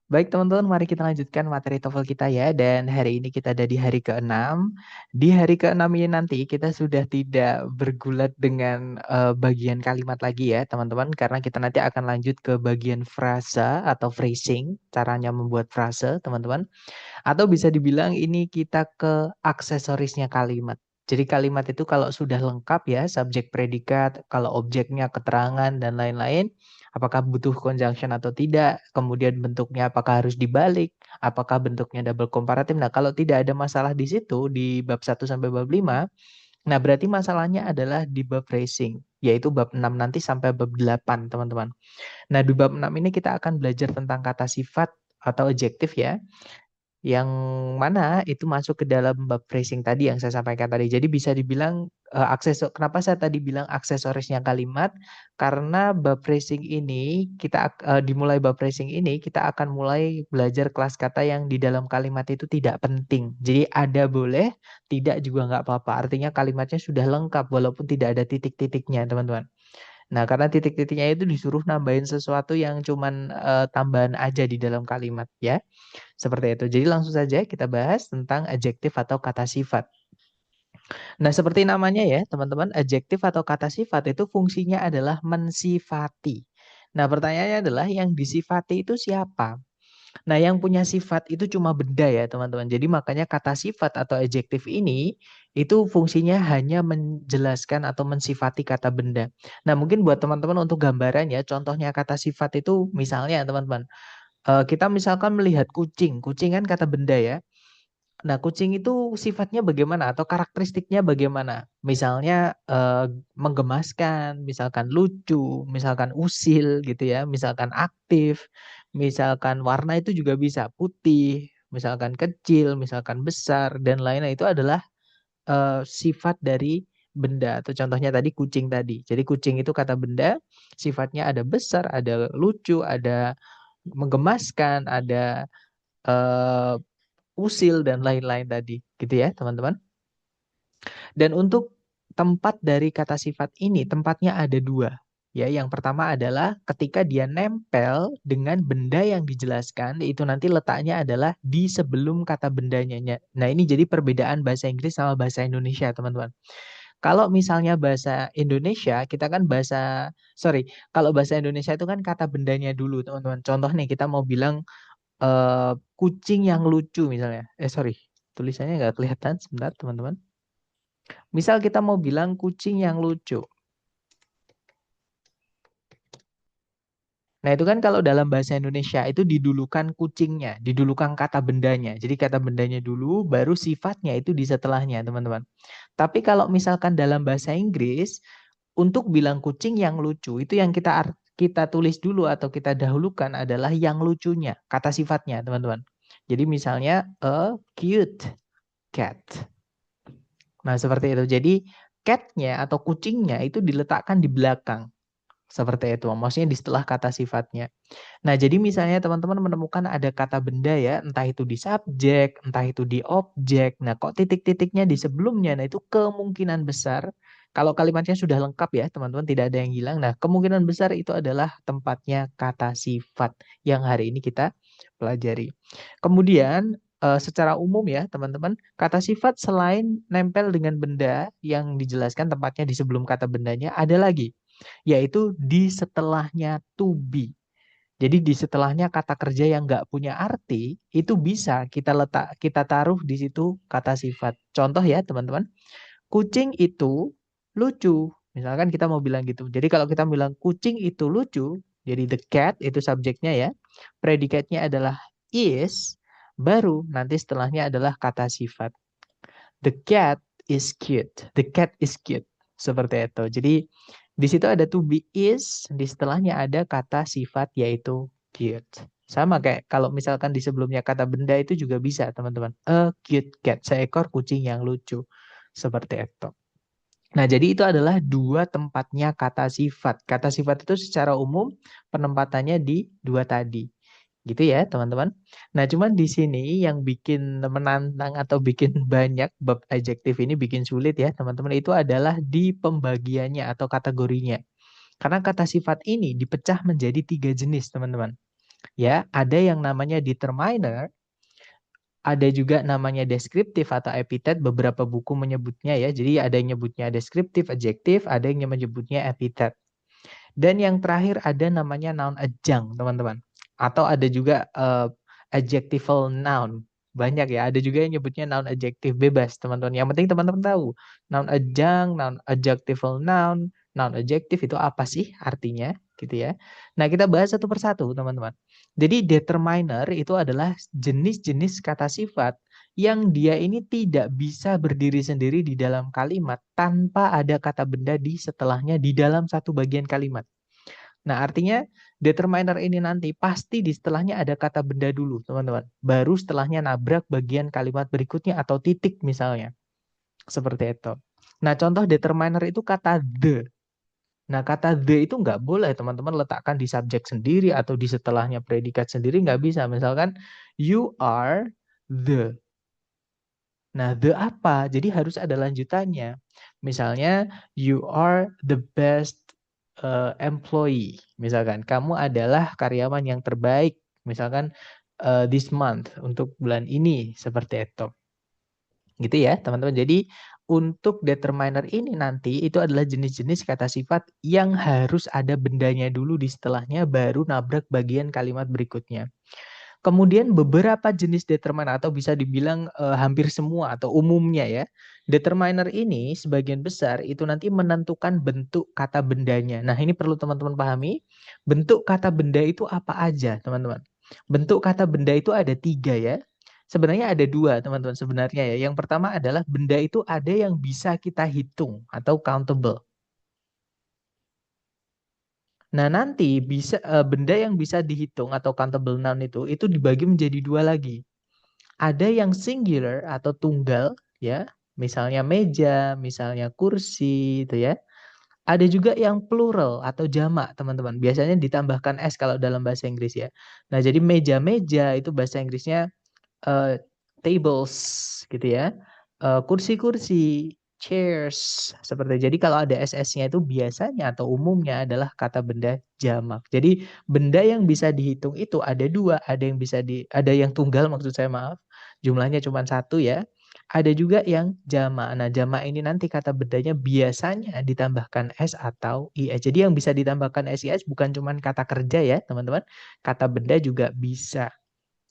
Baik teman-teman, mari kita lanjutkan materi TOEFL kita ya. Dan hari ini kita ada di hari ke-6. Di hari ke-6 ini nanti kita sudah tidak bergulat dengan bagian kalimat lagi ya teman-teman. Karena kita nanti akan lanjut ke bagian frasa atau phrasing. Caranya membuat frase teman-teman. Atau bisa dibilang ini kita ke aksesorisnya kalimat. Jadi kalimat itu kalau sudah lengkap ya, subjek predikat, kalau objeknya keterangan dan lain-lain, apakah butuh conjunction atau tidak, kemudian bentuknya apakah harus dibalik, apakah bentuknya double komparatif. Nah, kalau tidak ada masalah di situ di bab 1 sampai bab 5, nah berarti masalahnya adalah di bab phrasing, yaitu bab 6 nanti sampai bab 8, teman-teman. Nah, di bab 6 ini kita akan belajar tentang kata sifat atau adjektif ya, yang mana itu masuk ke dalam bab phrasing tadi yang saya sampaikan tadi. Jadi bisa dibilang kenapa saya tadi bilang aksesorisnya kalimat? Karena bab phrasing ini dimulai bab phrasing ini kita akan mulai belajar kelas kata yang di dalam kalimat itu tidak penting. Jadi ada boleh, tidak juga nggak apa-apa. Artinya kalimatnya sudah lengkap walaupun tidak ada titik-titiknya, teman-teman. Nah, karena titik-titiknya itu disuruh nambahin sesuatu yang cuman tambahan aja di dalam kalimat ya. Seperti itu. Jadi langsung saja kita bahas tentang adjektif atau kata sifat. Nah, seperti namanya ya, teman-teman, adjektif atau kata sifat itu fungsinya adalah mensifati. Nah, pertanyaannya adalah yang disifati itu siapa? Nah, yang punya sifat itu cuma benda ya, teman-teman. Jadi makanya kata sifat atau adjektif ini itu fungsinya hanya menjelaskan atau mensifati kata benda. Nah, mungkin buat teman-teman untuk gambaran ya, contohnya kata sifat itu misalnya teman-teman, kita misalkan melihat kucing. Kucing kan kata benda ya. Nah, kucing itu sifatnya bagaimana atau karakteristiknya bagaimana? Misalnya menggemaskan, misalkan lucu, misalkan usil gitu ya, misalkan aktif, misalkan warna itu juga bisa putih, misalkan kecil, misalkan besar dan lainnya itu adalah sifat dari benda atau contohnya tadi kucing tadi. Jadi kucing itu kata benda, sifatnya ada besar, ada lucu, ada menggemaskan, ada eh, usil dan lain-lain tadi, gitu ya, teman-teman. Dan untuk tempat dari kata sifat ini, tempatnya ada dua. Ya, yang pertama adalah ketika dia nempel dengan benda yang dijelaskan, itu nanti letaknya adalah di sebelum kata bendanya. Nah, ini jadi perbedaan bahasa Inggris sama bahasa Indonesia, teman-teman. Kalau misalnya bahasa Indonesia, kita kan kalau bahasa Indonesia itu kan kata bendanya dulu, teman-teman. Contoh nih, kita mau bilang kucing yang lucu misalnya. Tulisannya nggak kelihatan. Sebentar, teman-teman. Misal kita mau bilang kucing yang lucu. Nah, itu kan kalau dalam bahasa Indonesia itu didulukan kucingnya, didulukan kata bendanya. Jadi kata bendanya dulu, baru sifatnya itu di setelahnya, teman-teman. Tapi kalau misalkan dalam bahasa Inggris, untuk bilang kucing yang lucu, itu yang kita tulis dulu atau kita dahulukan adalah yang lucunya, kata sifatnya, teman-teman. Jadi misalnya a cute cat. Nah, seperti itu. Jadi cat-nya atau kucingnya itu diletakkan di belakang. Seperti itu. Maksudnya di setelah kata sifatnya. Nah, jadi misalnya teman-teman menemukan ada kata benda ya, entah itu di subjek, entah itu di objek. Nah, kok titik-titiknya di sebelumnya? Nah, itu kemungkinan besar kalau kalimatnya sudah lengkap ya, teman-teman, tidak ada yang hilang. Nah, kemungkinan besar itu adalah tempatnya kata sifat yang hari ini kita pelajari. Kemudian secara umum ya, teman-teman, kata sifat selain nempel dengan benda yang dijelaskan tempatnya di sebelum kata bendanya, ada lagi, yaitu di setelahnya to be. Jadi di setelahnya kata kerja yang nggak punya arti, itu bisa kita taruh di situ kata sifat. Contoh ya teman-teman, kucing itu lucu. Misalkan kita mau bilang gitu. Jadi kalau kita bilang kucing itu lucu, jadi the cat itu subjeknya ya. Predikatnya adalah is, baru nanti setelahnya adalah kata sifat. The cat is cute. The cat is cute. Seperti itu. Jadi di situ ada to be is, di setelahnya ada kata sifat yaitu cute. Sama kayak kalau misalkan di sebelumnya kata benda itu juga bisa, teman-teman. A cute cat, seekor kucing yang lucu. Seperti itu. Nah, jadi itu adalah dua tempatnya kata sifat. Kata sifat itu secara umum penempatannya di dua tadi. Gitu ya, teman-teman. Nah, cuman di sini yang bikin menantang atau bikin banyak bab adjektif ini bikin sulit ya, teman-teman, itu adalah di pembagiannya atau kategorinya. Karena kata sifat ini dipecah menjadi tiga jenis, teman-teman. Ya, ada yang namanya determiner, ada juga namanya deskriptif atau epitet, beberapa buku menyebutnya ya. Jadi ada yang nyebutnya deskriptif, adjektif, ada yang menyebutnya epitet. Dan yang terakhir ada namanya noun adjunct, teman-teman. Atau ada juga adjectival noun. Banyak ya, ada juga yang nyebutnya noun adjektif, bebas, teman-teman. Yang penting teman-teman tahu, noun adjunct, noun adjectival noun, noun adjektif itu apa sih artinya, gitu ya. Nah, kita bahas satu persatu, teman-teman. Jadi determiner itu adalah jenis-jenis kata sifat yang dia ini tidak bisa berdiri sendiri di dalam kalimat tanpa ada kata benda di setelahnya di dalam satu bagian kalimat. Nah, artinya determiner ini nanti pasti di setelahnya ada kata benda dulu, teman-teman. Baru setelahnya nabrak bagian kalimat berikutnya atau titik misalnya. Seperti itu. Nah, contoh determiner itu kata the. Nah, kata the itu nggak boleh teman-teman letakkan di subjek sendiri atau di setelahnya predikat sendiri, nggak bisa. Misalkan, you are the. Nah, the apa? Jadi harus ada lanjutannya. Misalnya, you are the best employee. Misalkan, kamu adalah karyawan yang terbaik. Misalkan, this month, untuk bulan ini. Seperti itu. Gitu ya, teman-teman. Jadi, untuk determiner ini nanti, itu adalah jenis-jenis kata sifat yang harus ada bendanya dulu di setelahnya, baru nabrak bagian kalimat berikutnya. Kemudian beberapa jenis determiner atau bisa dibilang hampir semua atau umumnya ya. Determiner ini sebagian besar itu nanti menentukan bentuk kata bendanya. Nah, ini perlu teman-teman pahami. Bentuk kata benda itu apa aja, teman-teman? Bentuk kata benda itu ada 3 ya. Sebenarnya ada 2, teman-teman, sebenarnya ya. Yang pertama adalah benda itu ada yang bisa kita hitung atau countable. Nah, nanti bisa benda yang bisa dihitung atau countable noun itu dibagi menjadi 2 lagi. Ada yang singular atau tunggal ya, misalnya meja, misalnya kursi itu ya. Ada juga yang plural atau jamak, teman-teman. Biasanya ditambahkan s kalau dalam bahasa Inggris ya. Nah, jadi meja-meja itu bahasa Inggrisnya tables gitu ya. Kursi-kursi, chairs seperti. Jadi kalau ada ss-nya itu biasanya atau umumnya adalah kata benda jamak. Jadi benda yang bisa dihitung itu ada 2, ada yang tunggal maksud saya, maaf. Jumlahnya cuma 1 ya. Ada juga yang jamak. Nah, jamak ini nanti kata bendanya biasanya ditambahkan s atau is. Jadi yang bisa ditambahkan s, is bukan cuma kata kerja ya, teman-teman. Kata benda juga bisa.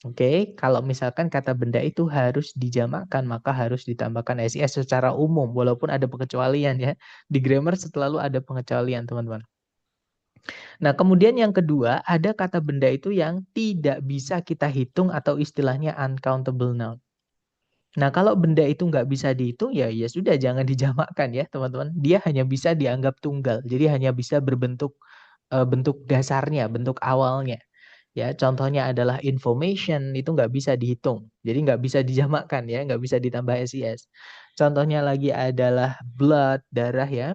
Oke, kalau misalkan kata benda itu harus dijamakkan, maka harus ditambahkan SIS secara umum, walaupun ada pengecualian ya. Di grammar selalu ada pengecualian, teman-teman. Nah, kemudian yang kedua, ada kata benda itu yang tidak bisa kita hitung atau istilahnya uncountable noun. Nah, kalau benda itu nggak bisa dihitung, ya sudah, jangan dijamakkan ya, teman-teman. Dia hanya bisa dianggap tunggal, jadi hanya bisa berbentuk bentuk dasarnya, bentuk awalnya. Ya, contohnya adalah information, itu nggak bisa dihitung. Jadi nggak bisa dijamakkan ya, nggak bisa ditambah SIS. Contohnya lagi adalah blood, darah ya.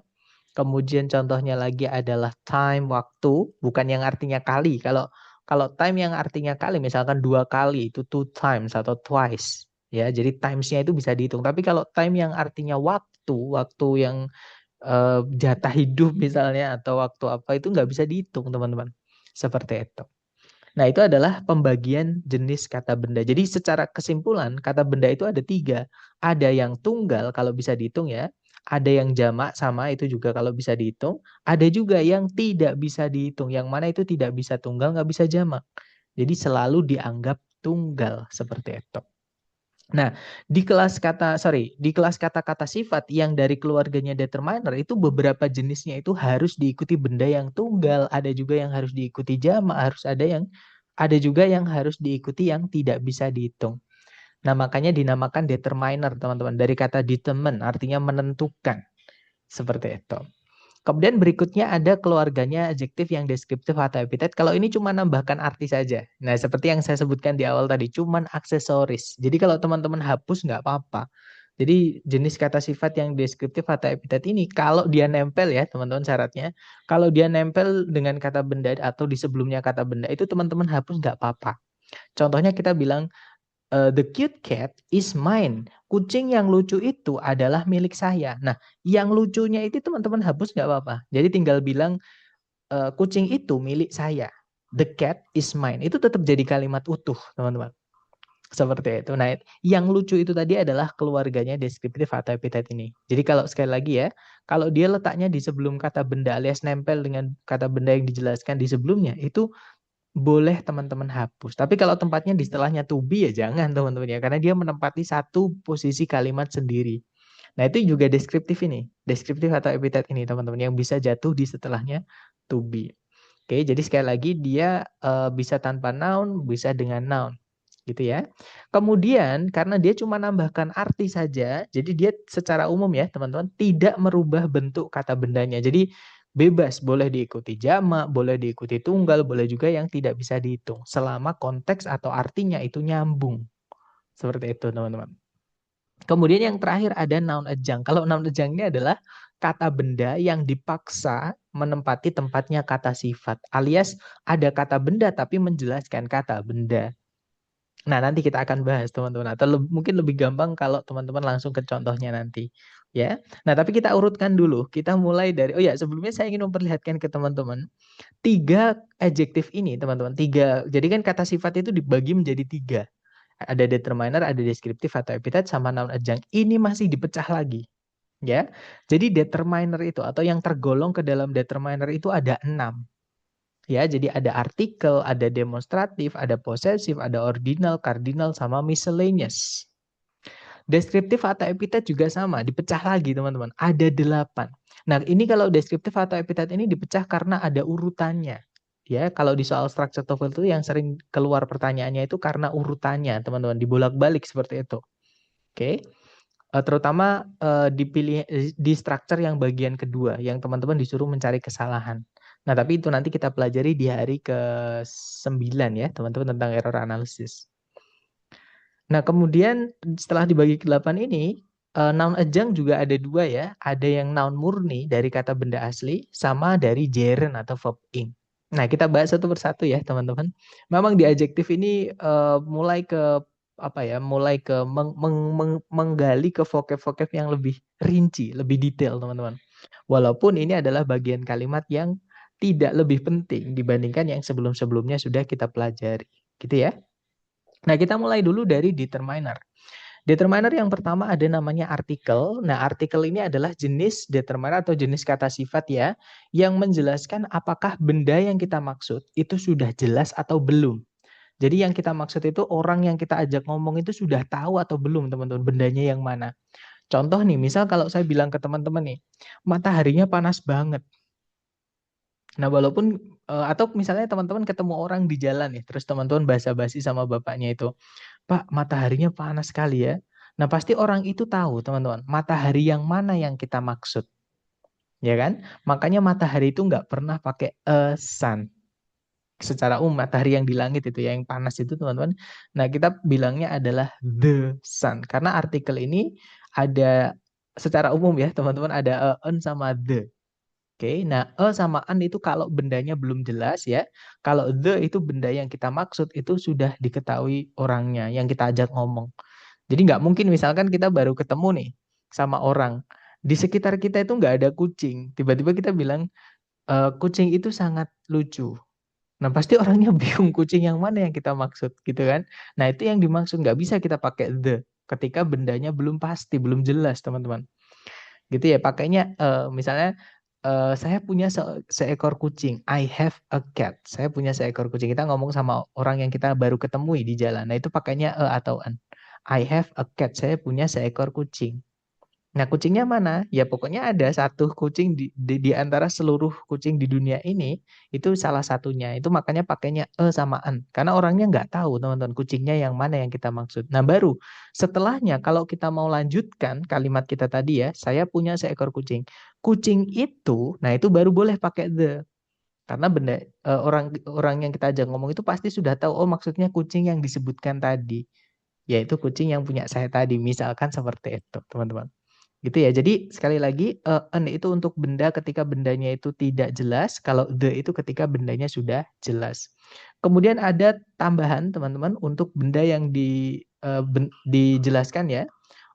Kemudian contohnya lagi adalah time, waktu, bukan yang artinya kali. Kalau kalau time yang artinya kali, misalkan 2 kali, itu 2 times atau twice. Ya, jadi times-nya itu bisa dihitung. Tapi kalau time yang artinya waktu, waktu yang jatah hidup misalnya, atau waktu apa, itu nggak bisa dihitung, teman-teman. Seperti itu. Nah, itu adalah pembagian jenis kata benda. Jadi secara kesimpulan, kata benda itu ada 3. Ada yang tunggal kalau bisa dihitung ya. Ada yang jamak, sama itu juga kalau bisa dihitung. Ada juga yang tidak bisa dihitung. Yang mana itu tidak bisa tunggal, nggak bisa jamak. Jadi selalu dianggap tunggal seperti itu. Nah, di kelas kata-kata sifat yang dari keluarganya determiner itu beberapa jenisnya itu harus diikuti benda yang tunggal, ada juga yang harus diikuti jamak, ada juga yang harus diikuti yang tidak bisa dihitung. Nah, makanya dinamakan determiner, teman-teman. Dari kata determine, artinya menentukan. Seperti itu. Kemudian berikutnya ada keluarganya adjektif yang deskriptif atau epitet. Kalau ini cuma nambahkan arti saja. Nah, seperti yang saya sebutkan di awal tadi, cuma aksesoris. Jadi kalau teman-teman hapus nggak apa-apa. Jadi jenis kata sifat yang deskriptif atau epitet ini, kalau dia nempel ya teman-teman, syaratnya, kalau dia nempel dengan kata benda atau di sebelumnya kata benda, itu teman-teman hapus nggak apa-apa. Contohnya kita bilang, the cute cat is mine. Kucing yang lucu itu adalah milik saya. Nah, yang lucunya itu teman-teman hapus nggak apa-apa. Jadi tinggal bilang kucing itu milik saya. the cat is mine. Itu tetap jadi kalimat utuh, teman-teman. Seperti itu. Nah, yang lucu itu tadi adalah keluarganya deskriptif atau epitet ini. Jadi kalau sekali lagi ya, kalau dia letaknya di sebelum kata benda alias nempel dengan kata benda yang dijelaskan di sebelumnya, itu boleh teman-teman hapus. Tapi kalau tempatnya di setelahnya to be ya jangan teman-teman ya, karena dia menempati satu posisi kalimat sendiri. Nah, itu juga deskriptif ini, deskriptif atau epitet ini teman-teman yang bisa jatuh di setelahnya to be. Oke, jadi sekali lagi dia bisa tanpa noun, bisa dengan noun. Gitu ya. Kemudian karena dia cuma nambahkan arti saja, jadi dia secara umum ya teman-teman tidak merubah bentuk kata bendanya. Jadi bebas, boleh diikuti jamak, boleh diikuti tunggal, boleh juga yang tidak bisa dihitung. Selama konteks atau artinya itu nyambung. Seperti itu teman-teman. Kemudian yang terakhir ada noun adjunct. Kalau noun adjunct ini adalah kata benda yang dipaksa menempati tempatnya kata sifat. Alias ada kata benda tapi menjelaskan kata benda. Nah, nanti kita akan bahas teman-teman. Atau mungkin lebih gampang kalau teman-teman langsung ke contohnya nanti. Ya. Nah, tapi kita urutkan dulu. Kita mulai dari, oh ya, sebelumnya saya ingin memperlihatkan ke teman-teman. 3 adjektif ini, teman-teman. 3, jadi kan kata sifat itu dibagi menjadi 3. Ada determiner, ada deskriptif atau epitet, sama noun adjunct. Ini masih dipecah lagi. Ya. Jadi determiner itu, atau yang tergolong ke dalam determiner itu ada 6. Ya, jadi ada artikel, ada demonstratif, ada posesif, ada ordinal, cardinal, sama miscellaneous. Deskriptif atau epitet juga sama, dipecah lagi teman-teman. Ada 8. Nah, ini kalau deskriptif atau epitet ini dipecah karena ada urutannya. Ya, kalau di soal structure TOEFL itu yang sering keluar pertanyaannya itu karena urutannya, teman-teman, dibolak-balik seperti itu. Oke. Terutama dipilih di structure yang bagian kedua, yang teman-teman disuruh mencari kesalahan. Nah, tapi itu nanti kita pelajari di hari ke-9 ya, teman-teman, tentang error analysis. Nah, kemudian setelah dibagi ke 8 ini, noun adjunct juga ada 2 ya. Ada yang noun murni dari kata benda asli, sama dari gerund atau verb ing. Nah, kita bahas satu persatu ya, teman-teman. Memang di adjektif ini mulai ke apa ya, mulai ke menggali ke vocab-vocab yang lebih rinci, lebih detail, teman-teman. Walaupun ini adalah bagian kalimat yang tidak lebih penting dibandingkan yang sebelum-sebelumnya sudah kita pelajari. Gitu ya. Nah, kita mulai dulu dari determiner. Determiner yang pertama ada namanya artikel. Nah, artikel ini adalah jenis determiner atau jenis kata sifat ya, yang menjelaskan apakah benda yang kita maksud itu sudah jelas atau belum. Jadi yang kita maksud itu orang yang kita ajak ngomong itu sudah tahu atau belum, teman-teman, bendanya yang mana. Contoh nih, misal kalau saya bilang ke teman-teman nih, mataharinya panas banget. Nah, walaupun atau misalnya teman-teman ketemu orang di jalan nih, terus teman-teman basa-basi sama bapaknya itu, "Pak, mataharinya panas sekali ya." Nah, pasti orang itu tahu, teman-teman, matahari yang mana yang kita maksud. Ya kan? Makanya matahari itu nggak pernah pakai a sun. Secara umum matahari yang di langit itu ya, yang panas itu, teman-teman. Nah, kita bilangnya adalah the sun. Karena artikel ini ada secara umum ya, teman-teman, ada a, an, sama the. Oke, nah e sama an itu kalau bendanya belum jelas ya. Kalau the itu benda yang kita maksud itu sudah diketahui orangnya yang kita ajak ngomong. Jadi nggak mungkin misalkan kita baru ketemu nih sama orang. Di sekitar kita itu nggak ada kucing. Tiba-tiba kita bilang, kucing itu sangat lucu. Nah, pasti orangnya bingung kucing yang mana yang kita maksud gitu kan. Nah, itu yang dimaksud, nggak bisa kita pakai the ketika bendanya belum pasti, belum jelas, teman-teman. Gitu ya, pakainya misalnya saya punya seekor kucing. I have a cat. Saya punya seekor kucing. Kita ngomong sama orang yang kita baru ketemui di jalan. Nah, itu pakainya a atau an. I have a cat. Saya punya seekor kucing. Nah, kucingnya mana? Ya pokoknya ada satu kucing di antara seluruh kucing di dunia ini, itu salah satunya. Itu makanya pakainya e sama an. Karena orangnya nggak tahu, teman-teman, kucingnya yang mana yang kita maksud. Nah, baru setelahnya kalau kita mau lanjutkan kalimat kita tadi ya, saya punya seekor kucing. Kucing itu, nah itu baru boleh pakai the. Karena benda orang orang yang kita ajak ngomong itu pasti sudah tahu, oh maksudnya kucing yang disebutkan tadi. Yaitu kucing yang punya saya tadi. Misalkan seperti itu, teman-teman. Gitu ya. Jadi sekali lagi an itu untuk benda ketika bendanya itu tidak jelas, kalau the itu ketika bendanya sudah jelas. Kemudian ada tambahan teman-teman untuk benda yang dijelaskan ya.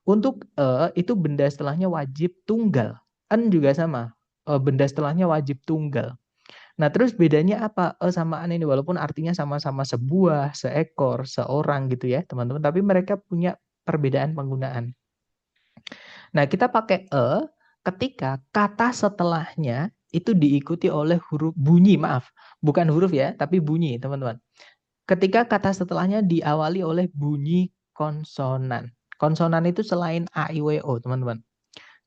Untuk itu benda setelahnya wajib tunggal. An juga sama. Benda setelahnya wajib tunggal. Nah, terus bedanya apa? Samaan ini walaupun artinya sama-sama sebuah, seekor, seorang gitu ya, teman-teman, tapi mereka punya perbedaan penggunaan. Nah, kita pakai ketika kata setelahnya itu diikuti oleh huruf bunyi, maaf, bukan huruf ya, tapi bunyi, teman-teman. Ketika kata setelahnya diawali oleh bunyi konsonan. Konsonan itu selain A, I, W, O, teman-teman.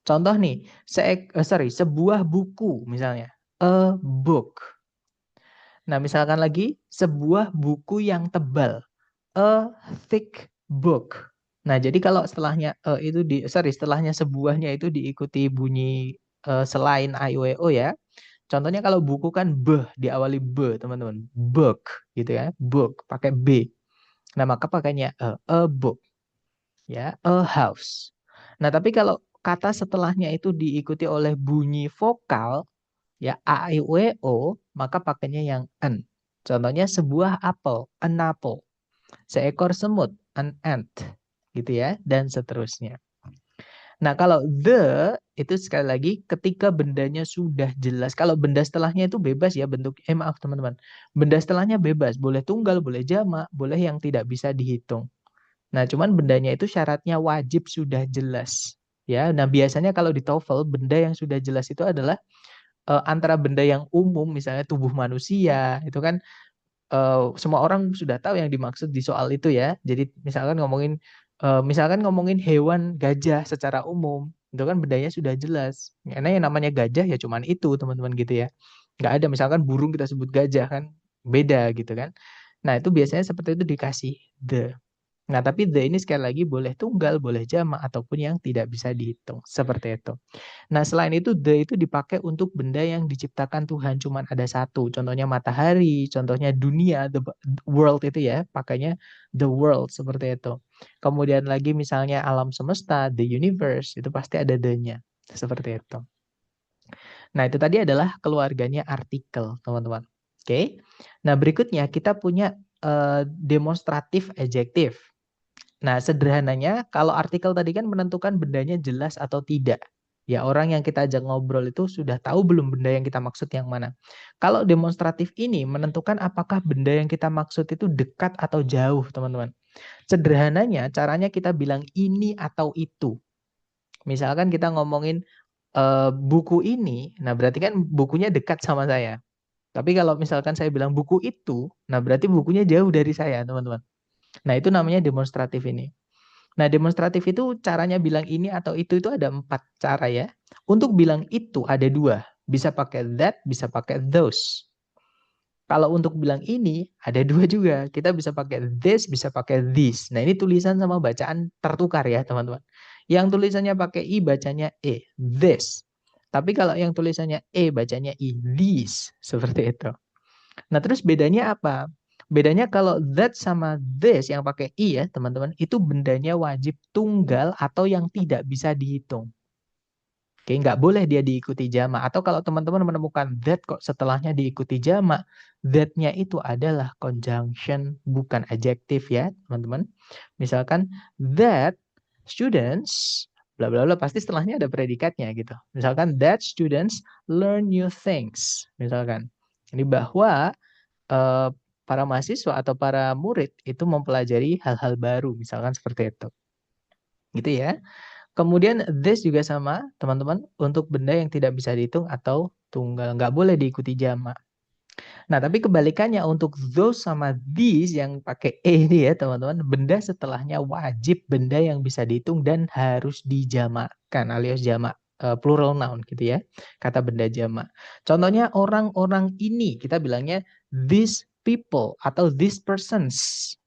Contoh nih, sebuah buku misalnya, a book. Nah, misalkan lagi, sebuah buku yang tebal, a thick book. Nah, jadi kalau setelahnya setelahnya sebuahnya itu diikuti bunyi selain A, I, W, O ya. Contohnya kalau buku kan diawali teman-teman. Book gitu ya, book pakai B. Nah, maka pakainya a book ya, a house. Nah, tapi kalau kata setelahnya itu diikuti oleh bunyi vokal ya A, I, W, O, maka pakainya yang an. Contohnya sebuah apel, an apple. Seekor semut, an ant. Gitu ya, dan seterusnya. Nah, kalau the itu sekali lagi ketika bendanya sudah jelas. Kalau benda setelahnya itu bebas ya bentuk. Maaf teman-teman. Benda setelahnya bebas, boleh tunggal, boleh jamak, boleh yang tidak bisa dihitung. Nah, cuman bendanya itu syaratnya wajib sudah jelas. Ya, nah biasanya kalau di TOEFL benda yang sudah jelas itu adalah antara benda yang umum misalnya tubuh manusia, itu kan semua orang sudah tahu yang dimaksud di soal itu ya. Jadi misalkan ngomongin hewan gajah secara umum, itu kan bendanya sudah jelas. Karena yang namanya gajah ya cuman itu, teman-teman gitu ya. Nggak ada misalkan burung kita sebut gajah kan beda gitu kan. Nah, itu biasanya seperti itu dikasih the. Nah, tapi the ini sekali lagi boleh tunggal, boleh jamak, ataupun yang tidak bisa dihitung. Seperti itu. Nah, selain itu, the itu dipakai untuk benda yang diciptakan Tuhan. Cuman ada satu. Contohnya matahari, contohnya dunia, the world itu ya. Pakainya the world, seperti itu. Kemudian lagi misalnya alam semesta, the universe, itu pasti ada the-nya. Seperti itu. Nah, itu tadi adalah keluarganya artikel, teman-teman. Oke. Nah, berikutnya kita punya demonstratif adjektif. Nah, sederhananya kalau artikel tadi kan menentukan bendanya jelas atau tidak. Ya, orang yang kita ajak ngobrol itu sudah tahu belum benda yang kita maksud yang mana. Kalau demonstratif ini menentukan apakah benda yang kita maksud itu dekat atau jauh, teman-teman. Sederhananya, caranya kita bilang ini atau itu. Misalkan kita ngomongin buku ini, nah berarti kan bukunya dekat sama saya. Tapi kalau misalkan saya bilang buku itu, nah berarti bukunya jauh dari saya, teman-teman. Nah, itu namanya demonstratif ini. Nah, demonstratif itu caranya bilang ini atau itu ada 4 cara ya. Untuk bilang itu ada 2. Bisa pakai that, bisa pakai those. Kalau untuk bilang ini ada 2 juga. Kita bisa pakai this, bisa pakai this. Nah, ini tulisan sama bacaan tertukar ya, teman-teman. Yang tulisannya pakai i bacanya e, this. Tapi kalau yang tulisannya e bacanya i, these. Seperti itu. Nah, terus bedanya apa? Bedanya kalau that sama this yang pakai i ya, teman-teman, itu bendanya wajib tunggal atau yang tidak bisa dihitung. Oke, nggak boleh dia diikuti jamak. Atau kalau teman-teman menemukan that kok setelahnya diikuti jamak, that-nya itu adalah conjunction, bukan adjektif ya, teman-teman. Misalkan that students, bla bla bla, pasti setelahnya ada predikatnya gitu. Misalkan that students learn new things. Misalkan. Ini bahwa eh, para mahasiswa atau para murid itu mempelajari hal-hal baru, misalkan seperti itu. Gitu ya. Kemudian this juga sama, teman-teman, untuk benda yang tidak bisa dihitung atau tunggal. Nggak boleh diikuti jamak. Nah, tapi kebalikannya untuk those sama these yang pakai e ini ya, teman-teman, benda setelahnya wajib benda yang bisa dihitung dan harus dijamakkan alias jamak plural noun gitu ya. Kata benda jamak. Contohnya orang-orang ini, kita bilangnya these people atau these persons.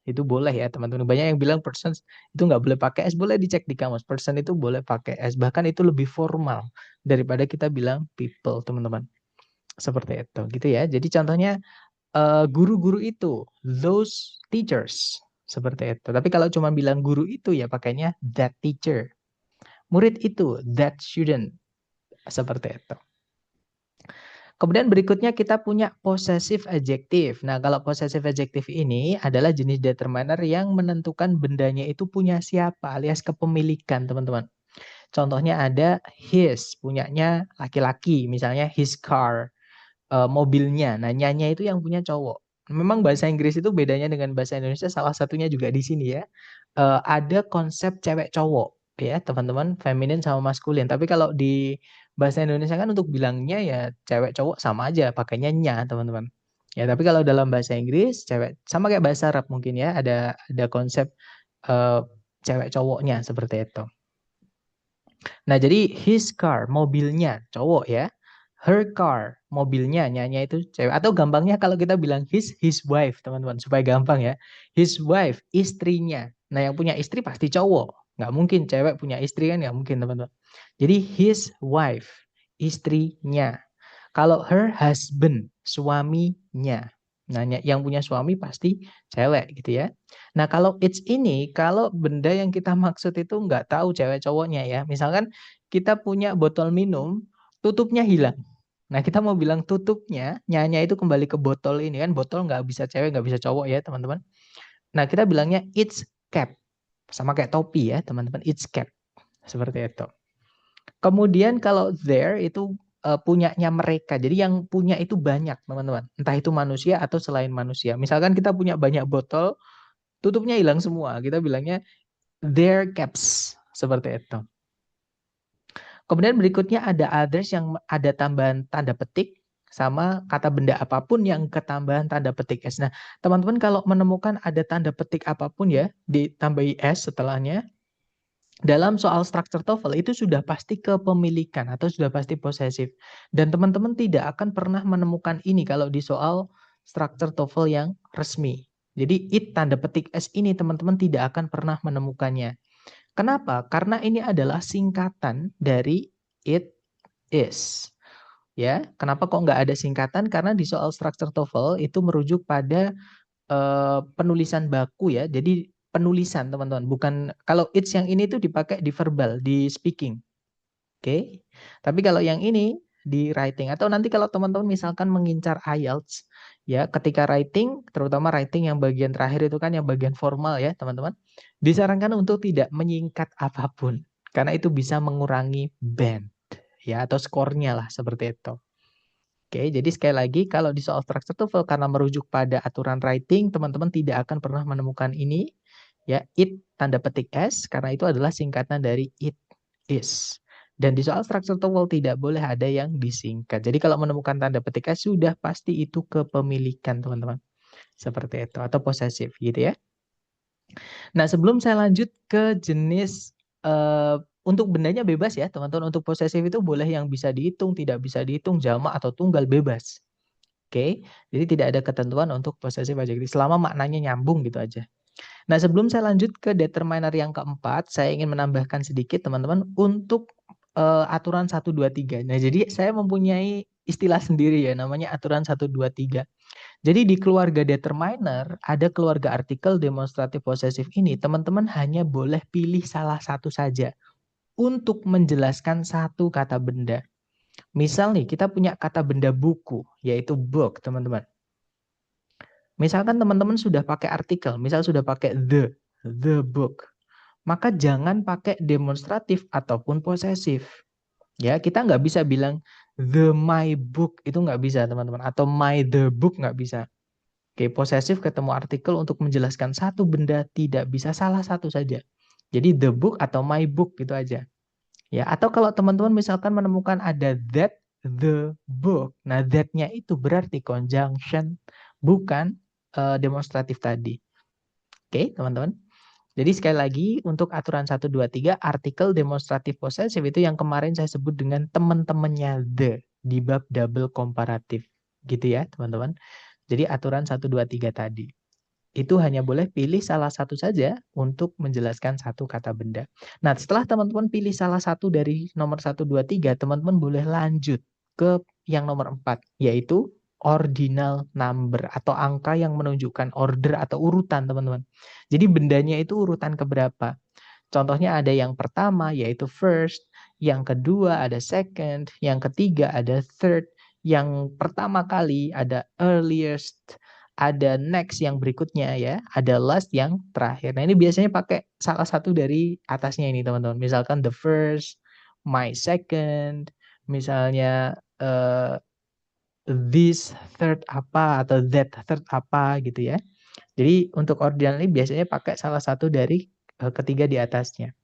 Itu boleh ya, teman-teman. Banyak yang bilang persons itu nggak boleh pakai s, boleh dicek di kamus. Person itu boleh pakai s, bahkan itu lebih formal daripada kita bilang people, teman-teman. Seperti itu, gitu ya. Jadi contohnya guru-guru itu, those teachers, seperti itu. Tapi kalau cuma bilang guru itu ya pakainya that teacher. Murid itu, that student, seperti itu. Kemudian berikutnya kita punya possessive adjective. Nah, kalau possessive adjective ini adalah jenis determiner yang menentukan bendanya itu punya siapa, alias kepemilikan, teman-teman. Contohnya ada his, punyanya laki-laki, misalnya his car. mobilnya. Nah, nya itu yang punya cowok. Memang bahasa Inggris itu bedanya dengan bahasa Indonesia salah satunya juga di sini ya. Ada konsep cewek cowok ya, teman-teman, feminin sama maskulin. Tapi kalau di bahasa Indonesia kan untuk bilangnya ya cewek cowok sama aja, pakainya nya, teman-teman. Ya, tapi kalau dalam bahasa Inggris cewek sama kayak bahasa Arab mungkin ya, ada konsep eh, cewek cowoknya seperti itu. Nah, jadi his car, mobilnya cowok ya. Her car, mobilnya, nyanya itu cewek. Atau gampangnya kalau kita bilang his wife, teman-teman, supaya gampang ya. His wife, istrinya. Nah, yang punya istri pasti cowok. Nggak mungkin cewek punya istri kan, nggak mungkin, teman-teman. Jadi his wife, istrinya. Kalau her husband, suaminya. Nah, yang punya suami pasti cewek gitu ya. Nah, kalau it's ini, kalau benda yang kita maksud itu nggak tahu cewek cowoknya ya. Misalkan kita punya botol minum, tutupnya hilang. Nah, kita mau bilang tutupnya, nyanya itu kembali ke botol ini kan. Botol nggak bisa cewek, nggak bisa cowok ya, teman-teman. Nah, kita bilangnya it's cap. Sama kayak topi ya, teman-teman. It's cap. Seperti itu. Kemudian kalau there itu punyanya mereka. Jadi yang punya itu banyak, teman-teman. Entah itu manusia atau selain manusia. Misalkan kita punya banyak botol, tutupnya hilang semua. Kita bilangnya their caps. Seperti itu. Kemudian berikutnya ada others yang ada tambahan tanda petik sama kata benda apapun yang ketambahan tanda petik S. Nah, teman-teman kalau menemukan ada tanda petik apapun ya, ditambahi S setelahnya, dalam soal structure TOEFL itu sudah pasti kepemilikan atau sudah pasti posesif. Dan teman-teman tidak akan pernah menemukan ini kalau di soal structure TOEFL yang resmi. Jadi it tanda petik S ini teman-teman tidak akan pernah menemukannya. Kenapa? Karena ini adalah singkatan dari it is. Ya, kenapa kok nggak ada singkatan? Karena di soal structure TOEFL itu merujuk pada penulisan baku ya. Jadi penulisan teman-teman, bukan kalau it's yang ini tuh dipakai di verbal, di speaking. Oke. Tapi kalau yang ini di writing atau nanti kalau teman-teman misalkan mengincar IELTS ya, ketika writing, terutama writing yang bagian terakhir itu kan yang bagian formal ya, teman-teman. Disarankan untuk tidak menyingkat apapun karena itu bisa mengurangi band ya atau skornya lah seperti itu. Oke, jadi sekali lagi kalau di soal structure TOEFL karena merujuk pada aturan writing, teman-teman tidak akan pernah menemukan ini ya it tanda petik S karena itu adalah singkatan dari it is. Dan di soal structure TOEFL tidak boleh ada yang disingkat. Jadi kalau menemukan tanda petik S sudah pasti itu kepemilikan, teman-teman. Seperti itu atau posesif gitu ya. Nah, sebelum saya lanjut ke jenis untuk bendanya bebas ya, teman-teman. Untuk posesif itu boleh yang bisa dihitung, tidak bisa dihitung, jamak atau tunggal bebas. Oke, jadi tidak ada ketentuan untuk posesif adjektif selama maknanya nyambung gitu aja. Nah, sebelum saya lanjut ke determiner yang keempat, saya ingin menambahkan sedikit teman-teman untuk aturan 1 2 3. Nah, jadi saya mempunyai istilah sendiri ya namanya aturan 1 2 3. Jadi di keluarga determiner ada keluarga artikel demonstratif posesif ini, teman-teman hanya boleh pilih salah satu saja untuk menjelaskan satu kata benda. Misal nih, kita punya kata benda buku, yaitu book, teman-teman. Misalkan teman-teman sudah pakai artikel, misal sudah pakai the book, maka jangan pakai demonstratif ataupun posesif. Ya, kita nggak bisa bilang the my book, itu nggak bisa teman-teman, atau my the book nggak bisa. Oke, posesif ketemu artikel untuk menjelaskan satu benda tidak bisa, salah satu saja. Jadi the book atau my book gitu aja. Ya, atau kalau teman-teman misalkan menemukan ada that the book. Nah, that-nya itu berarti conjunction, bukan demonstratif tadi. Oke, teman-teman. Jadi sekali lagi untuk aturan 1 2 3 artikel demonstratif posesif itu yang kemarin saya sebut dengan teman-temannya the di bab double komparatif. Gitu ya, teman-teman. Jadi aturan 1 2 3 tadi. Itu hanya boleh pilih salah satu saja untuk menjelaskan satu kata benda. Nah, setelah teman-teman pilih salah satu dari nomor 1, 2, 3, teman-teman boleh lanjut ke yang nomor 4, yaitu ordinal number atau angka yang menunjukkan order atau urutan, teman-teman. Jadi bendanya itu urutan keberapa. Contohnya ada yang pertama, yaitu first, yang kedua ada second, yang ketiga ada third, yang pertama kali ada earliest, ada next yang berikutnya ya, ada last yang terakhir. Nah, ini biasanya pakai salah satu dari atasnya ini teman-teman. Misalkan the first, my second, misalnya this third apa atau that third apa gitu ya. Jadi untuk ordinal ini biasanya pakai salah satu dari ketiga di atasnya.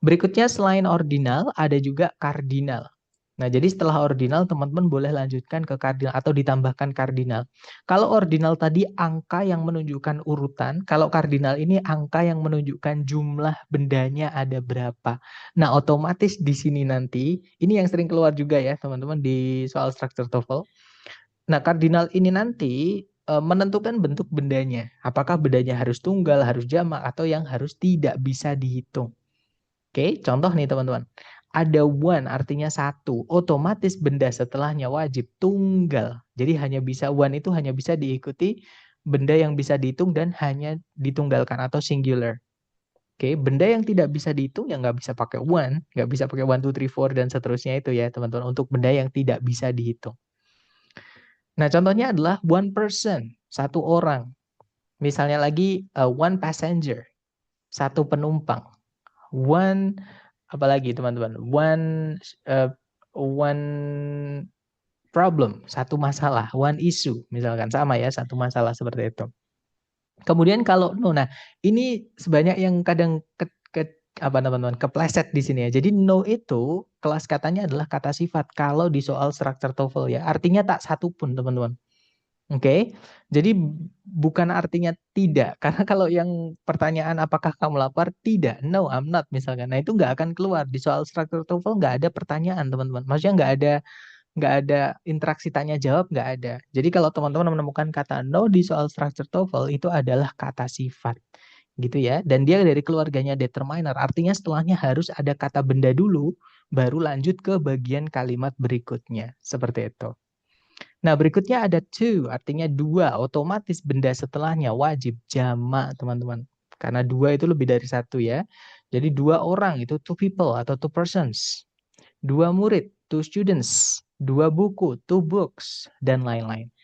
Berikutnya selain ordinal ada juga kardinal. Nah, jadi setelah ordinal teman-teman boleh lanjutkan ke kardinal atau ditambahkan kardinal. Kalau ordinal tadi angka yang menunjukkan urutan, kalau kardinal ini angka yang menunjukkan jumlah bendanya ada berapa. Nah, otomatis di sini nanti, ini yang sering keluar juga ya teman-teman di soal structure TOEFL. Nah, kardinal ini nanti menentukan bentuk bendanya. Apakah bendanya harus tunggal, harus jamak, atau yang harus tidak bisa dihitung. Oke, contoh nih teman-teman. Ada one artinya satu, otomatis benda setelahnya wajib tunggal. Jadi hanya bisa one itu hanya bisa diikuti benda yang bisa dihitung dan hanya ditunggalkan atau singular. Oke, benda yang tidak bisa dihitung ya nggak bisa pakai one, nggak bisa pakai 1, 2, 3, 4 dan seterusnya itu ya teman-teman untuk benda yang tidak bisa dihitung. Nah contohnya adalah one person, satu orang. Misalnya lagi one passenger, satu penumpang. One apalagi teman-teman uh, one problem, satu masalah, one issue misalkan sama ya, satu masalah seperti itu. Kemudian kalau no, nah ini sebanyak yang kadang apa teman-teman kepleset di sini ya. Jadi no itu kelas katanya adalah kata sifat kalau di soal structure TOEFL ya, artinya tak satu pun teman-teman. Oke, jadi bukan artinya tidak, karena kalau yang pertanyaan apakah kamu lapar, tidak, no, I'm not misalkan. Nah itu nggak akan keluar di soal structure TOEFL, nggak ada pertanyaan teman-teman. Maksudnya nggak ada interaksi tanya jawab, nggak ada. Jadi kalau teman-teman menemukan kata no di soal structure TOEFL itu adalah kata sifat, gitu ya. Dan dia dari keluarganya determiner, artinya setelahnya harus ada kata benda dulu, baru lanjut ke bagian kalimat berikutnya, seperti itu. Nah, berikutnya ada two, artinya dua. Otomatis benda setelahnya wajib jamak, teman-teman. Karena dua itu lebih dari satu ya. Jadi dua orang itu two people atau two persons. Dua murid, two students. Dua buku, two books. Dan lain-lain.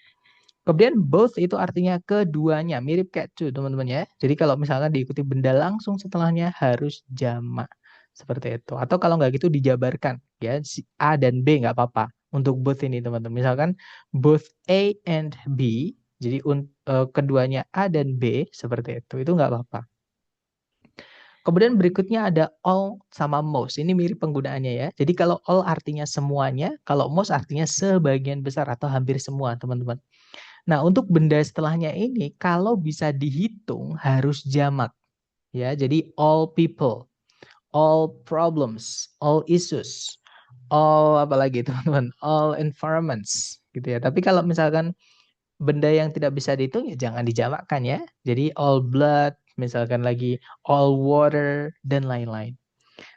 Kemudian both itu artinya keduanya. Mirip kayak two, teman-teman ya. Jadi kalau misalkan diikuti benda langsung setelahnya harus jamak. Seperti itu. Atau kalau nggak gitu dijabarkan. Ya, si A dan B nggak apa-apa untuk both ini teman-teman. Misalkan both A and B, jadi keduanya A dan B seperti itu nggak apa-apa. Kemudian berikutnya ada all sama most. Ini mirip penggunaannya ya. Jadi kalau all artinya semuanya, kalau most artinya sebagian besar atau hampir semua teman-teman. Nah untuk benda setelahnya ini kalau bisa dihitung harus jamak. Ya, jadi all people, all problems, all issues, all apalagi teman-teman, all environments gitu ya. Tapi kalau misalkan benda yang tidak bisa dihitung ya jangan dijamakkan ya. Jadi all blood, misalkan lagi all water dan lain-lain.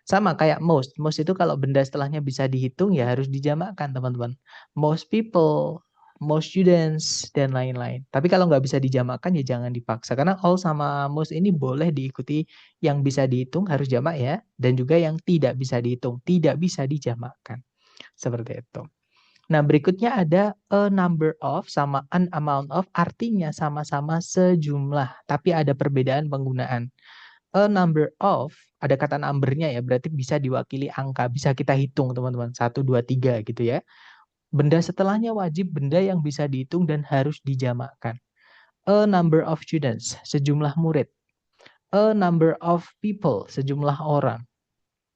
Sama kayak most. Most itu kalau benda setelahnya bisa dihitung ya harus dijamakkan teman-teman. Most people, most students, dan lain-lain. Tapi kalau nggak bisa dijamakkan ya jangan dipaksa. Karena all sama most ini boleh diikuti yang bisa dihitung harus jamak ya. Dan juga yang tidak bisa dihitung, tidak bisa dijamakkan. Seperti itu. Nah berikutnya ada a number of sama an amount of artinya sama-sama sejumlah. Tapi ada perbedaan penggunaan. A number of, ada kata numbernya ya, berarti bisa diwakili angka, bisa kita hitung teman-teman, 1, 2, 3 gitu ya. Benda setelahnya wajib benda yang bisa dihitung dan harus dijamakkan. A number of students, sejumlah murid. A number of people, sejumlah orang.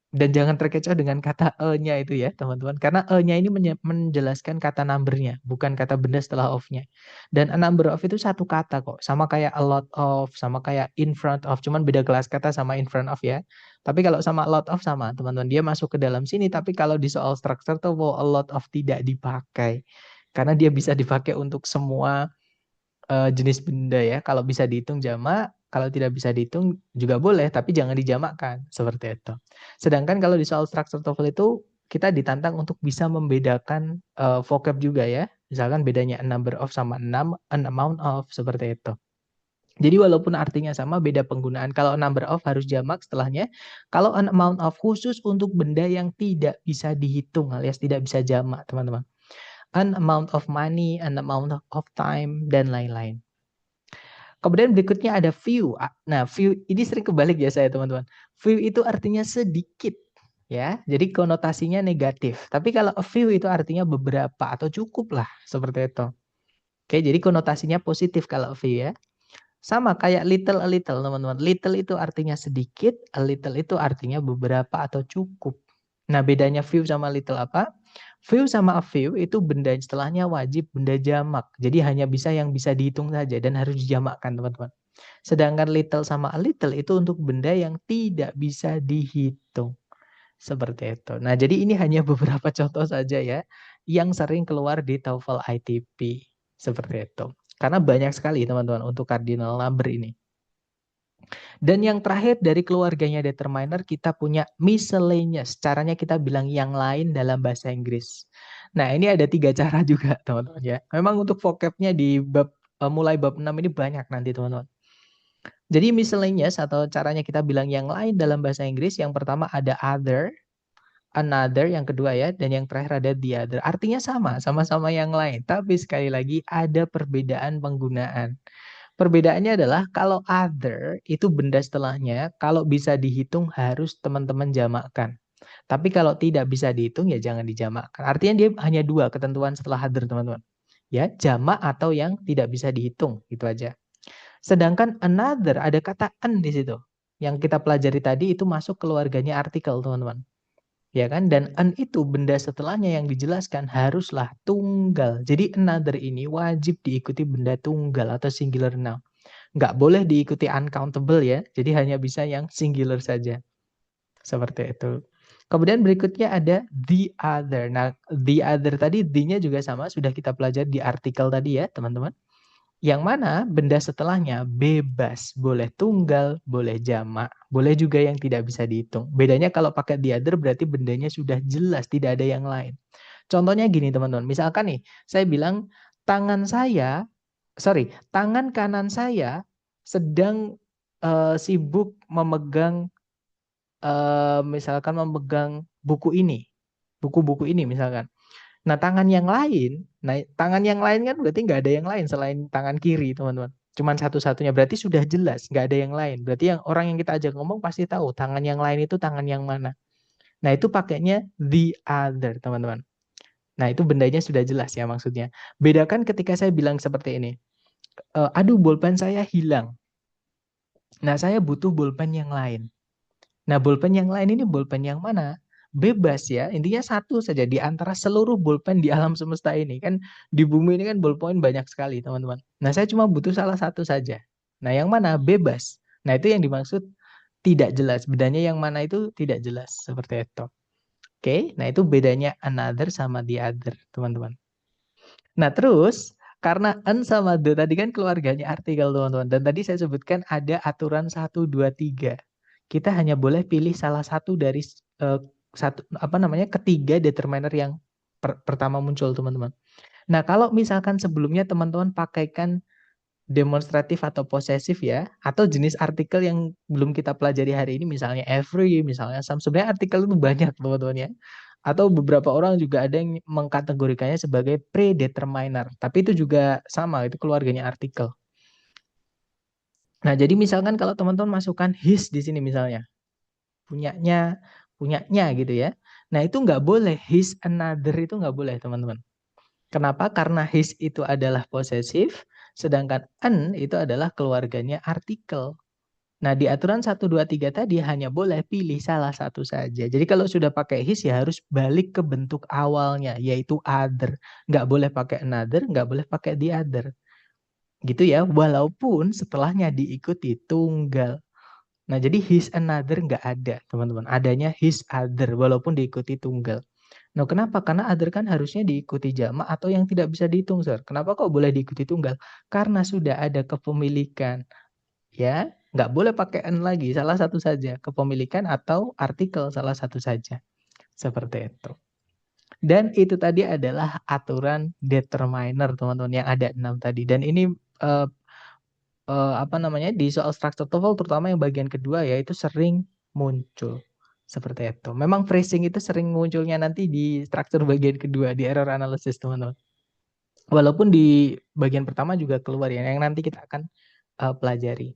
Dan jangan terkecoh dengan kata e-nya itu ya teman-teman. Karena e-nya ini menjelaskan kata numbernya, bukan kata benda setelah of-nya. Dan a number of itu satu kata kok. Sama kayak a lot of, sama kayak in front of. Cuman beda kelas kata sama in front of ya. Tapi kalau sama a lot of sama teman-teman. Dia masuk ke dalam sini. Tapi kalau di soal structure tuh a lot of tidak dipakai. Karena dia bisa dipakai untuk semua jenis benda ya. Kalau bisa dihitung jamak, kalau tidak bisa dihitung juga boleh, tapi jangan dijamakkan seperti itu. Sedangkan kalau di soal structure TOEFL itu kita ditantang untuk bisa membedakan vocab juga ya. Misalkan bedanya a number of sama an amount of seperti itu. Jadi walaupun artinya sama, beda penggunaan. Kalau number of harus jamak setelahnya. Kalau an amount of khusus untuk benda yang tidak bisa dihitung alias tidak bisa jamak, teman-teman. An amount of money, an amount of time, dan lain-lain. Kemudian berikutnya ada few. Nah, few ini sering kebalik ya saya teman-teman. Few itu artinya sedikit. Ya, jadi konotasinya negatif. Tapi kalau a few itu artinya beberapa atau cukup lah, seperti itu. Oke, jadi konotasinya positif kalau a few ya. Sama kayak little a little, teman-teman. Little itu artinya sedikit, a little itu artinya beberapa atau cukup. Nah, bedanya few sama little apa? Few sama a few itu benda setelahnya wajib benda jamak. Jadi hanya bisa yang bisa dihitung saja dan harus dijamakkan, teman-teman. Sedangkan little sama a little itu untuk benda yang tidak bisa dihitung. Seperti itu. Nah, jadi ini hanya beberapa contoh saja ya yang sering keluar di TOEFL ITP. Seperti itu. Karena banyak sekali teman-teman untuk cardinal number ini. Dan yang terakhir dari keluarganya determiner kita punya miscellaneous. Caranya kita bilang yang lain dalam bahasa Inggris. Nah, ini ada 3 cara juga teman-teman ya. Memang untuk vocabnya di mulai bab 6 ini banyak nanti teman-teman. Jadi miscellaneous atau caranya kita bilang yang lain dalam bahasa Inggris, yang pertama ada other, another yang kedua ya, dan yang terakhir ada the other. Artinya sama-sama yang lain. Tapi sekali lagi ada perbedaan penggunaan. Perbedaannya adalah kalau other itu benda setelahnya, kalau bisa dihitung harus teman-teman jamakkan. Tapi kalau tidak bisa dihitung ya jangan dijamakkan. Artinya dia hanya 2 ketentuan setelah other teman-teman. Ya, jamak atau yang tidak bisa dihitung, gitu aja. Sedangkan another ada kata an di situ. Yang kita pelajari tadi itu masuk keluarganya artikel, teman-teman. Ya kan? Dan an itu benda setelahnya yang dijelaskan haruslah tunggal. Jadi another ini wajib diikuti benda tunggal atau singular noun. Nggak boleh diikuti uncountable ya. Jadi hanya bisa yang singular saja. Seperti itu. Kemudian berikutnya ada the other. Nah, the other tadi the-nya juga sama. Sudah kita pelajari di artikel tadi ya, teman-teman. Yang mana benda setelahnya bebas, boleh tunggal, boleh jamak, boleh juga yang tidak bisa dihitung. Bedanya kalau pakai the other berarti bendanya sudah jelas, tidak ada yang lain. Contohnya gini teman-teman, misalkan nih, saya bilang tangan kanan saya sedang sibuk memegang, misalkan memegang buku-buku ini misalkan. Nah, tangan yang lain kan berarti nggak ada yang lain selain tangan kiri, teman-teman. Cuman satu-satunya, berarti sudah jelas, nggak ada yang lain. Berarti yang orang yang kita ajak ngomong pasti tahu tangan yang lain itu tangan yang mana. Nah, itu pakainya the other, teman-teman. Nah, itu bendanya sudah jelas ya maksudnya. Bedakan ketika saya bilang seperti ini. Aduh, bolpen saya hilang. Nah, saya butuh bolpen yang lain. Nah, bolpen yang lain ini bolpen yang mana? Bebas ya, intinya satu saja di antara seluruh bolpen di alam semesta ini. Kan di bumi ini kan bolpen banyak sekali, teman-teman. Nah, saya cuma butuh salah satu saja. Nah, yang mana? Bebas. Nah, itu yang dimaksud tidak jelas. Bedanya yang mana itu tidak jelas. Seperti itu. Oke, nah itu bedanya another sama the other, teman-teman. Nah, terus karena an sama the tadi kan keluarganya artikel, teman-teman. Dan tadi saya sebutkan ada aturan 1, 2, 3. Kita hanya boleh pilih salah satu dari ketiga determiner yang pertama muncul, teman-teman. Nah, kalau misalkan sebelumnya teman-teman pakaikan demonstratif atau posesif ya, atau jenis artikel yang belum kita pelajari hari ini, misalnya every, misalnya some. Sebenarnya artikel itu banyak, teman-teman ya. Atau beberapa orang juga ada yang mengkategorikannya sebagai predeterminer. Tapi itu juga sama, itu keluarganya artikel. Nah, jadi misalkan kalau teman-teman masukkan his di sini misalnya, punyanya gitu ya. Nah, itu nggak boleh, his another itu nggak boleh, teman-teman. Kenapa? Karena his itu adalah posesif, sedangkan an itu adalah keluarganya artikel. Nah, di aturan 1, 2, 3 tadi hanya boleh pilih salah satu saja. Jadi kalau sudah pakai his ya harus balik ke bentuk awalnya, yaitu other. Nggak boleh pakai another, nggak boleh pakai the other. Gitu ya, walaupun setelahnya diikuti tunggal. Nah, jadi his another nggak ada, teman-teman. Adanya his other, walaupun diikuti tunggal. Nah, kenapa? Karena other kan harusnya diikuti jamak atau yang tidak bisa dihitung, Sir. Kenapa kok boleh diikuti tunggal? Karena sudah ada kepemilikan. Ya, nggak boleh pakai an lagi, salah satu saja. Kepemilikan atau artikel, salah satu saja. Seperti itu. Dan itu tadi adalah aturan determiner, teman-teman, yang ada 6 tadi. Dan ini di soal structure TOEFL terutama yang bagian kedua ya itu sering muncul seperti itu. Memang phrasing itu sering munculnya nanti di structure bagian kedua di error analysis, teman-teman. Walaupun di bagian pertama juga keluar ya, yang nanti kita akan pelajari.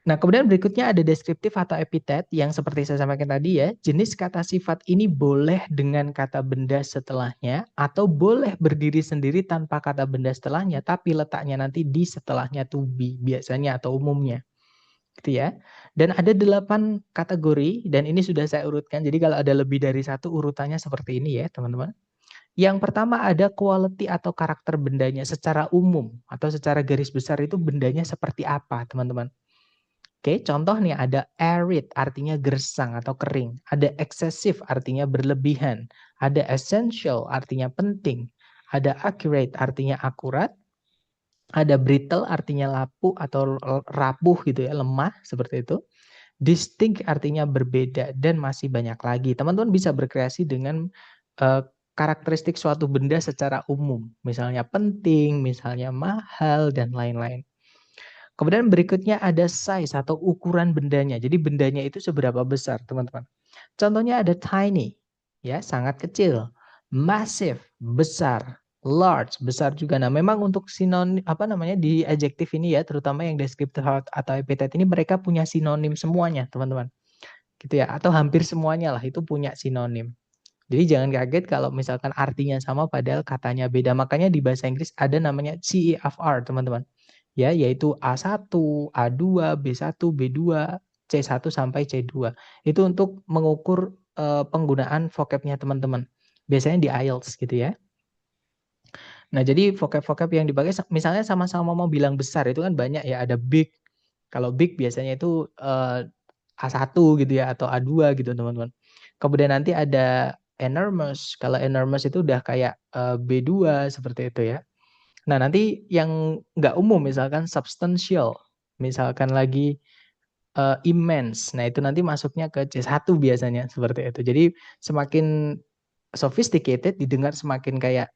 Nah, kemudian berikutnya ada deskriptif atau epitet yang seperti saya sampaikan tadi ya. Jenis kata sifat ini boleh dengan kata benda setelahnya atau boleh berdiri sendiri tanpa kata benda setelahnya, tapi letaknya nanti di setelahnya to be biasanya atau umumnya. Gitu ya. Dan ada 8 kategori dan ini sudah saya urutkan. Jadi kalau ada lebih dari satu urutannya seperti ini ya, teman-teman. Yang pertama ada quality atau karakter bendanya secara umum atau secara garis besar itu bendanya seperti apa, teman-teman. Oke, contoh nih ada arid artinya gersang atau kering, ada excessive artinya berlebihan, ada essential artinya penting, ada accurate artinya akurat, ada brittle artinya lapuk atau rapuh gitu ya, lemah seperti itu. Distinct artinya berbeda dan masih banyak lagi. Teman-teman bisa berkreasi dengan karakteristik suatu benda secara umum, misalnya penting, misalnya mahal dan lain-lain. Kemudian berikutnya ada size atau ukuran bendanya. Jadi bendanya itu seberapa besar, teman-teman. Contohnya ada tiny, ya, sangat kecil. Massive, besar. Large, besar juga. Nah, memang untuk sinonim di adjektif ini ya, terutama yang deskriptif atau epitet ini mereka punya sinonim semuanya, teman-teman. Gitu ya, atau hampir semuanya lah itu punya sinonim. Jadi jangan kaget kalau misalkan artinya sama padahal katanya beda. Makanya di bahasa Inggris ada namanya CEFR, teman-teman. Ya, yaitu A1, A2, B1, B2, C1 sampai C2. Itu untuk mengukur penggunaan vocabnya teman-teman. Biasanya di IELTS gitu ya. Nah, jadi vocab-vocab yang dipakai misalnya sama-sama mau bilang besar itu kan banyak ya, ada big. Kalau big biasanya itu A1 gitu ya atau A2 gitu teman-teman. Kemudian nanti ada enormous. Kalau enormous itu udah kayak B2 seperti itu ya. Nah, nanti yang nggak umum misalkan substantial. Misalkan lagi immense. Nah, itu nanti masuknya ke C1 biasanya seperti itu. Jadi semakin sophisticated didengar semakin kayak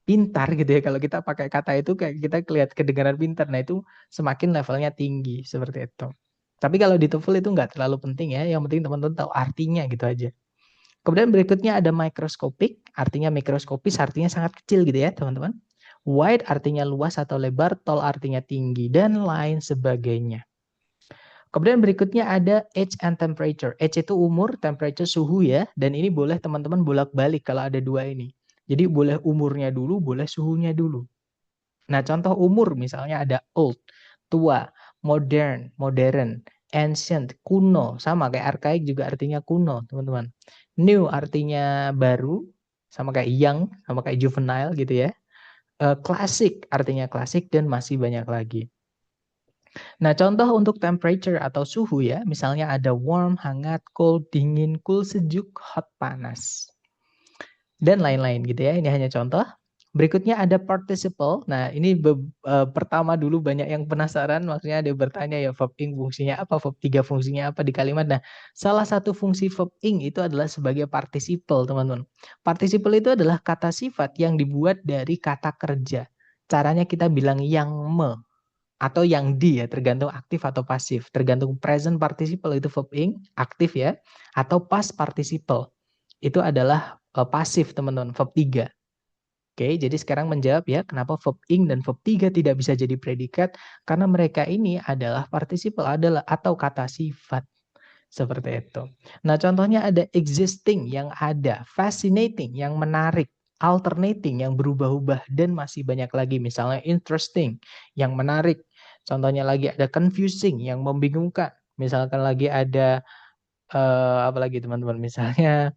pintar gitu ya. Kalau kita pakai kata itu kayak kita kelihatan kedengaran pintar. Nah, itu semakin levelnya tinggi seperti itu. Tapi kalau di TOEFL itu nggak terlalu penting ya. Yang penting teman-teman tahu artinya gitu aja. Kemudian berikutnya ada microscopic, artinya mikroskopis, artinya sangat kecil gitu ya teman-teman. Wide artinya luas atau lebar, tall artinya tinggi, dan lain sebagainya. Kemudian berikutnya ada age and temperature. Age itu umur, temperature suhu ya. Dan ini boleh teman-teman bolak-balik kalau ada dua ini. Jadi boleh umurnya dulu, boleh suhunya dulu. Nah, contoh umur misalnya ada old, tua, modern, modern, ancient, kuno. Sama kayak archaic juga artinya kuno, teman-teman. New artinya baru, sama kayak young, sama kayak juvenile gitu ya. Classic artinya klasik dan masih banyak lagi. Nah, contoh untuk temperature atau suhu ya, misalnya ada warm, hangat, cold, dingin, cool, sejuk, hot, panas. Dan lain-lain gitu ya, ini hanya contoh. Berikutnya ada participle. Nah, ini pertama dulu banyak yang penasaran, maksudnya ada bertanya ya verb ing fungsinya apa, verb 3 fungsinya apa di kalimat. Nah, salah satu fungsi verb ing itu adalah sebagai participle, teman-teman. Participle itu adalah kata sifat yang dibuat dari kata kerja. Caranya kita bilang yang atau yang di ya, tergantung aktif atau pasif. Tergantung present participle itu verb ing, aktif ya, atau past participle. Itu adalah pasif, teman-teman, verb 3. Oke, jadi sekarang menjawab ya, kenapa verb ing dan verb 3 tidak bisa jadi predikat? Karena mereka ini adalah participle adalah atau kata sifat. Seperti itu. Nah, contohnya ada existing yang ada, fascinating yang menarik, alternating yang berubah-ubah, dan masih banyak lagi. Misalnya interesting yang menarik. Contohnya lagi ada confusing yang membingungkan. Misalkan lagi ada apa lagi teman-teman? Misalnya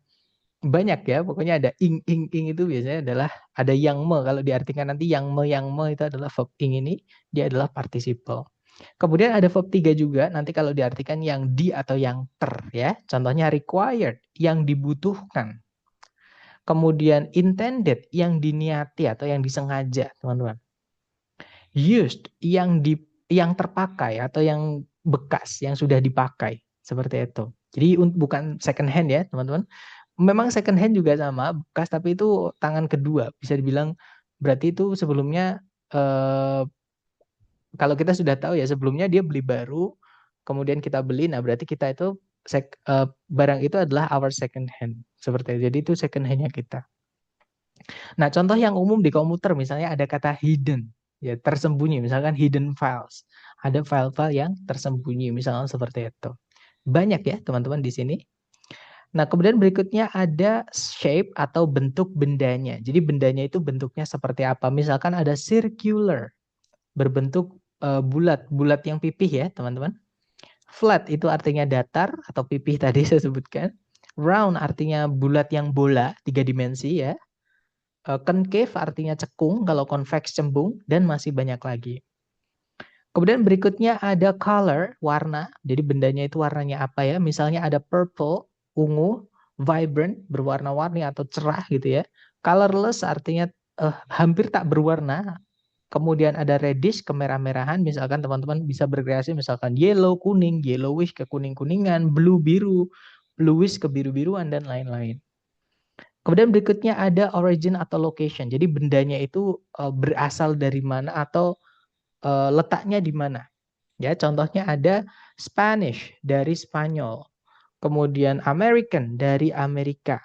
banyak ya, pokoknya ada ing itu biasanya adalah ada yang kalau diartikan nanti yang me itu adalah verb ing ini, dia adalah participle. Kemudian ada verb 3 juga, nanti kalau diartikan yang di atau yang ter ya. Contohnya required, yang dibutuhkan. Kemudian intended, yang diniati atau yang disengaja, teman-teman. Used, yang terpakai atau yang bekas, yang sudah dipakai. Seperti itu. Jadi bukan second hand ya, teman-teman. Memang second hand juga sama, bekas, tapi itu tangan kedua. Bisa dibilang berarti itu sebelumnya kalau kita sudah tahu ya sebelumnya dia beli baru, kemudian kita beli, nah berarti kita itu barang itu adalah our second hand. Seperti itu. Jadi itu second handnya kita. Nah, contoh yang umum di komputer misalnya ada kata hidden, ya tersembunyi, misalkan hidden files Ada file-file yang tersembunyi, misalnya seperti itu. Banyak ya teman-teman di sini. Nah, kemudian berikutnya ada shape atau bentuk bendanya. Jadi bendanya itu bentuknya seperti apa? Misalkan ada circular, berbentuk bulat, bulat yang pipih ya teman-teman. Flat itu artinya datar atau pipih tadi saya sebutkan. Round artinya bulat yang bola, 3 dimensi ya. Concave artinya cekung, kalau convex cembung, dan masih banyak lagi. Kemudian berikutnya ada color, warna. Jadi bendanya itu warnanya apa ya? Misalnya ada purple, ungu, vibrant, berwarna-warni atau cerah gitu ya. Colorless artinya hampir tak berwarna. Kemudian ada reddish, kemerah-merahan. Misalkan teman-teman bisa berkreasi misalkan yellow, kuning, yellowish ke kuning-kuningan, blue, biru, bluish ke biru-biruan, dan lain-lain. Kemudian berikutnya ada origin atau location. Jadi bendanya itu berasal dari mana atau letaknya di mana. Ya, contohnya ada Spanish dari Spanyol, kemudian American dari Amerika,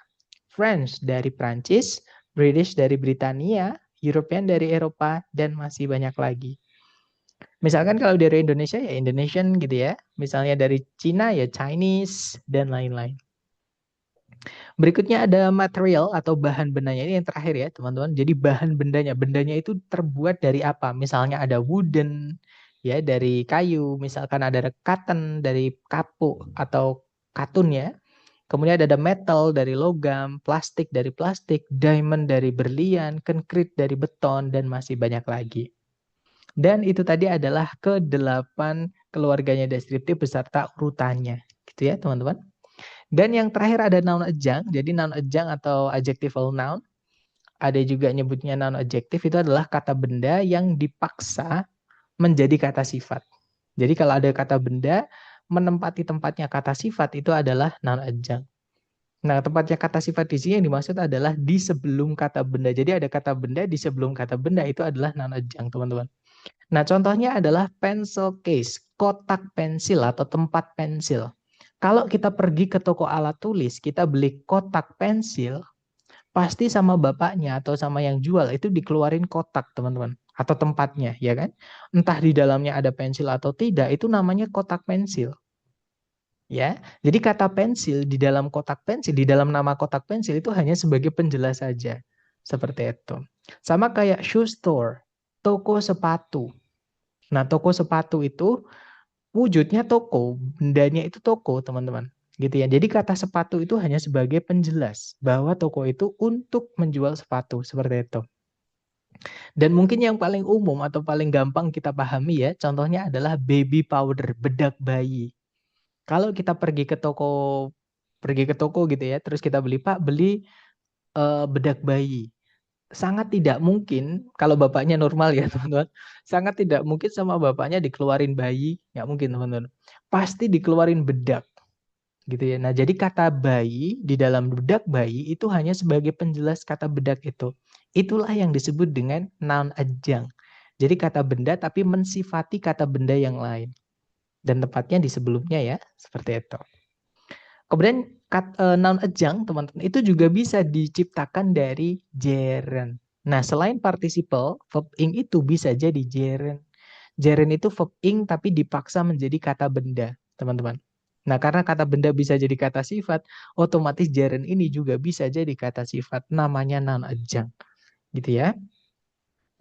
French dari Prancis, British dari Britania, European dari Eropa, dan masih banyak lagi. Misalkan kalau dari Indonesia ya Indonesian gitu ya, misalnya dari Cina ya Chinese, dan lain-lain. Berikutnya ada material atau bahan bendanya, ini yang terakhir ya teman-teman. Jadi bahan bendanya itu terbuat dari apa? Misalnya ada wooden, ya dari kayu, misalkan ada cotton dari kapuk atau katun ya. Kemudian ada metal dari logam, plastik dari plastik, diamond dari berlian, concrete dari beton, dan masih banyak lagi. Dan itu tadi adalah ke-8 keluarganya deskriptif beserta urutannya. Gitu ya teman-teman. Dan yang terakhir ada noun adjunct. Jadi noun adjunct atau adjectival noun. Ada juga nyebutnya noun adjective, itu adalah kata benda yang dipaksa menjadi kata sifat. Jadi kalau ada kata benda menempati tempatnya kata sifat, itu adalah noun adjunct. Nah, tempatnya kata sifat di sini yang dimaksud adalah di sebelum kata benda. Jadi ada kata benda di sebelum kata benda, itu adalah noun adjunct, teman-teman. Nah, contohnya adalah pencil case, kotak pensil atau tempat pensil. Kalau kita pergi ke toko alat tulis, kita beli kotak pensil, pasti sama bapaknya atau sama yang jual itu dikeluarin kotak, teman-teman, atau tempatnya, ya kan? Entah di dalamnya ada pensil atau tidak, itu namanya kotak pensil. Ya, jadi kata pensil di dalam kotak pensil, di dalam nama kotak pensil itu hanya sebagai penjelas saja. Seperti itu. Sama kayak shoe store, toko sepatu. Nah, toko sepatu itu wujudnya toko, bendanya itu toko, teman-teman. Gitu ya. Jadi kata sepatu itu hanya sebagai penjelas bahwa toko itu untuk menjual sepatu, seperti itu. Dan mungkin yang paling umum atau paling gampang kita pahami ya, contohnya adalah baby powder, bedak bayi. Kalau kita pergi ke toko gitu ya, terus kita beli, Pak, beli bedak bayi. Sangat tidak mungkin kalau bapaknya normal ya teman-teman, sangat tidak mungkin sama bapaknya dikeluarin bayi, nggak mungkin teman-teman. Pasti dikeluarin bedak gitu ya. Nah, jadi kata bayi di dalam bedak bayi itu hanya sebagai penjelas kata bedak itu. Itulah yang disebut dengan noun adjunct. Jadi kata benda tapi mensifati kata benda yang lain. Dan tepatnya di sebelumnya ya, seperti itu. Kemudian noun adjunct teman-teman itu juga bisa diciptakan dari gerund. Nah, selain participle, verb ing itu bisa jadi gerund. Gerund itu verb ing tapi dipaksa menjadi kata benda, teman-teman. Nah, karena kata benda bisa jadi kata sifat, otomatis gerund ini juga bisa jadi kata sifat, namanya noun adjunct. Gitu ya.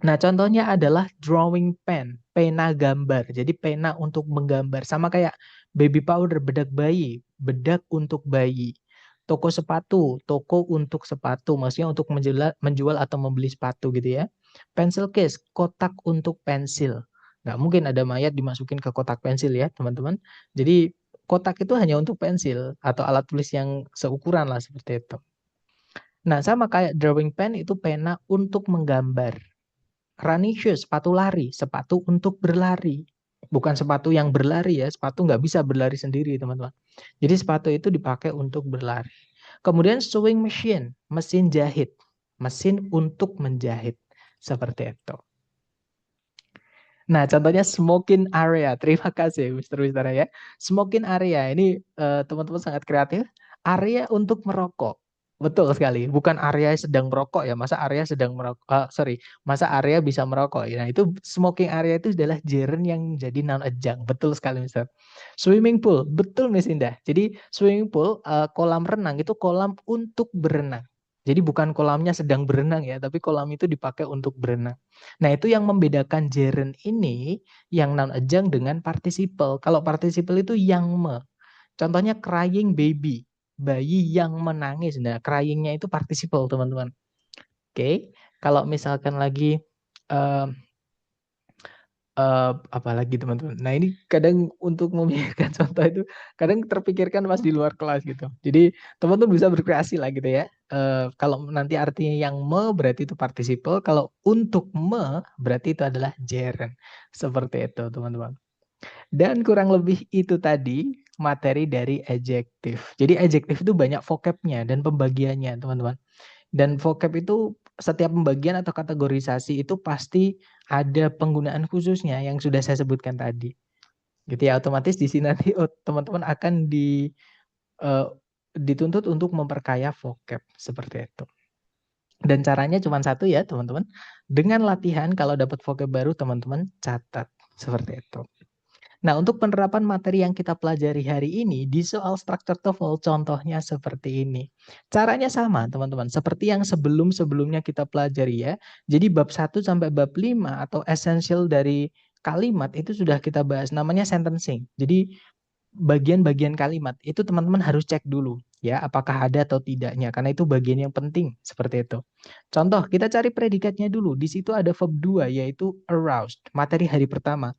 Nah, contohnya adalah drawing pen, pena gambar. Jadi pena untuk menggambar. Sama kayak baby powder, bedak bayi, bedak untuk bayi. Toko sepatu, toko untuk sepatu. Maksudnya untuk menjual atau membeli sepatu gitu ya. Pencil case, kotak untuk pensil. Nggak mungkin ada mayat dimasukin ke kotak pensil ya, teman-teman. Jadi kotak itu hanya untuk pensil atau alat tulis yang seukuran lah seperti itu. Nah, sama kayak drawing pen itu pena untuk menggambar. Running shoes, sepatu lari, sepatu untuk berlari. Bukan sepatu yang berlari ya, sepatu nggak bisa berlari sendiri teman-teman. Jadi sepatu itu dipakai untuk berlari. Kemudian sewing machine, mesin jahit. Mesin untuk menjahit. Seperti itu. Nah, contohnya smoking area. Terima kasih, Mr. Wistara ya. Smoking area, ini teman-teman sangat kreatif. Area untuk merokok. Betul sekali. Bukan Arya sedang merokok ya. Masa Arya sedang merokok? Sorry. Masa Arya bisa merokok? Nah, itu smoking area itu adalah gerund yang jadi noun adjunct. Betul sekali, Mister. Swimming pool. Betul, Miss Indah. Jadi swimming pool, kolam renang itu kolam untuk berenang. Jadi bukan kolamnya sedang berenang ya, tapi kolam itu dipakai untuk berenang. Nah, itu yang membedakan gerund ini yang noun adjunct dengan participle. Kalau participle itu yang me. Contohnya crying baby, bayi yang menangis. Nah, crying-nya itu participle, teman-teman. Oke, kalau misalkan lagi eh apa lagi teman-teman. Nah, ini kadang untuk memikirkan contoh itu kadang terpikirkan pas di luar kelas gitu. Jadi teman-teman bisa berkreasi lah gitu ya. Kalau nanti artinya yang me berarti itu participle, kalau untuk me berarti itu adalah gerund. Seperti itu, teman-teman. Dan kurang lebih itu tadi materi dari adjektif. Jadi adjektif itu banyak vocabnya dan pembagiannya, teman-teman. Dan vocab itu setiap pembagian atau kategorisasi itu pasti ada penggunaan khususnya yang sudah saya sebutkan tadi. Gitu ya, otomatis di sini nanti teman-teman akan eh, dituntut untuk memperkaya vocab seperti itu. Dan caranya cuma satu ya, teman-teman. Dengan latihan kalau dapat vocab baru, teman-teman catat seperti itu. Nah, untuk penerapan materi yang kita pelajari hari ini di soal structure TOEFL contohnya seperti ini. Caranya sama, teman-teman. Seperti yang sebelum-sebelumnya kita pelajari ya. Jadi bab 1 sampai bab 5 atau essential dari kalimat itu sudah kita bahas. Namanya sentencing. Jadi bagian-bagian kalimat itu teman-teman harus cek dulu ya, apakah ada atau tidaknya. Karena itu bagian yang penting seperti itu. Contoh, kita cari predikatnya dulu. Di situ ada verb 2 yaitu aroused, materi hari pertama.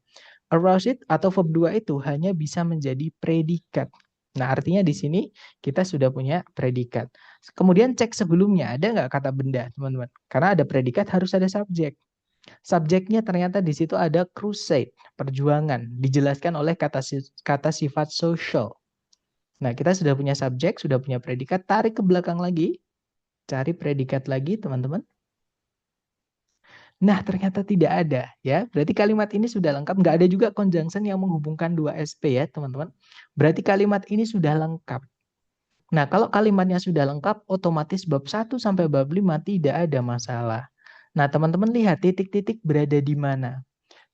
Aroused atau verb 2 itu hanya bisa menjadi predikat. Nah, artinya di sini kita sudah punya predikat. Kemudian cek sebelumnya, ada nggak kata benda, teman-teman? Karena ada predikat harus ada subjek. Subjeknya ternyata di situ ada crusade, perjuangan, dijelaskan oleh kata sifat social. Nah, kita sudah punya subjek, sudah punya predikat, tarik ke belakang lagi, cari predikat lagi, teman-teman. Nah, ternyata tidak ada ya. Berarti kalimat ini sudah lengkap. Nggak ada juga conjunction yang menghubungkan dua SP ya, teman-teman. Berarti kalimat ini sudah lengkap. Nah, kalau kalimatnya sudah lengkap, otomatis bab 1 sampai bab 5 tidak ada masalah. Nah, teman-teman lihat titik-titik berada di mana.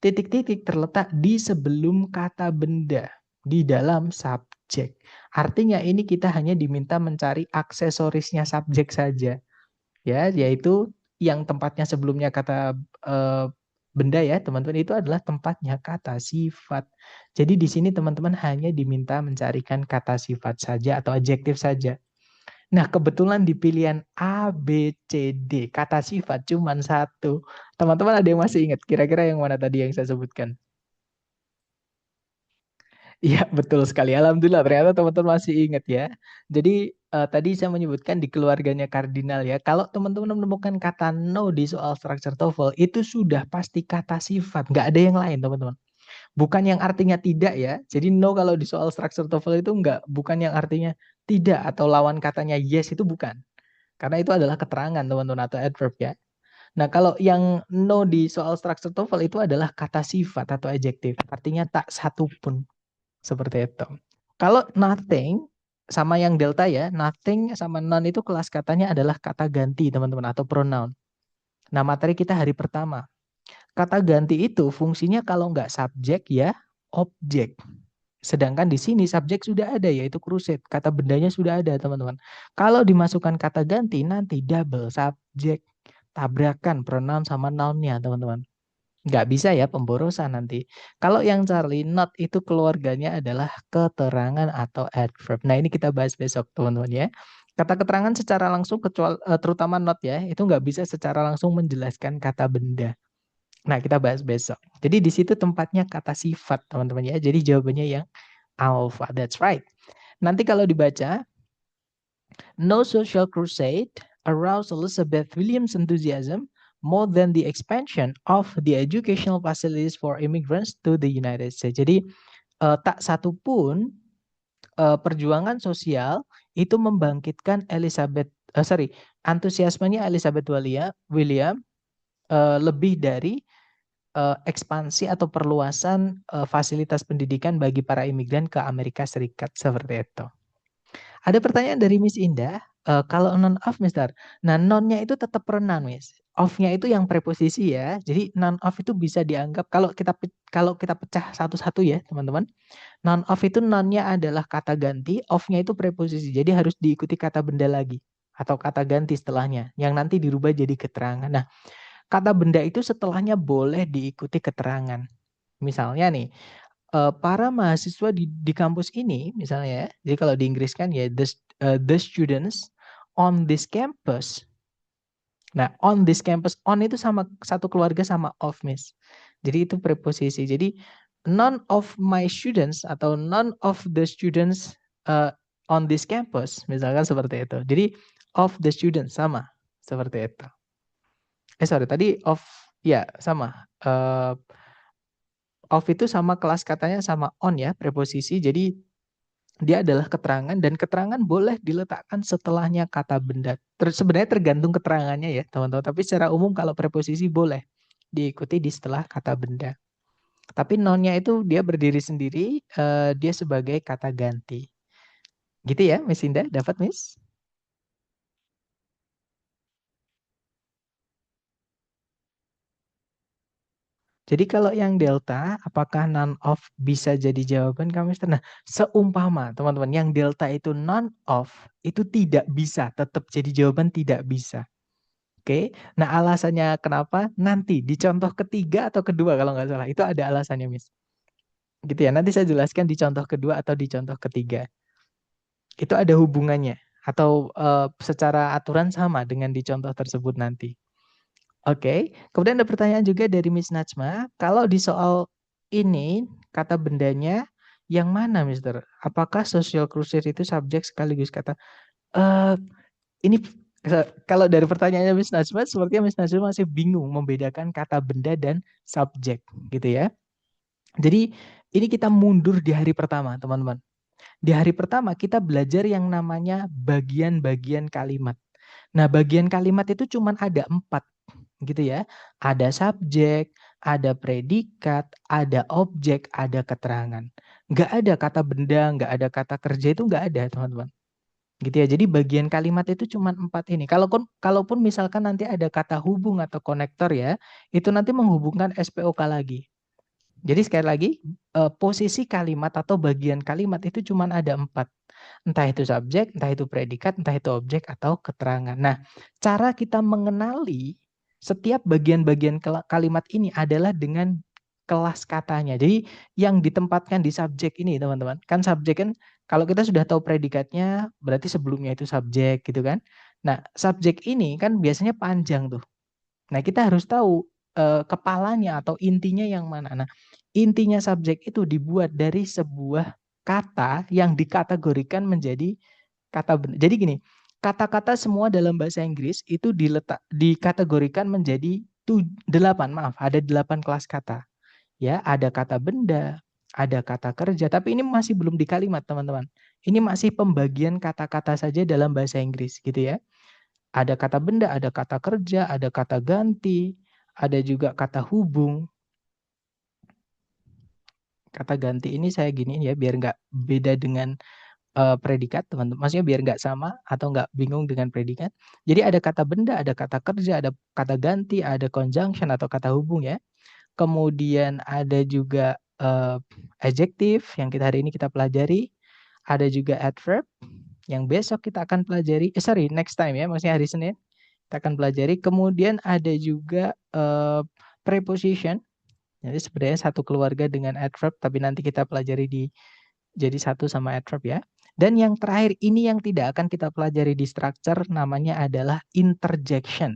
Titik-titik terletak di sebelum kata benda, di dalam subjek. Artinya ini kita hanya diminta mencari aksesorisnya subjek saja. Ya, yaitu yang tempatnya sebelumnya kata benda ya, teman-teman, itu adalah tempatnya kata sifat. Jadi di sini teman-teman hanya diminta mencarikan kata sifat saja atau adjektif saja. Nah, kebetulan di pilihan A, B, C, D, kata sifat cuma satu. Teman-teman ada yang masih ingat? Kira-kira yang mana tadi yang saya sebutkan? Iya, betul sekali. Alhamdulillah, ternyata teman-teman masih ingat ya. Jadi tadi saya menyebutkan di keluarganya kardinal ya. Kalau teman-teman menemukan kata no di soal structure TOEFL, itu sudah pasti kata sifat. Nggak ada yang lain, teman-teman. Bukan yang artinya tidak ya. Jadi no kalau di soal structure TOEFL itu bukan yang artinya tidak atau lawan katanya yes itu bukan. Karena itu adalah keterangan, teman-teman, atau adverb ya. Nah, kalau yang no di soal structure TOEFL itu adalah kata sifat atau adjektif. Artinya tak satu pun. Seperti itu. Kalau nothing sama yang delta ya, nothing sama none itu kelas katanya adalah kata ganti, teman-teman, atau pronoun. Nah, materi kita hari pertama. Kata ganti itu fungsinya kalau nggak subjek ya objek. Sedangkan di sini subjek sudah ada yaitu crusade. Kata bendanya sudah ada, teman-teman. Kalau dimasukkan kata ganti nanti double subjek. Tabrakan pronoun sama noun-nya, teman-teman. Nggak bisa ya, pemborosan nanti. Kalau yang Charlie, not itu keluarganya adalah keterangan atau adverb. Nah, ini kita bahas besok, teman-teman ya. Kata keterangan secara langsung, terutama not ya, itu nggak bisa secara langsung menjelaskan kata benda. Nah, kita bahas besok. Jadi di situ tempatnya kata sifat, teman-teman ya. Jadi jawabannya yang alpha. That's right. Nanti kalau dibaca, no social crusade aroused Elizabeth Williams' enthusiasm more than the expansion of the educational facilities for immigrants to the United States. Jadi tak satu pun perjuangan sosial itu membangkitkan antusiasmenya Elizabeth William lebih dari ekspansi atau perluasan fasilitas pendidikan bagi para imigran ke Amerika Serikat seperti itu. Ada pertanyaan dari Miss Indah? Kalau non-off, Mister. Nah, non-nya itu tetap per-noun, Miss. Off-nya itu yang preposisi ya. Jadi non-off itu bisa dianggap kalau kita pecah satu-satu ya, teman-teman. Non-off itu non-nya adalah kata ganti, off-nya itu preposisi. Jadi harus diikuti kata benda lagi atau kata ganti setelahnya yang nanti dirubah jadi keterangan. Nah, kata benda itu setelahnya boleh diikuti keterangan. Misalnya nih, para mahasiswa di kampus ini misalnya ya. Jadi kalau di Inggris kan ya the students on this campus. Nah, on this campus, on itu sama satu keluarga sama of, Miss. Jadi itu preposisi. Jadi none of my students atau none of the students on this campus, misalkan seperti itu. Jadi of the students sama seperti itu. Sorry, tadi of ya sama. Of itu sama kelas katanya sama on ya, preposisi. Jadi dia adalah keterangan dan keterangan boleh diletakkan setelahnya kata benda. Sebenarnya tergantung keterangannya ya teman-teman. Tapi secara umum kalau preposisi boleh diikuti di setelah kata benda. Tapi nonnya itu dia berdiri sendiri, dia sebagai kata ganti. Gitu ya Miss Indah, dapat Miss? Jadi kalau yang delta, apakah none of bisa jadi jawaban kami? Nah, seumpama teman-teman yang delta itu none of, itu tidak bisa, tetap jadi jawaban tidak bisa. Oke, nah alasannya kenapa? Nanti di contoh ketiga atau kedua kalau nggak salah, itu ada alasannya, Miss. Gitu ya, nanti saya jelaskan di contoh kedua atau di contoh ketiga. Itu ada hubungannya, atau secara aturan sama dengan di contoh tersebut nanti. Oke, kemudian ada pertanyaan juga dari Miss Najma, kalau di soal ini, kata bendanya yang mana, Mister? Apakah social cruiser itu subjek sekaligus kata? Eh, ini kalau dari pertanyaannya Miss Najma, sepertinya Miss Najma masih bingung membedakan kata benda dan subjek, gitu ya. Jadi ini kita mundur di hari pertama, teman-teman. Di hari pertama kita belajar yang namanya bagian-bagian kalimat. Nah, bagian kalimat itu cuma ada 4, gitu ya. Ada subjek, ada predikat, ada objek, ada keterangan. Nggak ada kata benda, nggak ada kata kerja, itu nggak ada, teman-teman. Gitu ya. Jadi bagian kalimat itu cuma 4 ini. Kalaupun misalkan nanti ada kata hubung atau konektor ya, itu nanti menghubungkan SPOK lagi. Jadi sekali lagi, posisi kalimat atau bagian kalimat itu cuma ada 4. Entah itu subjek, entah itu predikat, entah itu objek atau keterangan. Nah, cara kita mengenali setiap bagian-bagian kalimat ini adalah dengan kelas katanya. Jadi yang ditempatkan di subjek ini, teman-teman. Kan subjek kan kalau kita sudah tahu predikatnya, berarti sebelumnya itu subjek gitu kan. Nah, subjek ini kan biasanya panjang tuh. Nah, kita harus tahu kepalanya atau intinya yang mana. Nah, intinya subjek itu dibuat dari sebuah kata yang dikategorikan menjadi kata benda. Jadi gini, kata-kata semua dalam bahasa Inggris itu dikategorikan menjadi 8, maaf, ada 8 kelas kata. Ya, ada kata benda, ada kata kerja, tapi ini masih belum di kalimat, teman-teman. Ini masih pembagian kata-kata saja dalam bahasa Inggris, gitu ya. Ada kata benda, ada kata kerja, ada kata ganti, ada juga kata hubung. Kata ganti ini saya giniin ya, biar nggak beda dengan predikat, teman-teman. Maksudnya biar nggak sama atau nggak bingung dengan predikat. Jadi ada kata benda, ada kata kerja, ada kata ganti, ada conjunction atau kata hubung ya. Kemudian ada juga adjektif yang hari ini kita pelajari. Ada juga adverb yang besok kita akan pelajari. Next time ya, maksudnya hari Senin kita akan pelajari. Kemudian ada juga preposition. Jadi sebenarnya satu keluarga dengan adverb, tapi nanti kita pelajari jadi satu sama adverb ya. Dan yang terakhir ini yang tidak akan kita pelajari di structure, namanya adalah interjection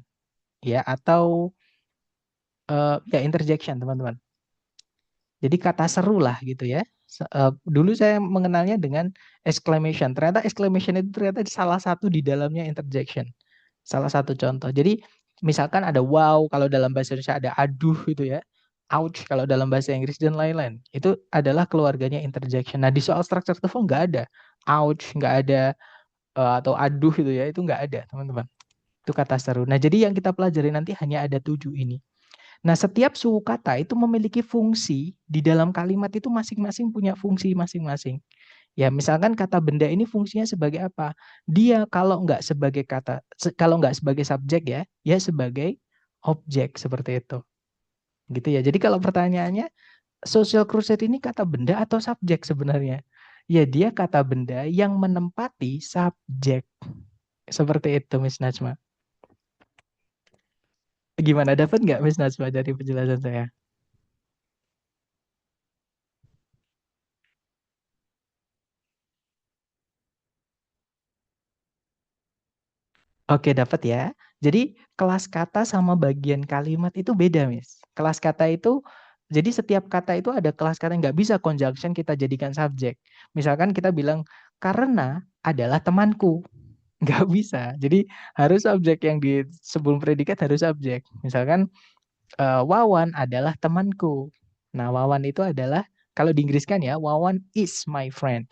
ya, atau ya interjection teman-teman. Jadi kata seru lah gitu ya. Dulu saya mengenalnya dengan exclamation. Ternyata exclamation itu ternyata salah satu di dalamnya interjection. Salah satu contoh. Jadi misalkan ada wow kalau dalam bahasa Indonesia, ada aduh gitu ya. Ouch kalau dalam bahasa Inggris dan lain-lain. Itu adalah keluarganya interjection. Nah, di soal structure TOEFL nggak ada ouch, nggak ada atau aduh gitu ya. Itu nggak ada, teman-teman. Itu kata seru. Nah, jadi yang kita pelajari nanti hanya ada 7 ini. Nah, setiap suku kata itu memiliki fungsi di dalam kalimat, itu masing-masing punya fungsi masing-masing. Ya, misalkan kata benda ini fungsinya sebagai apa? Dia kalau nggak sebagai kalau nggak sebagai subjek ya, ya sebagai objek seperti itu. Gitu ya. Jadi kalau pertanyaannya, social crusade ini kata benda atau subjek sebenarnya? Ya, dia kata benda yang menempati subjek. Seperti itu, Miss Najma. Gimana, dapat nggak Miss Najma dari penjelasan saya? Oke, dapat ya. Jadi kelas kata sama bagian kalimat itu beda, Miss. Kelas kata itu, jadi setiap kata itu ada kelas kata, nggak bisa conjunction kita jadikan subjek. Misalkan kita bilang, karena adalah temanku. Nggak bisa. Jadi harus subjek yang di sebelum predikat harus subjek. Misalkan, Wawan adalah temanku. Nah, Wawan itu adalah, kalau di Inggris kan ya, Wawan is my friend.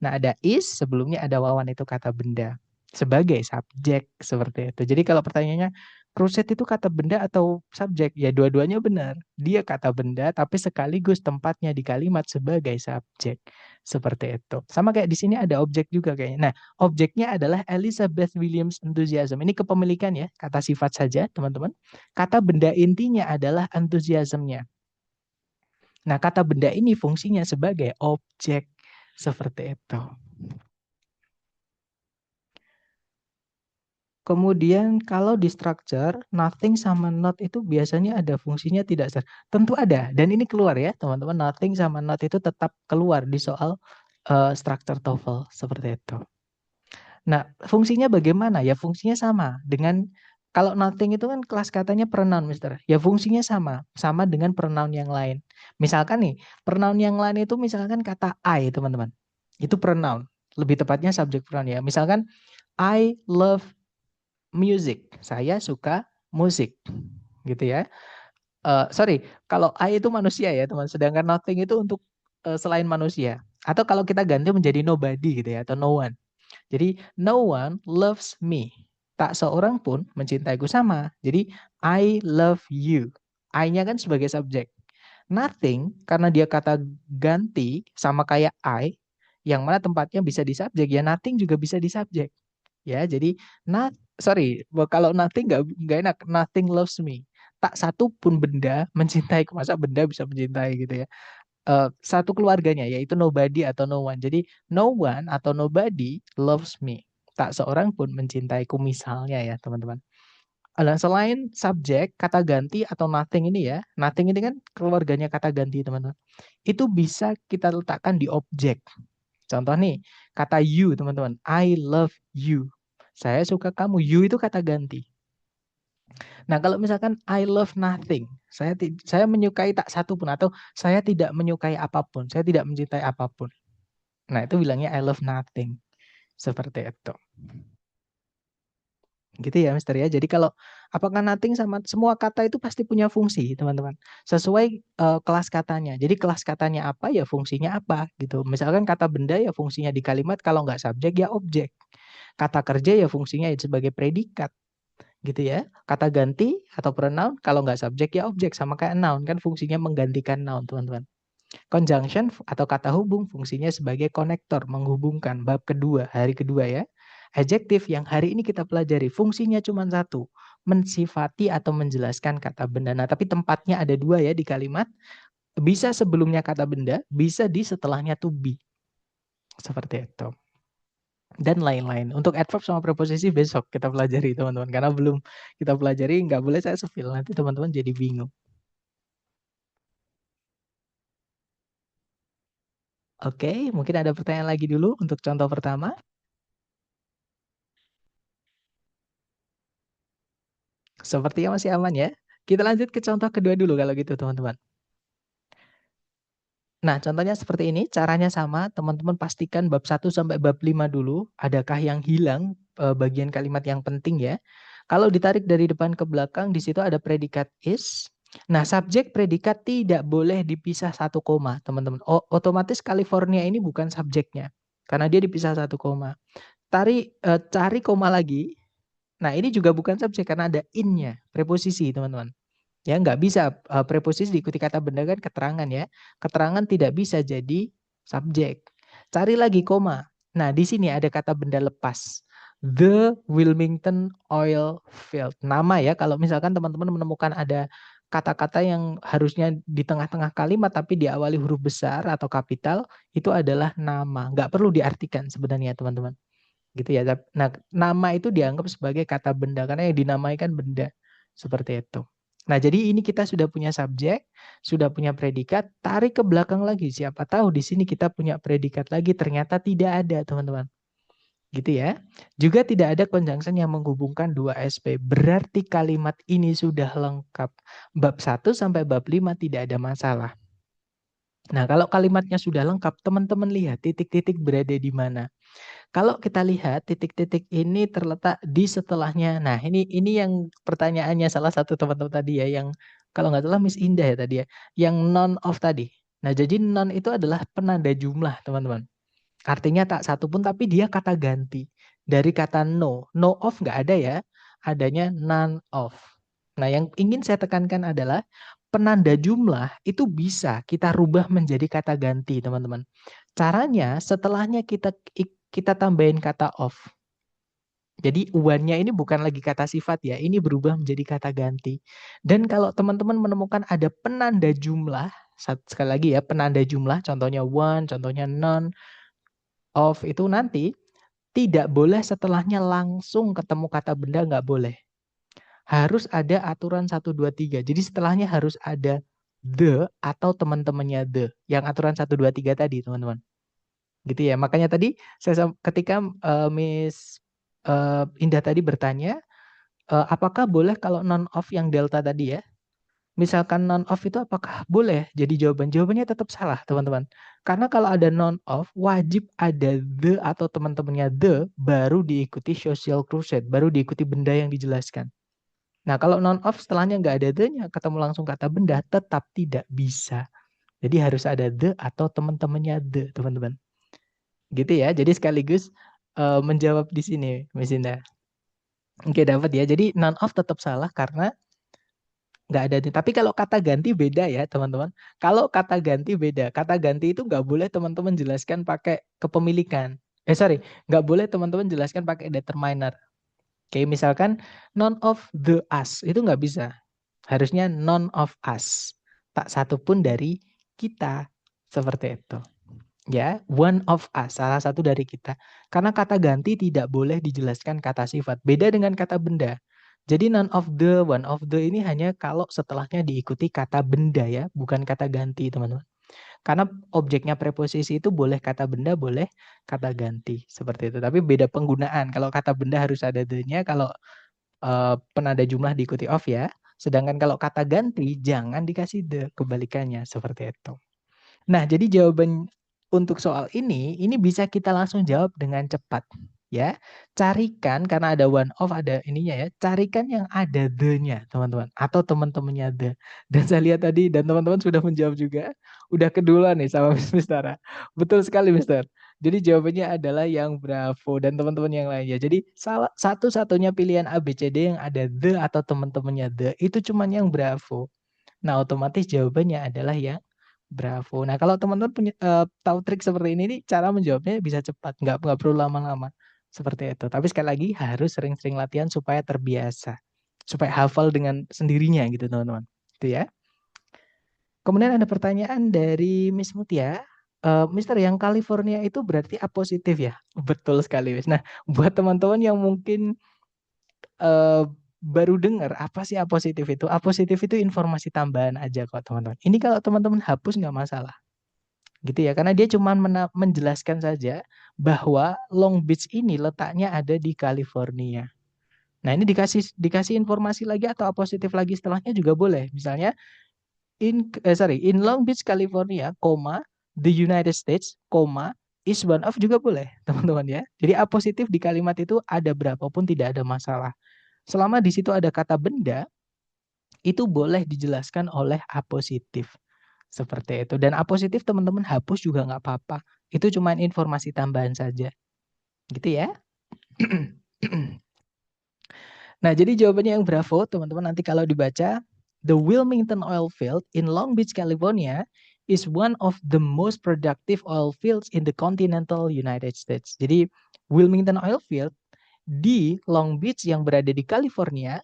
Nah, ada is, sebelumnya ada Wawan itu kata benda. Sebagai subjek, seperti itu. Jadi kalau pertanyaannya, crusade itu kata benda atau subjek? Ya, dua-duanya benar. Dia kata benda, tapi sekaligus tempatnya di kalimat sebagai subjek. Seperti itu. Sama kayak di sini ada objek juga kayaknya. Nah, objeknya adalah Elizabeth Williams enthusiasm. Ini kepemilikan ya, kata sifat saja, teman-teman. Kata benda intinya adalah antusiasmenya. Nah, kata benda ini fungsinya sebagai objek. Seperti itu. Kemudian kalau di structure, nothing sama not itu biasanya ada fungsinya tidak sah. Tentu ada. Dan ini keluar ya, teman-teman. Nothing sama not itu tetap keluar di soal structure TOEFL. Seperti itu. Nah, fungsinya bagaimana? Ya fungsinya sama dengan, kalau nothing itu kan kelas katanya pronoun, Mister. Ya fungsinya sama, sama dengan pronoun yang lain. Misalkan nih, pronoun yang lain itu misalkan kata I, teman-teman. Itu pronoun. Lebih tepatnya subjek pronoun ya. Misalkan I love music. Saya suka musik. Gitu ya. Sorry, kalau I itu manusia ya, teman. Sedangkan nothing itu untuk selain manusia. Atau kalau kita ganti menjadi nobody gitu ya, atau no one. Jadi no one loves me. Tak seorang pun mencintaiku, sama. Jadi I love you. I-nya kan sebagai subjek. Nothing karena dia kata ganti sama kayak I, yang mana tempatnya bisa di subjek, ya nothing juga bisa di subjek. Ya, jadi sorry, kalau nothing nggak enak. Nothing loves me. Tak satu pun benda mencintaiku. Masa benda bisa mencintai gitu ya? Satu keluarganya, yaitu nobody atau no one. Jadi no one atau nobody loves me. Tak seorang pun mencintaiku, misalnya ya teman-teman. Selain subjek, kata ganti atau nothing ini ya, nothing ini kan keluarganya kata ganti teman-teman. Itu bisa kita letakkan di objek. Contoh nih, kata you teman-teman. I love you. Saya suka kamu. You itu kata ganti. Nah, kalau misalkan I love nothing, saya menyukai tak satu pun, atau saya tidak menyukai apapun, saya tidak mencintai apapun. Nah, itu bilangnya I love nothing. Seperti itu. Gitu ya, Mister ya. Jadi kalau apakah nothing sama semua kata itu pasti punya fungsi, teman-teman. Sesuai kelas katanya. Jadi kelas katanya apa ya fungsinya apa gitu. Misalkan kata benda ya fungsinya di kalimat, kalau nggak subjek ya objek. Kata kerja ya fungsinya sebagai predikat. Gitu ya. Kata ganti atau pronoun kalau nggak subjek ya objek, sama kayak noun kan fungsinya menggantikan noun, teman-teman. Conjunction atau kata hubung fungsinya sebagai konektor, menghubungkan. Bab kedua, hari kedua ya. Adjektif yang hari ini kita pelajari fungsinya cuma satu, mensifati atau menjelaskan kata benda. Nah, tapi tempatnya ada dua ya di kalimat. Bisa sebelumnya kata benda, bisa di setelahnya to be. Seperti itu. Dan lain-lain. Untuk adverb sama preposisi besok kita pelajari, teman-teman. Karena belum kita pelajari, nggak boleh saya spill. Nanti teman-teman jadi bingung. Oke, mungkin ada pertanyaan lagi dulu untuk contoh pertama. Sepertinya masih aman ya. Kita lanjut ke contoh kedua dulu kalau gitu, teman-teman. Nah, contohnya seperti ini, caranya sama, teman-teman pastikan bab 1 sampai bab 5 dulu, adakah yang hilang bagian kalimat yang penting ya. Kalau ditarik dari depan ke belakang, di situ ada predikat is. Nah, subjek predikat tidak boleh dipisah satu koma, teman-teman. Otomatis California ini bukan subjeknya, karena dia dipisah satu koma. Cari koma lagi. Nah, ini juga bukan subjek karena ada in-nya, preposisi, teman-teman. Ya, nggak bisa preposisi diikuti kata benda kan keterangan ya. Keterangan tidak bisa jadi subjek. Cari lagi koma. Nah, di sini ada kata benda lepas. The Wilmington Oil Field. Nama ya, kalau misalkan teman-teman menemukan ada kata-kata yang harusnya di tengah-tengah kalimat tapi diawali huruf besar atau kapital, itu adalah nama. Nggak perlu diartikan sebenarnya teman-teman. Gitu ya. Nah, nama itu dianggap sebagai kata benda karena yang dinamaikan benda. Seperti itu. Nah, jadi ini kita sudah punya subjek, sudah punya predikat, tarik ke belakang lagi. Siapa tahu di sini kita punya predikat lagi, ternyata tidak ada, teman-teman. Gitu ya. Juga tidak ada conjunction yang menghubungkan dua SP. Berarti kalimat ini sudah lengkap. Bab 1 sampai bab 5 tidak ada masalah. Nah, kalau kalimatnya sudah lengkap, teman-teman lihat titik-titik berada di mana. Kalau kita lihat titik-titik ini terletak di setelahnya. Nah, ini yang pertanyaannya salah satu teman-teman tadi ya, yang kalau nggak salah Miss Indah ya tadi ya, yang non of tadi. Nah, jadi non itu adalah penanda jumlah, teman-teman. Artinya tak satu pun, tapi dia kata ganti dari kata no. No of nggak ada ya, adanya none of. Nah, yang ingin saya tekankan adalah penanda jumlah itu bisa kita rubah menjadi kata ganti, teman-teman. Caranya setelahnya kita tambahin kata of. Jadi one-nya ini bukan lagi kata sifat ya, ini berubah menjadi kata ganti. Dan kalau teman-teman menemukan ada penanda jumlah, sekali lagi ya, penanda jumlah, contohnya one, contohnya none, of itu nanti tidak boleh setelahnya langsung ketemu kata benda, nggak boleh. Harus ada aturan 1, 2, 3. Jadi setelahnya harus ada the atau teman-temannya the. Yang aturan 1, 2, 3 tadi, teman-teman. Gitu ya. Makanya tadi ketika Miss Indah tadi bertanya, apakah boleh kalau non of yang delta tadi ya? Misalkan non of itu apakah boleh jadi jawaban? Jawabannya tetap salah, teman-teman. Karena kalau ada non of, wajib ada the atau teman-temannya the, baru diikuti social crusade, baru diikuti benda yang dijelaskan. Nah, kalau non of setelahnya nggak ada the-nya, ketemu langsung kata benda, tetap tidak bisa. Jadi harus ada the atau teman-temannya the, teman-teman. Gitu ya. Jadi sekaligus menjawab di sini, Miss Indah. Oke, dapat ya. Jadi non of tetap salah karena nggak ada. Tapi kalau kata ganti beda ya, teman-teman. Kalau kata ganti beda. Kata ganti itu nggak boleh teman-teman jelaskan pakai kepemilikan. Sorry, nggak boleh teman-teman jelaskan pakai determiner. Kayak misalkan none of the us, itu nggak bisa. Harusnya none of us. Tak satu pun dari kita. Seperti itu. Ya, one of us, salah satu dari kita. Karena kata ganti tidak boleh dijelaskan kata sifat. Beda dengan kata benda. Jadi none of the, one of the ini hanya kalau setelahnya diikuti kata benda ya, bukan kata ganti, teman-teman. Karena objeknya preposisi itu boleh kata benda, boleh kata ganti. Seperti itu. Tapi beda penggunaan. Kalau kata benda harus ada the-nya, kalau penanda jumlah diikuti of ya. Sedangkan kalau kata ganti, jangan dikasih the, kebalikannya. Seperti itu. Nah, jadi jawaban untuk soal ini bisa kita langsung jawab dengan cepat. Ya, carikan karena ada one of, ada ininya ya. Carikan yang ada the-nya, teman-teman, atau teman-temannya the. Dan saya lihat tadi dan teman-teman sudah menjawab juga. Udah keduluan nih sama Miss Tara. Betul sekali, Mister. Jadi jawabannya adalah yang Bravo dan teman-teman yang lainnya. Jadi salah satu-satunya pilihan A, B, C, D yang ada the atau teman-temannya the itu cuma yang Bravo. Nah, otomatis jawabannya adalah yang Bravo. Nah, kalau teman-teman punya tahu trik seperti ini nih, cara menjawabnya bisa cepat, nggak perlu lama-lama. Seperti itu. Tapi sekali lagi harus sering-sering latihan supaya terbiasa. Supaya hafal dengan sendirinya gitu, teman-teman. Itu ya. Kemudian ada pertanyaan dari Miss Mutia. Mister, yang California itu berarti A positif ya? Betul sekali, Miss. Nah, buat teman-teman yang mungkin baru dengar apa sih A positif itu? A positif itu informasi tambahan aja kok, teman-teman. Ini kalau teman-teman hapus nggak masalah. Gitu ya, karena dia cuma menjelaskan saja bahwa Long Beach ini letaknya ada di California. Nah, ini dikasih informasi lagi atau A positif lagi setelahnya juga boleh. Misalnya in Long Beach, California, the United States, is one of juga boleh, teman-teman ya. Jadi A positif di kalimat itu ada berapapun tidak ada masalah. Selama di situ ada kata benda, itu boleh dijelaskan oleh A positif. Seperti itu. Dan A positif teman-teman hapus juga nggak apa-apa. Itu cuma informasi tambahan saja. Gitu ya. Nah, jadi jawabannya yang Bravo, teman-teman nanti kalau dibaca, the Wilmington Oil Field in Long Beach, California is one of the most productive oil fields in the continental United States. Jadi Wilmington Oil Field di Long Beach yang berada di California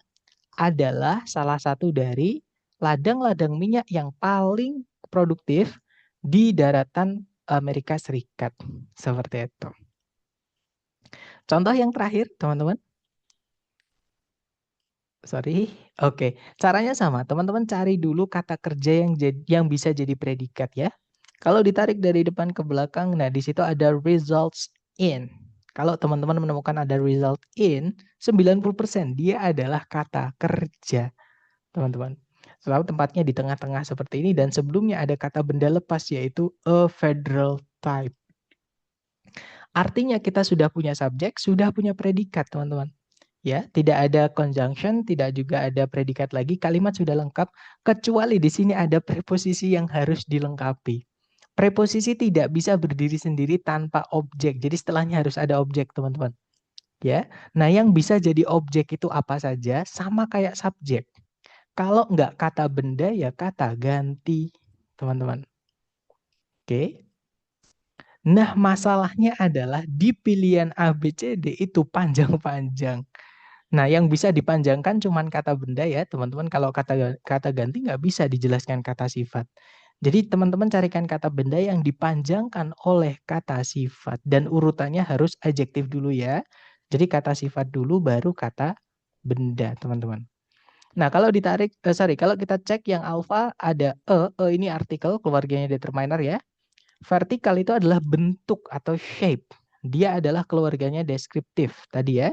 adalah salah satu dari ladang-ladang minyak yang paling produktif di daratan Amerika Serikat. Seperti itu. Contoh yang terakhir, teman-teman. Sorry. Oke, caranya sama. Teman-teman cari dulu kata kerja yang bisa jadi predikat ya. Kalau ditarik dari depan ke belakang, nah di situ ada results in. Kalau teman-teman menemukan ada result in, 90% dia adalah kata kerja, teman-teman. Selalu tempatnya di tengah-tengah seperti ini dan sebelumnya ada kata benda lepas yaitu a federal type. Artinya kita sudah punya subjek, sudah punya predikat, teman-teman. Ya, tidak ada conjunction, tidak juga ada predikat lagi, kalimat sudah lengkap, kecuali di sini ada preposisi yang harus dilengkapi. Preposisi tidak bisa berdiri sendiri tanpa objek, jadi setelahnya harus ada objek, teman-teman. Ya, nah yang bisa jadi objek itu apa saja, sama kayak subjek. Kalau nggak kata benda, ya kata ganti, teman-teman. Oke. Nah, masalahnya adalah di pilihan A, B, C, D itu panjang-panjang. Nah, yang bisa dipanjangkan cuman kata benda ya, teman-teman. Kalau kata ganti nggak bisa dijelaskan kata sifat. Jadi teman-teman carikan kata benda yang dipanjangkan oleh kata sifat. Dan urutannya harus adjektif dulu ya. Jadi kata sifat dulu baru kata benda, teman-teman. Nah, kalau kalau kita cek yang alfa ada ini artikel keluarganya determiner ya. Vertikal itu adalah bentuk atau shape. Dia adalah keluarganya deskriptif tadi ya.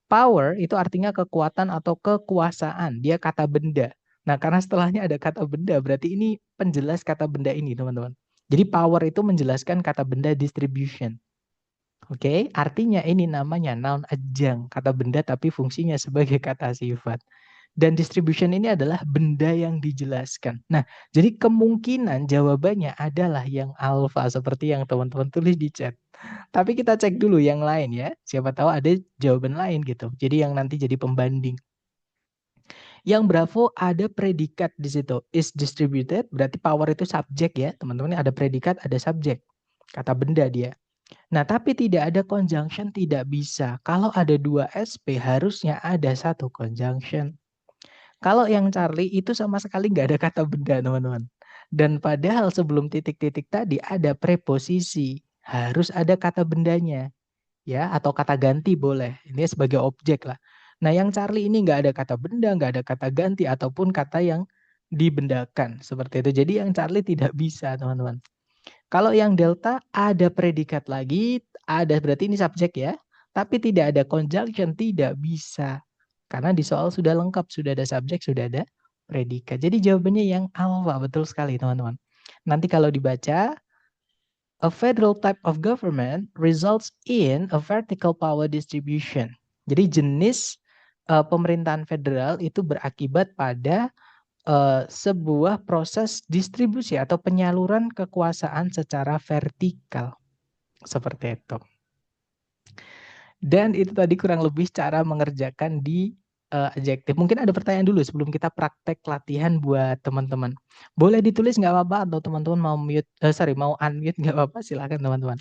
Power itu artinya kekuatan atau kekuasaan. Dia kata benda. Nah, karena setelahnya ada kata benda, berarti ini penjelas kata benda ini, teman-teman. Jadi power itu menjelaskan kata benda distribution. Oke, artinya ini namanya noun adjunct, kata benda tapi fungsinya sebagai kata sifat. Dan distribution ini adalah benda yang dijelaskan. Nah, jadi kemungkinan jawabannya adalah yang alfa seperti yang teman-teman tulis di chat. Tapi kita cek dulu yang lain ya. Siapa tahu ada jawaban lain gitu. Jadi yang nanti jadi pembanding. Yang Bravo ada predikat di situ. Is distributed berarti power itu subjek ya. Teman-teman ada predikat, ada subjek. Kata benda dia. Nah, tapi tidak ada conjunction tidak bisa. Kalau ada 2 SP harusnya ada 1 conjunction. Kalau yang Charlie itu sama sekali nggak ada kata benda, teman-teman. Dan padahal sebelum titik-titik tadi ada preposisi. Harus ada kata bendanya. Ya, atau kata ganti boleh. Ini sebagai objek lah. Nah, yang Charlie ini nggak ada kata benda, nggak ada kata ganti, ataupun kata yang dibendakan. Seperti itu. Jadi yang Charlie tidak bisa, teman-teman. Kalau yang Delta ada predikat lagi, ada berarti ini subjek ya. Tapi tidak ada conjunction, tidak bisa. Karena di soal sudah lengkap, sudah ada subjek, sudah ada predikat. Jadi jawabannya yang alfa, betul sekali teman-teman. Nanti kalau dibaca, a federal type of government results in a vertical power distribution. Jadi jenis pemerintahan federal itu berakibat pada sebuah proses distribusi atau penyaluran kekuasaan secara vertikal. Seperti itu. Dan itu tadi kurang lebih cara mengerjakan di adjektif. Mungkin ada pertanyaan dulu sebelum kita praktek latihan buat teman-teman. Boleh ditulis nggak apa-apa atau teman-teman mau mau unmute nggak apa-apa, silakan teman-teman.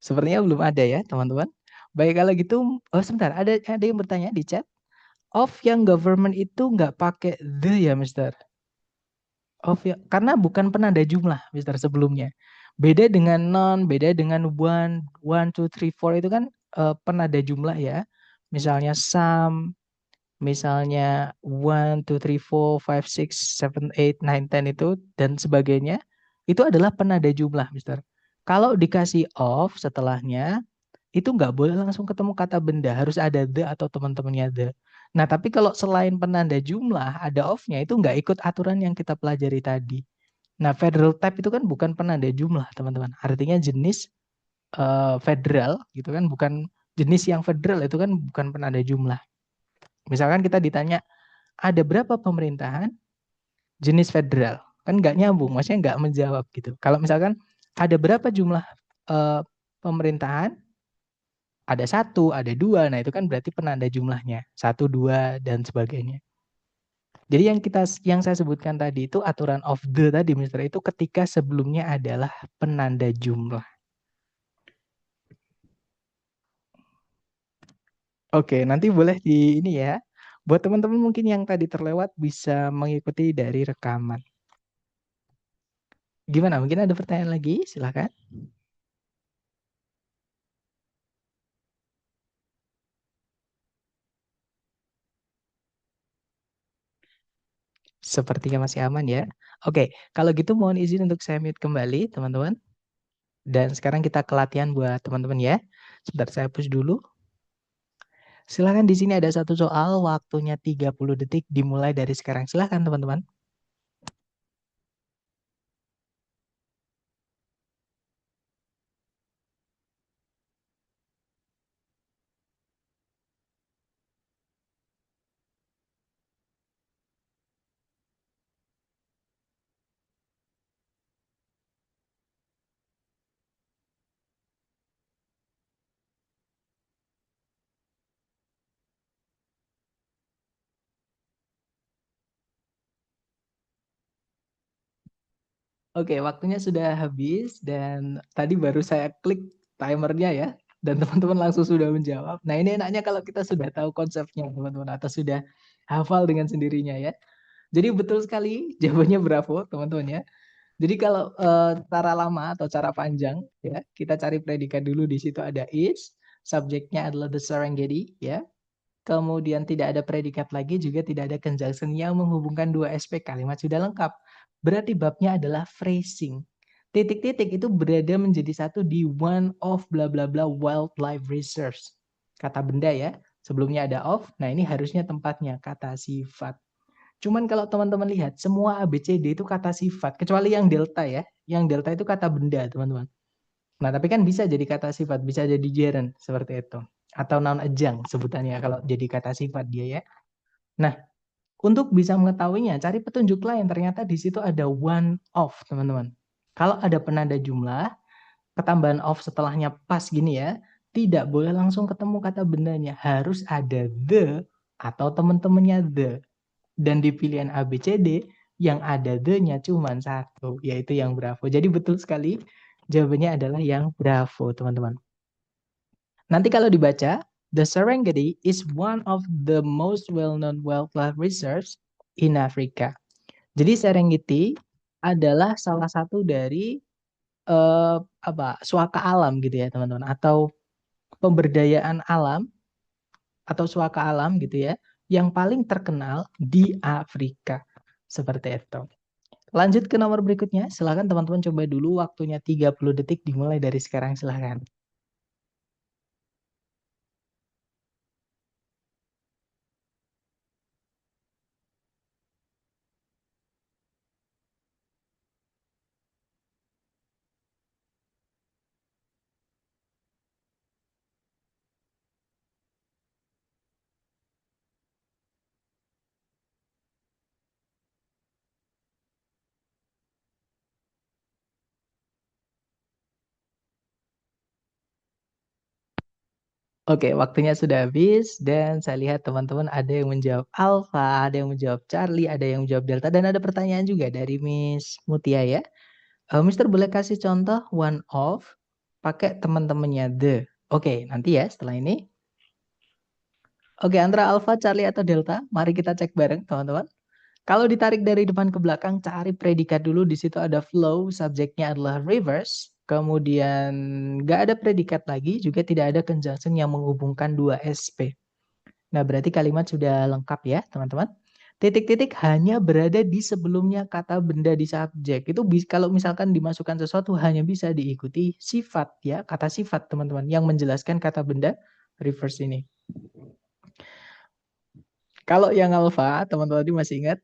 Sepertinya belum ada ya teman-teman. Baik kalau gitu, sebentar ada yang bertanya di chat. Of yang government itu nggak pakai the ya, Mister? Of ya, karena bukan penanda jumlah, Mister sebelumnya. Beda dengan non, beda dengan one, two, three, four itu kan penanda jumlah ya. Misalnya some, misalnya 1, 2, 3, 4, 5, 6, 7, 8, 9, 10 itu dan sebagainya. Itu adalah penanda jumlah, Mister. Kalau dikasih of setelahnya, itu nggak boleh langsung ketemu kata benda, harus ada the atau teman-temannya the. Nah, tapi kalau selain penanda jumlah, ada of-nya, itu nggak ikut aturan yang kita pelajari tadi. Nah, federal type itu kan bukan penanda jumlah, teman-teman. Artinya jenis federal, gitu kan, bukan jenis yang federal, itu kan bukan penanda jumlah. Misalkan kita ditanya, ada berapa pemerintahan jenis federal? Kan nggak nyambung, maksudnya nggak menjawab gitu. Kalau misalkan Ada berapa jumlah pemerintahan? Ada satu, ada dua. Nah, itu kan berarti penanda jumlahnya. Satu, dua, dan sebagainya. Jadi yang saya sebutkan tadi itu aturan of the tadi, Mister, itu ketika sebelumnya adalah penanda jumlah. Oke, nanti boleh di ini ya. Buat teman-teman mungkin yang tadi terlewat bisa mengikuti dari rekaman. Gimana? Mungkin ada pertanyaan lagi? Silakan. Sepertinya masih aman ya. Oke, kalau gitu mohon izin untuk saya mute kembali, teman-teman. Dan sekarang kita ke latihan buat teman-teman ya. Sebentar saya push dulu. Silakan, di sini ada satu soal, waktunya 30 detik dimulai dari sekarang. Silakan teman-teman. Oke, waktunya sudah habis dan tadi baru saya klik timernya ya. Dan teman-teman langsung sudah menjawab. Nah, ini enaknya kalau kita sudah tahu konsepnya, teman-teman, atau sudah hafal dengan sendirinya ya. Jadi betul sekali, jawabannya bravo, teman-teman ya. Jadi kalau cara lama atau cara panjang ya, kita cari predikat dulu, di situ ada is, subjeknya adalah the Serengeti ya. Kemudian tidak ada predikat lagi, juga tidak ada conjunction yang menghubungkan dua aspek, kalimat sudah lengkap. Berarti babnya adalah phrasing. Titik-titik itu berada menjadi satu di one of bla bla bla wildlife reserve. Kata benda ya, sebelumnya ada of, nah ini harusnya tempatnya kata sifat. Cuman kalau teman-teman lihat, semua ABCD itu kata sifat, kecuali yang delta ya. Yang delta itu kata benda, teman-teman. Nah, tapi kan bisa jadi kata sifat, bisa jadi gerund, seperti itu. Atau noun ajang sebutannya kalau jadi kata sifat dia ya. Nah, untuk bisa mengetahuinya, cari petunjuk lain. Ternyata di situ ada one of, teman-teman. Kalau ada penanda jumlah, ketambahan of setelahnya pas gini ya, tidak boleh langsung ketemu kata bendanya. Harus ada the atau teman-temannya the. Dan di pilihan A, B, C, D, yang ada the-nya cuma satu, yaitu yang bravo. Jadi betul sekali, jawabannya adalah yang bravo, teman-teman. Nanti kalau dibaca, the Serengeti is one of the most well-known wildlife reserves in Africa. Jadi Serengeti adalah salah satu dari suaka alam gitu ya, teman-teman, atau pemberdayaan alam atau suaka alam gitu ya, yang paling terkenal di Afrika. Seperti itu. Lanjut ke nomor berikutnya. Silahkan teman-teman coba dulu, waktunya 30 detik dimulai dari sekarang. Silahkan. Oke, waktunya sudah habis dan saya lihat teman-teman ada yang menjawab Alpha, ada yang menjawab Charlie, ada yang menjawab Delta, dan ada pertanyaan juga dari Miss Mutia ya. Mister boleh kasih contoh one of pakai teman-temannya the. Oke, nanti ya setelah ini. Oke, antara Alpha, Charlie, atau Delta, mari kita cek bareng teman-teman. Kalau ditarik dari depan ke belakang, cari predikat dulu. Di situ ada flow, subjeknya adalah rivers. Kemudian nggak ada predikat lagi, juga tidak ada conjunction yang menghubungkan dua SP. Nah, berarti kalimat sudah lengkap ya, teman-teman. Titik-titik hanya berada di sebelumnya kata benda di subjek. Itu kalau misalkan dimasukkan sesuatu hanya bisa diikuti sifat ya, kata sifat teman-teman yang menjelaskan kata benda reverse ini. Kalau yang alpha, teman-teman tadi masih ingat,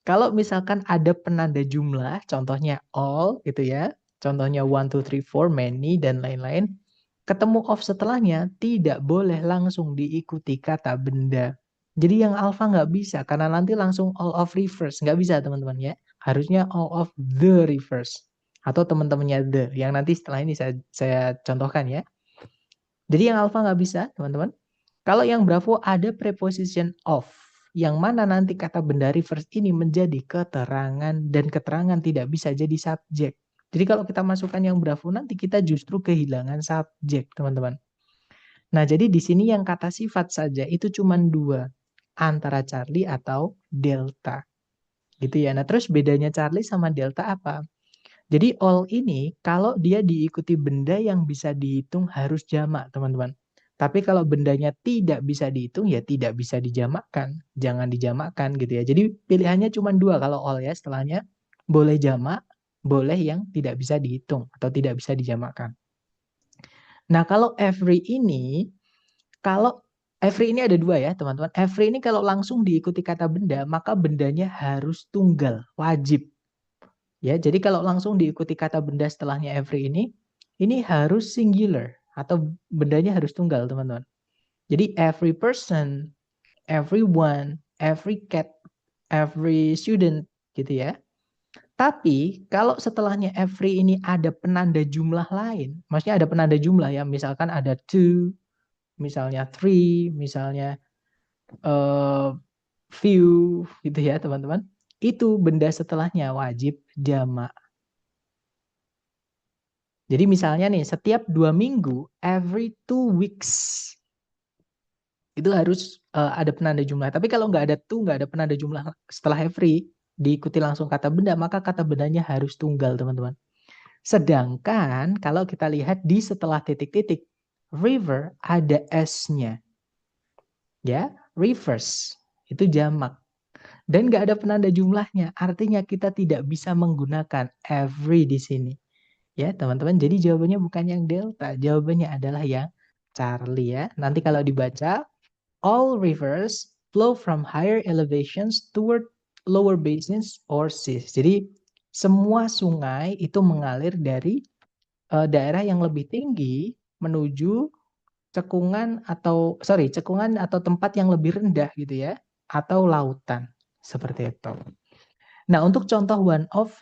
kalau misalkan ada penanda jumlah, contohnya all gitu ya, contohnya 1, 2, 3, 4, many, dan lain-lain, ketemu of setelahnya tidak boleh langsung diikuti kata benda. Jadi yang alpha nggak bisa, karena nanti langsung all of reverse. Nggak bisa teman-teman ya. Harusnya all of the reverse. Atau teman-temannya the, yang nanti setelah ini saya contohkan ya. Jadi yang alpha nggak bisa, teman-teman. Kalau yang Bravo ada preposition of, yang mana nanti kata benda reverse ini menjadi keterangan, dan keterangan tidak bisa jadi subjek. Jadi kalau kita masukkan yang Bravo nanti kita justru kehilangan subjek, teman-teman. Nah, jadi di sini yang kata sifat saja itu cuma dua, antara Charlie atau Delta. Gitu ya. Nah, terus bedanya Charlie sama Delta apa? Jadi all ini kalau dia diikuti benda yang bisa dihitung harus jamak, teman-teman. Tapi kalau bendanya tidak bisa dihitung ya tidak bisa dijamakkan. Jangan dijamakkan gitu ya. Jadi pilihannya cuma dua kalau all ya, setelahnya boleh jamak, boleh yang tidak bisa dihitung atau tidak bisa dijamakkan. Nah, kalau every ini, kalau every ini ada dua ya, teman-teman. Every ini kalau langsung diikuti kata benda, maka bendanya harus tunggal, wajib. Ya, jadi kalau langsung diikuti kata benda setelahnya every ini harus singular atau bendanya harus tunggal, teman-teman. Jadi every person, everyone, every cat, every student gitu ya. Tapi kalau setelahnya every ini ada penanda jumlah lain, maksudnya ada penanda jumlah ya, misalkan ada two, misalnya three, misalnya few gitu ya, teman-teman. Itu benda setelahnya wajib jamak. Jadi misalnya nih, setiap 2 minggu, every 2 weeks, itu harus ada penanda jumlah. Tapi kalau nggak ada to, nggak ada penanda jumlah setelah every, diikuti langsung kata benda, maka kata bendanya harus tunggal, teman-teman. Sedangkan kalau kita lihat di setelah titik-titik, river ada S-nya. Ya, rivers, itu jamak. Dan nggak ada penanda jumlahnya, artinya kita tidak bisa menggunakan every di sini. Ya, teman-teman. Jadi jawabannya bukan yang delta, jawabannya adalah yang Charlie ya. Nanti kalau dibaca, all rivers flow from higher elevations toward lower basins or seas. Jadi semua sungai itu mengalir dari daerah yang lebih tinggi menuju cekungan atau tempat yang lebih rendah gitu ya, atau lautan seperti itu. Nah, untuk contoh one of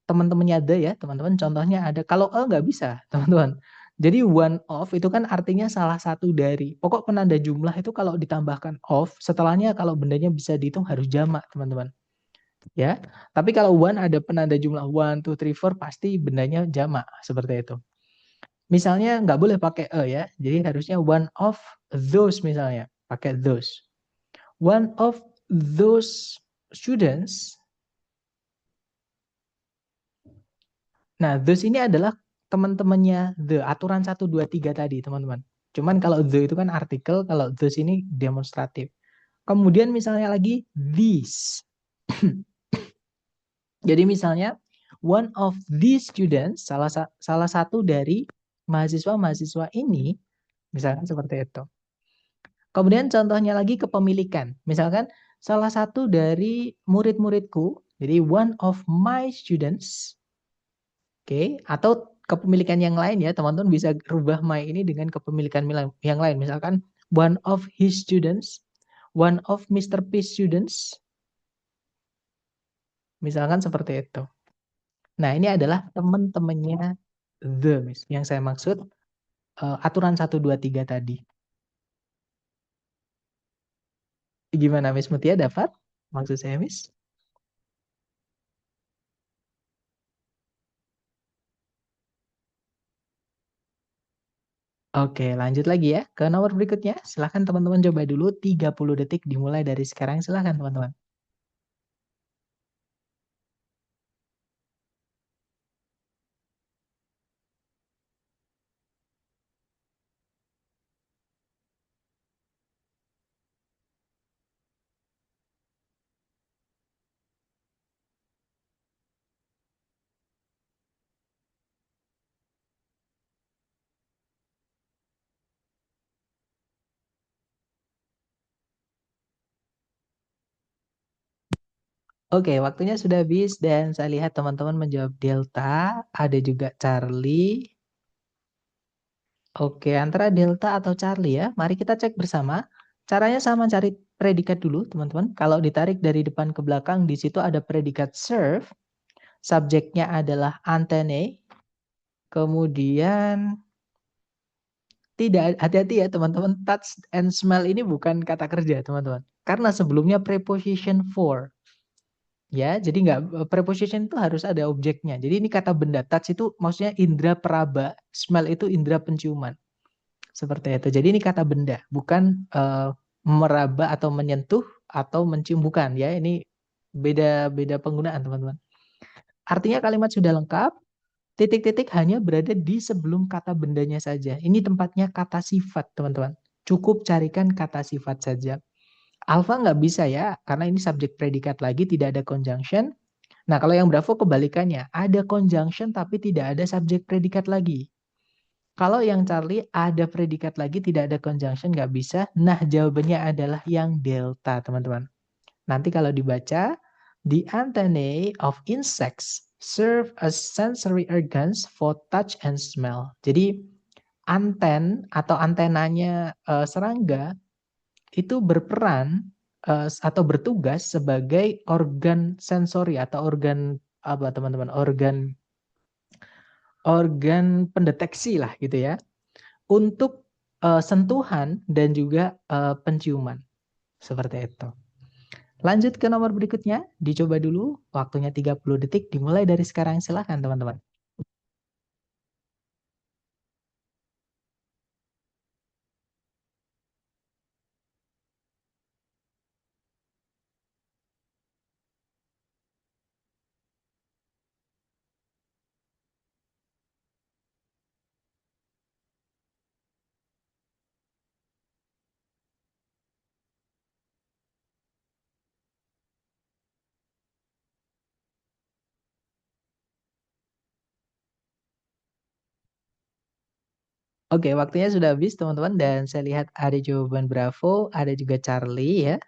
teman-temannya ada ya, teman-teman. Contohnya ada. Kalau nggak bisa, teman-teman. Jadi one of itu kan artinya salah satu dari. Pokok penanda jumlah itu kalau ditambahkan of, setelahnya kalau bendanya bisa dihitung harus jamak, teman-teman. Ya. Tapi kalau one ada penanda jumlah one, two, three, four, pasti bendanya jamak seperti itu. Misalnya nggak boleh pakai ya. Jadi harusnya one of those misalnya, pakai those. One of those students. Nah, those ini adalah teman-temannya the, aturan 1, 2, 3 tadi, teman-teman. Cuman kalau the itu kan artikel, kalau those ini demonstratif. Kemudian misalnya lagi these. Jadi misalnya one of these students, salah satu dari mahasiswa-mahasiswa ini, misalkan seperti itu. Kemudian contohnya lagi kepemilikan. Misalkan salah satu dari murid-muridku, jadi one of my students. Oke, atau kepemilikan yang lain ya, teman-teman bisa rubah my ini dengan kepemilikan yang lain. Misalkan one of his students, one of Mr. P students. Misalkan seperti itu. Nah, ini adalah teman-temannya the, Miss. Yang saya maksud aturan 1, 2, 3 tadi. Gimana Miss Mutia, dapat maksud saya, Miss? Oke, lanjut lagi ya ke nomor berikutnya. Silahkan teman-teman coba dulu 30 detik dimulai dari sekarang. Silahkan teman-teman. Oke, waktunya sudah habis dan saya lihat teman-teman menjawab Delta. Ada juga Charlie. Oke, antara Delta atau Charlie ya. Mari kita cek bersama. Caranya sama, cari predikat dulu teman-teman. Kalau ditarik dari depan ke belakang, di situ ada predikat serve. subjeknya adalah antennae, kemudian tidak, hati-hati ya teman-teman, touch and smell ini bukan kata kerja teman-teman. Karena sebelumnya preposition for. Ya, jadi nggak, preposition itu harus ada objeknya. Jadi ini kata benda. Touch itu maksudnya indera peraba, smell itu indera penciuman. Seperti itu. Jadi ini kata benda, bukan meraba atau menyentuh atau mencium, bukan ya. Ini beda-beda penggunaan teman-teman. Artinya kalimat sudah lengkap. Titik-titik hanya berada di sebelum kata bendanya saja. Ini tempatnya kata sifat, teman-teman. Cukup carikan kata sifat saja. Alfa nggak bisa ya, karena ini subjek predikat lagi, tidak ada conjunction. Nah, kalau yang Bravo kebalikannya, ada conjunction tapi tidak ada subjek predikat lagi. Kalau yang Charlie ada predikat lagi, tidak ada conjunction, nggak bisa. Nah, jawabannya adalah yang delta, teman-teman. Nanti kalau dibaca, the antennae of insects serve as sensory organs for touch and smell. Jadi atau antenanya serangga itu berperan atau bertugas sebagai organ sensori atau organ apa teman-teman? Organ pendeteksi lah gitu ya. Untuk sentuhan dan juga penciuman. Seperti itu. Lanjut ke nomor berikutnya, dicoba dulu, waktunya 30 detik, dimulai dari sekarang, silahkan teman-teman. Oke, waktunya sudah habis teman-teman, dan saya lihat ada jawaban Bravo, ada juga Charlie ya.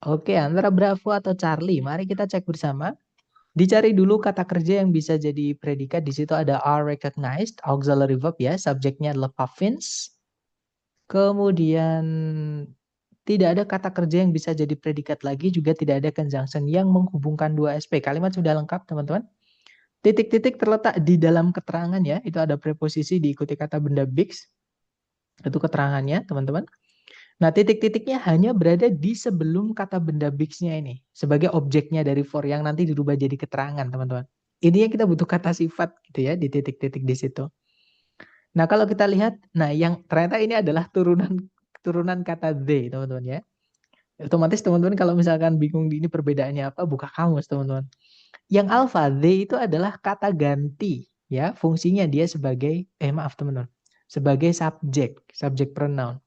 Oke, antara Bravo atau Charlie, mari kita cek bersama. Dicari dulu kata kerja yang bisa jadi predikat. Di situ ada are recognized, auxiliary verb ya, subjeknya adalah puffins. Kemudian tidak ada kata kerja yang bisa jadi predikat lagi, juga tidak ada conjunction yang menghubungkan dua SP. Kalimat sudah lengkap teman-teman. Titik-titik terletak di dalam keterangan ya, itu ada preposisi diikuti kata benda bigs. Itu keterangannya teman-teman. Nah, titik-titiknya hanya berada di sebelum kata benda bigs-nya ini. Sebagai objeknya dari for yang nanti dirubah jadi keterangan, teman-teman. Ini yang kita butuh kata sifat gitu ya, di titik-titik di situ. Nah, kalau kita lihat, nah yang ternyata ini adalah turunan kata they, teman-teman ya. Otomatis teman-teman kalau misalkan bingung ini perbedaannya apa, buka kamus, teman-teman. Yang alpha, they itu adalah kata ganti ya, fungsinya dia sebagai maaf teman-teman, sebagai subjek pronoun.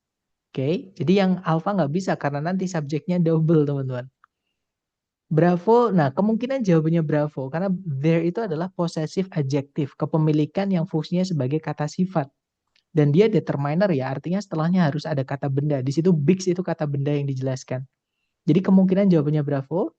Oke, jadi yang alpha nggak bisa karena nanti subjeknya double teman-teman. Bravo, nah kemungkinan jawabannya bravo karena there itu adalah possessive adjective, kepemilikan yang fungsinya sebagai kata sifat. Dan dia determiner ya, artinya setelahnya harus ada kata benda. Di situ bigs itu kata benda yang dijelaskan. Jadi kemungkinan jawabannya bravo.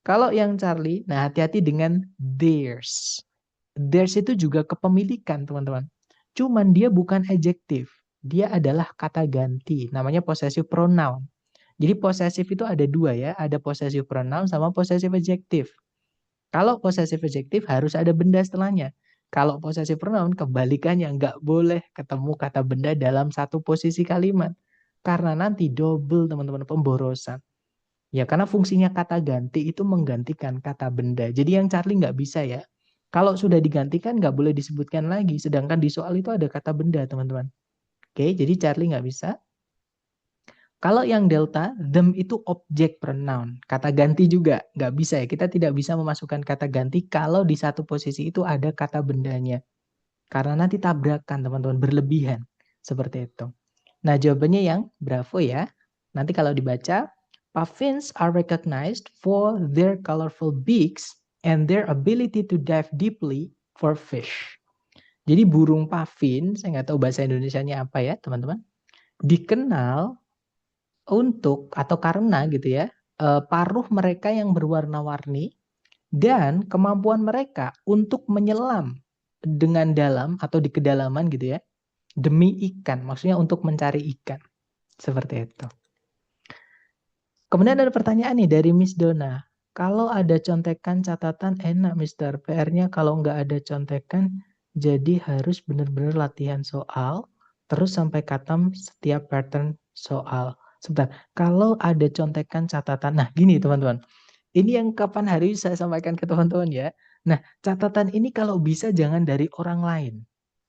Kalau yang Charlie, nah hati-hati dengan theirs. Theirs itu juga kepemilikan teman-teman. Cuman dia bukan adjektif. Dia adalah kata ganti. Namanya possessive pronoun. Jadi possessive itu ada dua ya. Ada possessive pronoun sama possessive adjective. Kalau possessive adjective harus ada benda setelahnya. Kalau possessive pronoun kebalikannya, nggak boleh ketemu kata benda dalam satu posisi kalimat. Karena nanti double teman-teman, pemborosan. Ya karena fungsinya kata ganti itu menggantikan kata benda. Jadi yang Charlie nggak bisa ya. Kalau sudah digantikan nggak boleh disebutkan lagi. Sedangkan di soal itu ada kata benda teman-teman. Oke, jadi Charlie nggak bisa. Kalau yang delta, them itu objek pronoun. Kata ganti juga nggak bisa ya. Kita tidak bisa memasukkan kata ganti kalau di satu posisi itu ada kata bendanya. Karena nanti tabrakan teman-teman, berlebihan. Seperti itu. Nah jawabannya yang bravo ya. Nanti kalau dibaca, puffins are recognized for their colorful beaks and their ability to dive deeply for fish. Jadi burung puffin, saya nggak tahu bahasa Indonesianya apa ya teman-teman, dikenal untuk atau karena gitu ya, paruh mereka yang berwarna-warni dan kemampuan mereka untuk menyelam dengan dalam atau di kedalaman gitu ya, demi ikan, maksudnya untuk mencari ikan. Seperti itu. Kemudian ada pertanyaan nih dari Miss Dona. Kalau ada contekan catatan enak, Mister. PR-nya kalau nggak ada contekan, jadi harus benar-benar latihan soal, terus sampai khatam setiap pattern soal. Sebentar, kalau ada contekan catatan, nah gini teman-teman, ini yang kapan hari saya sampaikan ke teman-teman ya. Nah, catatan ini kalau bisa jangan dari orang lain.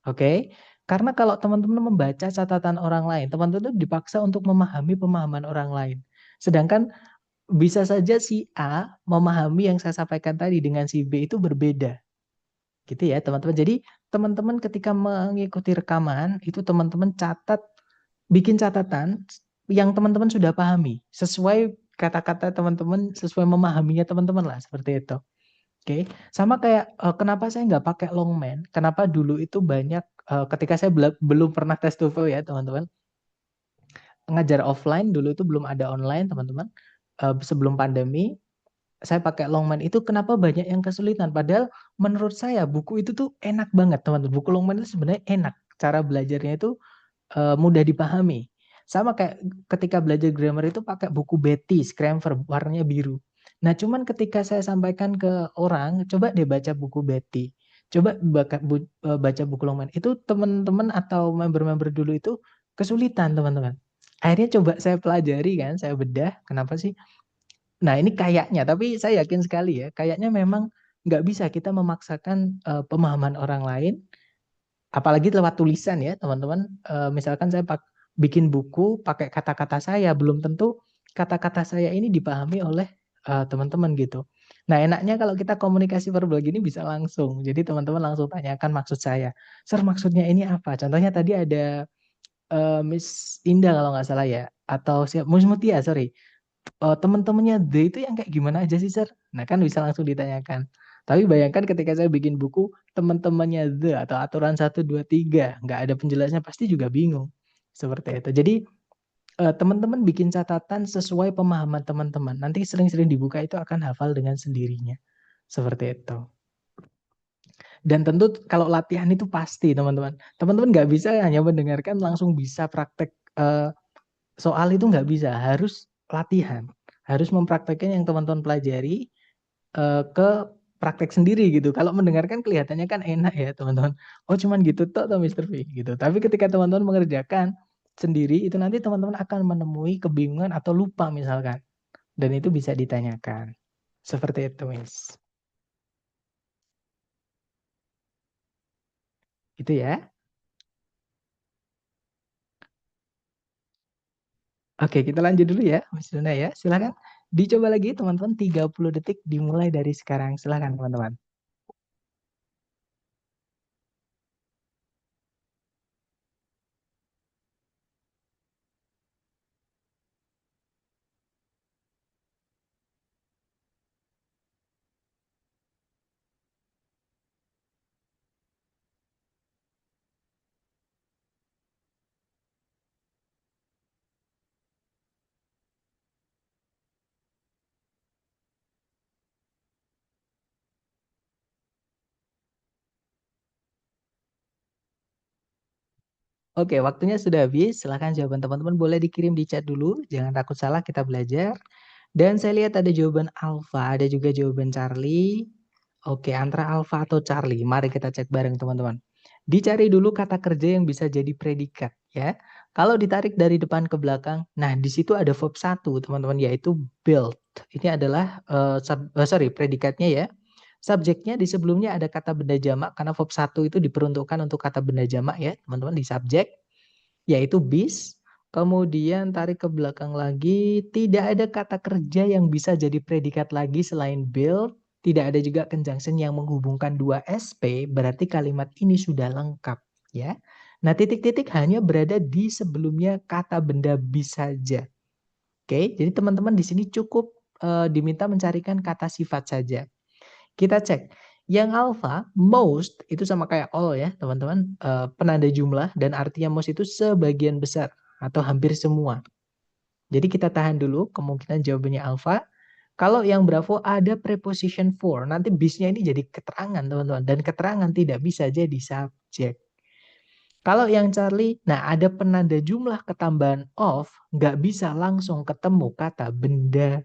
Oke? Karena kalau teman-teman membaca catatan orang lain, teman-teman dipaksa untuk memahami pemahaman orang lain. Sedangkan bisa saja si A memahami yang saya sampaikan tadi dengan si B itu berbeda. Gitu ya, teman-teman. Jadi, teman-teman ketika mengikuti rekaman, itu teman-teman catat, bikin catatan yang teman-teman sudah pahami. Sesuai kata-kata teman-teman, sesuai memahaminya teman-teman lah, seperti itu. Oke, sama kayak kenapa saya nggak pakai longman? Kenapa dulu itu banyak ketika saya belum pernah tes TOEFL ya teman-teman, ngajar offline dulu itu belum ada online teman-teman. Sebelum pandemi saya pakai longman itu kenapa banyak yang kesulitan? Padahal menurut saya buku itu tuh enak banget teman-teman. Buku longman itu sebenarnya enak. Cara belajarnya itu mudah dipahami. Sama kayak ketika belajar grammar itu pakai buku Betty, Scramper, warnanya biru. Nah, cuman ketika saya sampaikan ke orang, coba deh baca buku Betty. Coba baca buku Longman. Itu teman-teman atau member-member dulu itu kesulitan, teman-teman. Akhirnya coba saya pelajari kan, saya bedah. Kenapa sih? Nah, ini kayaknya, tapi saya yakin sekali ya, kayaknya memang nggak bisa kita memaksakan pemahaman orang lain apalagi lewat tulisan ya teman-teman. Misalkan saya bikin buku pakai kata-kata saya, belum tentu kata-kata saya ini dipahami oleh teman-teman gitu. Nah, enaknya kalau kita komunikasi verbal gini bisa langsung. Jadi teman-teman langsung tanyakan maksud saya. Sir, maksudnya ini apa? Contohnya tadi ada Miss Indah kalau nggak salah ya, atau siapa? Miss Mutia, sorry. Teman-temannya The itu yang kayak gimana aja sih, Sir? Nah, kan bisa langsung ditanyakan. Tapi bayangkan ketika saya bikin buku, teman-temannya The atau aturan 1, 2, 3, nggak ada penjelasannya, pasti juga bingung. Seperti itu. Jadi, teman-teman bikin catatan sesuai pemahaman teman-teman. Nanti sering-sering dibuka itu akan hafal dengan sendirinya. Seperti itu. Dan tentu kalau latihan itu pasti, teman-teman. Teman-teman nggak bisa hanya mendengarkan langsung bisa praktek soal itu nggak bisa. Harus latihan. Harus mempraktekkan yang teman-teman pelajari ke praktek sendiri gitu. Kalau mendengarkan kelihatannya kan enak ya teman-teman. Oh cuman gitu toh Mister V gitu. Tapi ketika teman-teman mengerjakan sendiri itu nanti teman-teman akan menemui kebingungan atau lupa misalkan. Dan itu bisa ditanyakan. Seperti itu, Miss. Itu ya. Oke, kita lanjut dulu ya, Miss Duna ya. Silakan dicoba lagi teman-teman 30 detik dimulai dari sekarang. Silakan teman-teman. Oke, waktunya sudah habis. Silahkan jawaban teman-teman boleh dikirim di chat dulu. Jangan takut salah, kita belajar. Dan saya lihat ada jawaban Alfa, ada juga jawaban Charlie. Oke, antara Alfa atau Charlie. Mari kita cek bareng teman-teman. Dicari dulu kata kerja yang bisa jadi predikat ya. Kalau ditarik dari depan ke belakang, nah di situ ada verb 1 teman-teman, yaitu build. Ini adalah predikatnya ya. Subjeknya di sebelumnya ada kata benda jamak karena verb 1 itu diperuntukkan untuk kata benda jamak ya, teman-teman di subjek, yaitu bis. Kemudian tarik ke belakang lagi, tidak ada kata kerja yang bisa jadi predikat lagi selain build, tidak ada juga conjunction yang menghubungkan dua SP, berarti kalimat ini sudah lengkap ya. Nah, titik-titik hanya berada di sebelumnya kata benda bis saja. Oke, jadi teman-teman di sini cukup diminta mencarikan kata sifat saja. Kita cek. Yang alpha, most, itu sama kayak all ya teman-teman. Penanda jumlah dan artinya most itu sebagian besar atau hampir semua. Jadi kita tahan dulu kemungkinan jawabannya alpha. Kalau yang bravo ada preposition for. Nanti bisnya ini jadi keterangan teman-teman. Dan keterangan tidak bisa jadi subjek. Kalau yang Charlie, nah ada penanda jumlah ketambahan of. Nggak bisa langsung ketemu kata benda.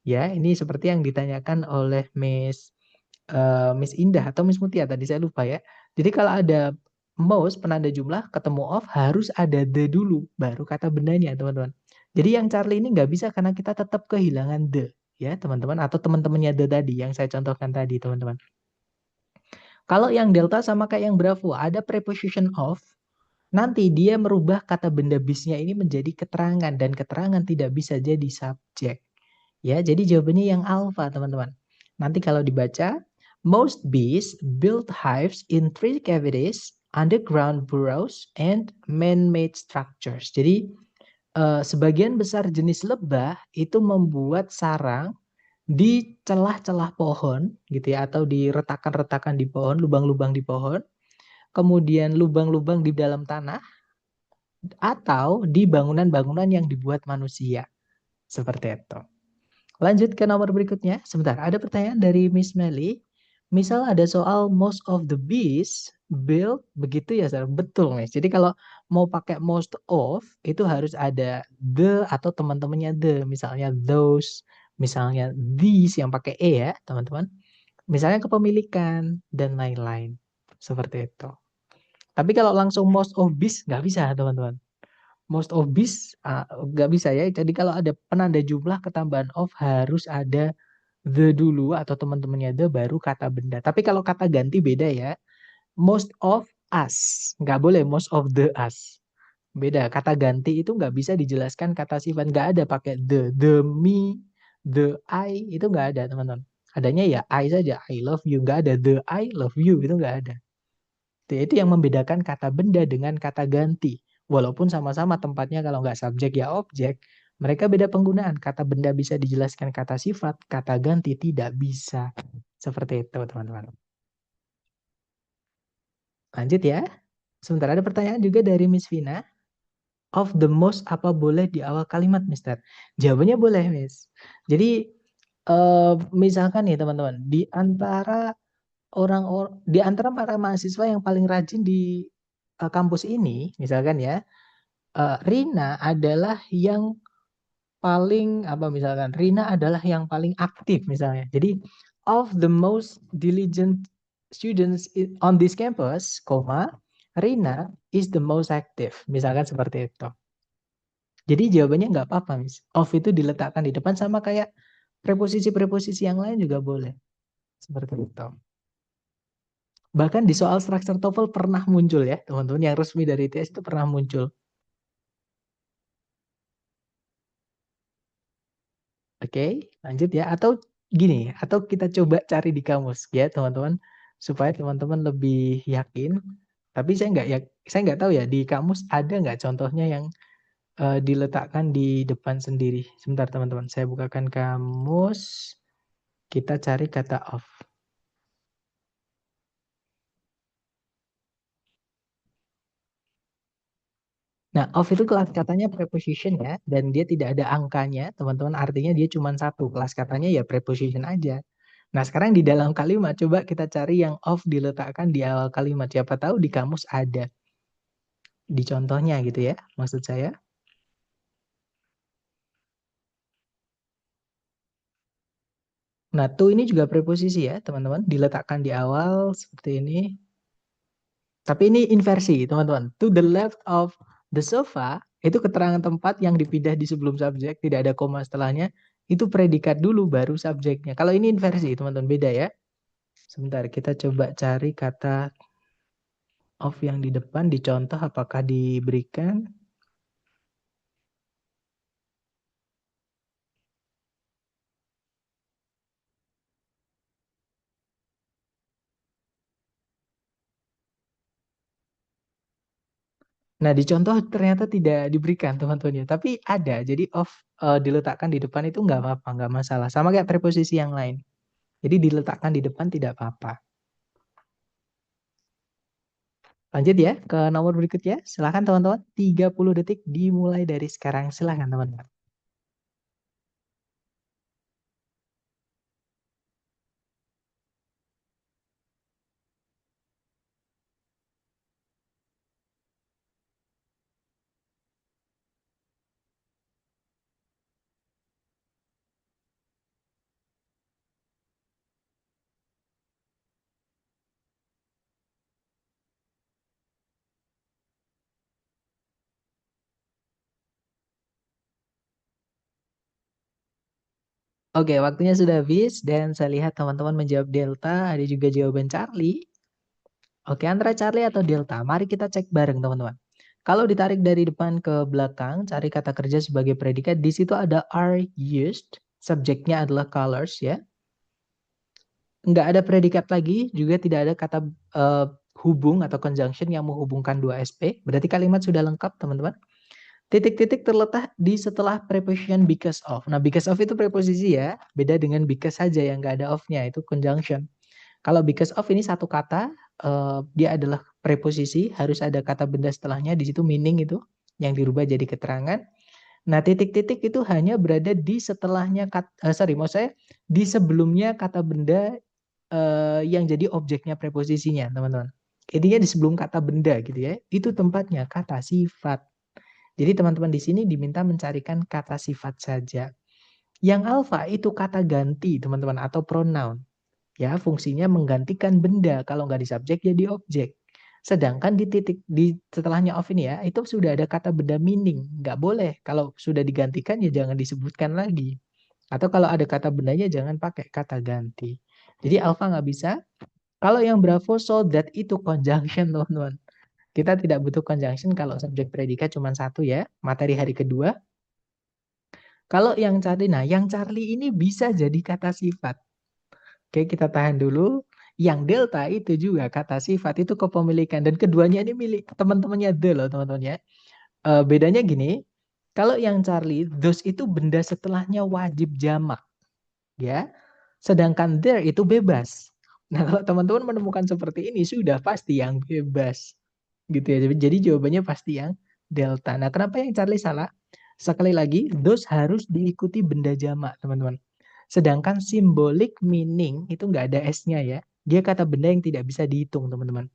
Ya, ini seperti yang ditanyakan oleh Miss Indah atau Miss Mutia tadi saya lupa ya. Jadi kalau ada most penanda jumlah ketemu of harus ada the dulu baru kata bendanya teman-teman. Jadi yang Charlie ini nggak bisa karena kita tetap kehilangan the ya teman-teman atau teman-temannya the tadi yang saya contohkan tadi teman-teman. Kalau yang delta sama kayak yang bravo ada preposition of nanti dia merubah kata benda bisnya ini menjadi keterangan dan keterangan tidak bisa jadi subjek. Ya, jadi jawabannya yang alfa, teman-teman. Nanti kalau dibaca, most bees build hives in three cavities, underground burrows, and man-made structures. Jadi, sebagian besar jenis lebah itu membuat sarang di celah-celah pohon, gitu ya, atau di retakan-retakan di pohon, lubang-lubang di pohon, kemudian lubang-lubang di dalam tanah, atau di bangunan-bangunan yang dibuat manusia. Seperti itu. Lanjut ke nomor berikutnya. Sebentar, ada pertanyaan dari Miss Melly. Misal ada soal most of the bees build, begitu ya, Sir? Betul, Miss. Jadi kalau mau pakai most of, itu harus ada the atau teman-temannya the. Misalnya those, misalnya these yang pakai e ya, teman-teman. Misalnya kepemilikan, dan lain-lain. Seperti itu. Tapi kalau langsung most of bees, nggak bisa, teman-teman. Most of bees nggak bisa ya. Jadi kalau ada penanda jumlah ketambahan of harus ada the dulu atau teman-temannya the baru kata benda. Tapi kalau kata ganti beda ya. Most of us. Nggak boleh most of the us. Beda. Kata ganti itu nggak bisa dijelaskan kata sifat. Nggak ada pakai the me, the I. Itu nggak ada teman-teman. Adanya ya I saja. I love you. Nggak ada the I love you. Itu nggak ada. Itu yang membedakan kata benda dengan kata ganti. Walaupun sama-sama tempatnya kalau nggak subjek ya objek, mereka beda penggunaan. Kata benda bisa dijelaskan kata sifat, kata ganti tidak bisa. Seperti itu, teman-teman. Lanjut ya. Sebentar ada pertanyaan juga dari Miss Vina. Of the most apa boleh di awal kalimat, Mister? Jawabannya boleh, Miss. Jadi, misalkan nih teman-teman, di antara para mahasiswa yang paling rajin di kampus ini, misalkan ya, Rina adalah yang paling apa misalkan Rina adalah yang paling aktif misalnya. Jadi of the most diligent students on this campus, Rina is the most active. Misalkan seperti itu. Jadi jawabannya nggak apa-apa, Miss. Of itu diletakkan di depan sama kayak preposisi-preposisi yang lain juga boleh. Seperti itu. Bahkan di soal struktur TOEFL pernah muncul ya, teman-teman yang resmi dari ITS itu pernah muncul. Oke, lanjut ya. Atau gini, atau kita coba cari di kamus ya, teman-teman, supaya teman-teman lebih yakin. Tapi saya nggak tahu ya di kamus ada nggak contohnya yang diletakkan di depan sendiri. Sebentar, teman-teman, saya bukakan kamus. Kita cari kata of. Nah, of itu kelas katanya preposition ya, dan dia tidak ada angkanya, teman-teman. Artinya dia cuma satu. Kelas katanya ya preposition aja. Nah, sekarang di dalam kalimat, coba kita cari yang of diletakkan di awal kalimat. Siapa tahu di kamus ada. Di contohnya gitu ya, maksud saya. Nah, to ini juga preposisi ya, teman-teman. Diletakkan di awal seperti ini. Tapi ini inversi, teman-teman. To the left of the sofa, itu keterangan tempat yang dipindah di sebelum subjek, tidak ada koma setelahnya. Itu predikat dulu, baru subjeknya. Kalau ini inversi, teman-teman, beda ya. Sebentar, kita coba cari kata of yang di depan, dicontoh apakah diberikan. Nah, di contoh ternyata tidak diberikan teman-teman ya. Tapi ada, jadi of diletakkan di depan itu nggak apa-apa, nggak masalah. Sama kayak preposisi yang lain. Jadi diletakkan di depan tidak apa-apa. Lanjut ya ke nomor berikutnya. Silahkan teman-teman. 30 detik dimulai dari sekarang. Silahkan teman-teman. Oke, waktunya sudah habis dan saya lihat teman-teman menjawab delta, ada juga jawaban Charlie. Oke, antara Charlie atau delta, mari kita cek bareng teman-teman. Kalau ditarik dari depan ke belakang, cari kata kerja sebagai predikat, di situ ada are used, subjeknya adalah colors ya. Nggak ada predikat lagi, juga tidak ada kata hubung atau conjunction yang menghubungkan dua SP, berarti kalimat sudah lengkap teman-teman. Titik-titik terletak di setelah preposition because of. Nah, because of itu preposisi ya, beda dengan because saja yang nggak ada of-nya, itu conjunction. Kalau because of ini satu kata, dia adalah preposisi, harus ada kata benda setelahnya, di situ meaning itu yang dirubah jadi keterangan. Nah, titik-titik itu hanya berada di setelahnya, maksud saya di sebelumnya kata benda yang jadi objeknya preposisinya, teman-teman. Intinya di sebelum kata benda gitu ya, itu tempatnya kata sifat. Jadi teman-teman di sini diminta mencarikan kata sifat saja. Yang alfa itu kata ganti, teman-teman, atau pronoun. Ya, fungsinya menggantikan benda. Kalau nggak di subjek, jadi objek. Sedangkan di titik di setelahnya of ini ya, itu sudah ada kata benda meaning. Nggak boleh. Kalau sudah digantikan ya jangan disebutkan lagi. Atau kalau ada kata bendanya jangan pakai kata ganti. Jadi alpha nggak bisa. Kalau yang bravo, so that itu conjunction, teman-teman. Kita tidak butuh conjunction kalau subjek predikat cuma satu ya. Materi hari kedua. Kalau yang Charlie, nah yang Charlie ini bisa jadi kata sifat. Oke, kita tahan dulu. Yang delta itu juga kata sifat, itu kepemilikan. Dan keduanya ini milik teman-temannya the loh teman-teman ya. Bedanya gini, kalau yang Charlie, those itu benda setelahnya wajib jamak. Ya, sedangkan there itu bebas. Nah, kalau teman-teman menemukan seperti ini, sudah pasti yang bebas. Gitu ya. Jadi jawabannya pasti yang delta. Nah, kenapa yang Charlie salah? Sekali lagi, those harus diikuti benda jamak, teman-teman. Sedangkan symbolic meaning itu nggak ada S-nya ya. Dia kata benda yang tidak bisa dihitung, teman-teman.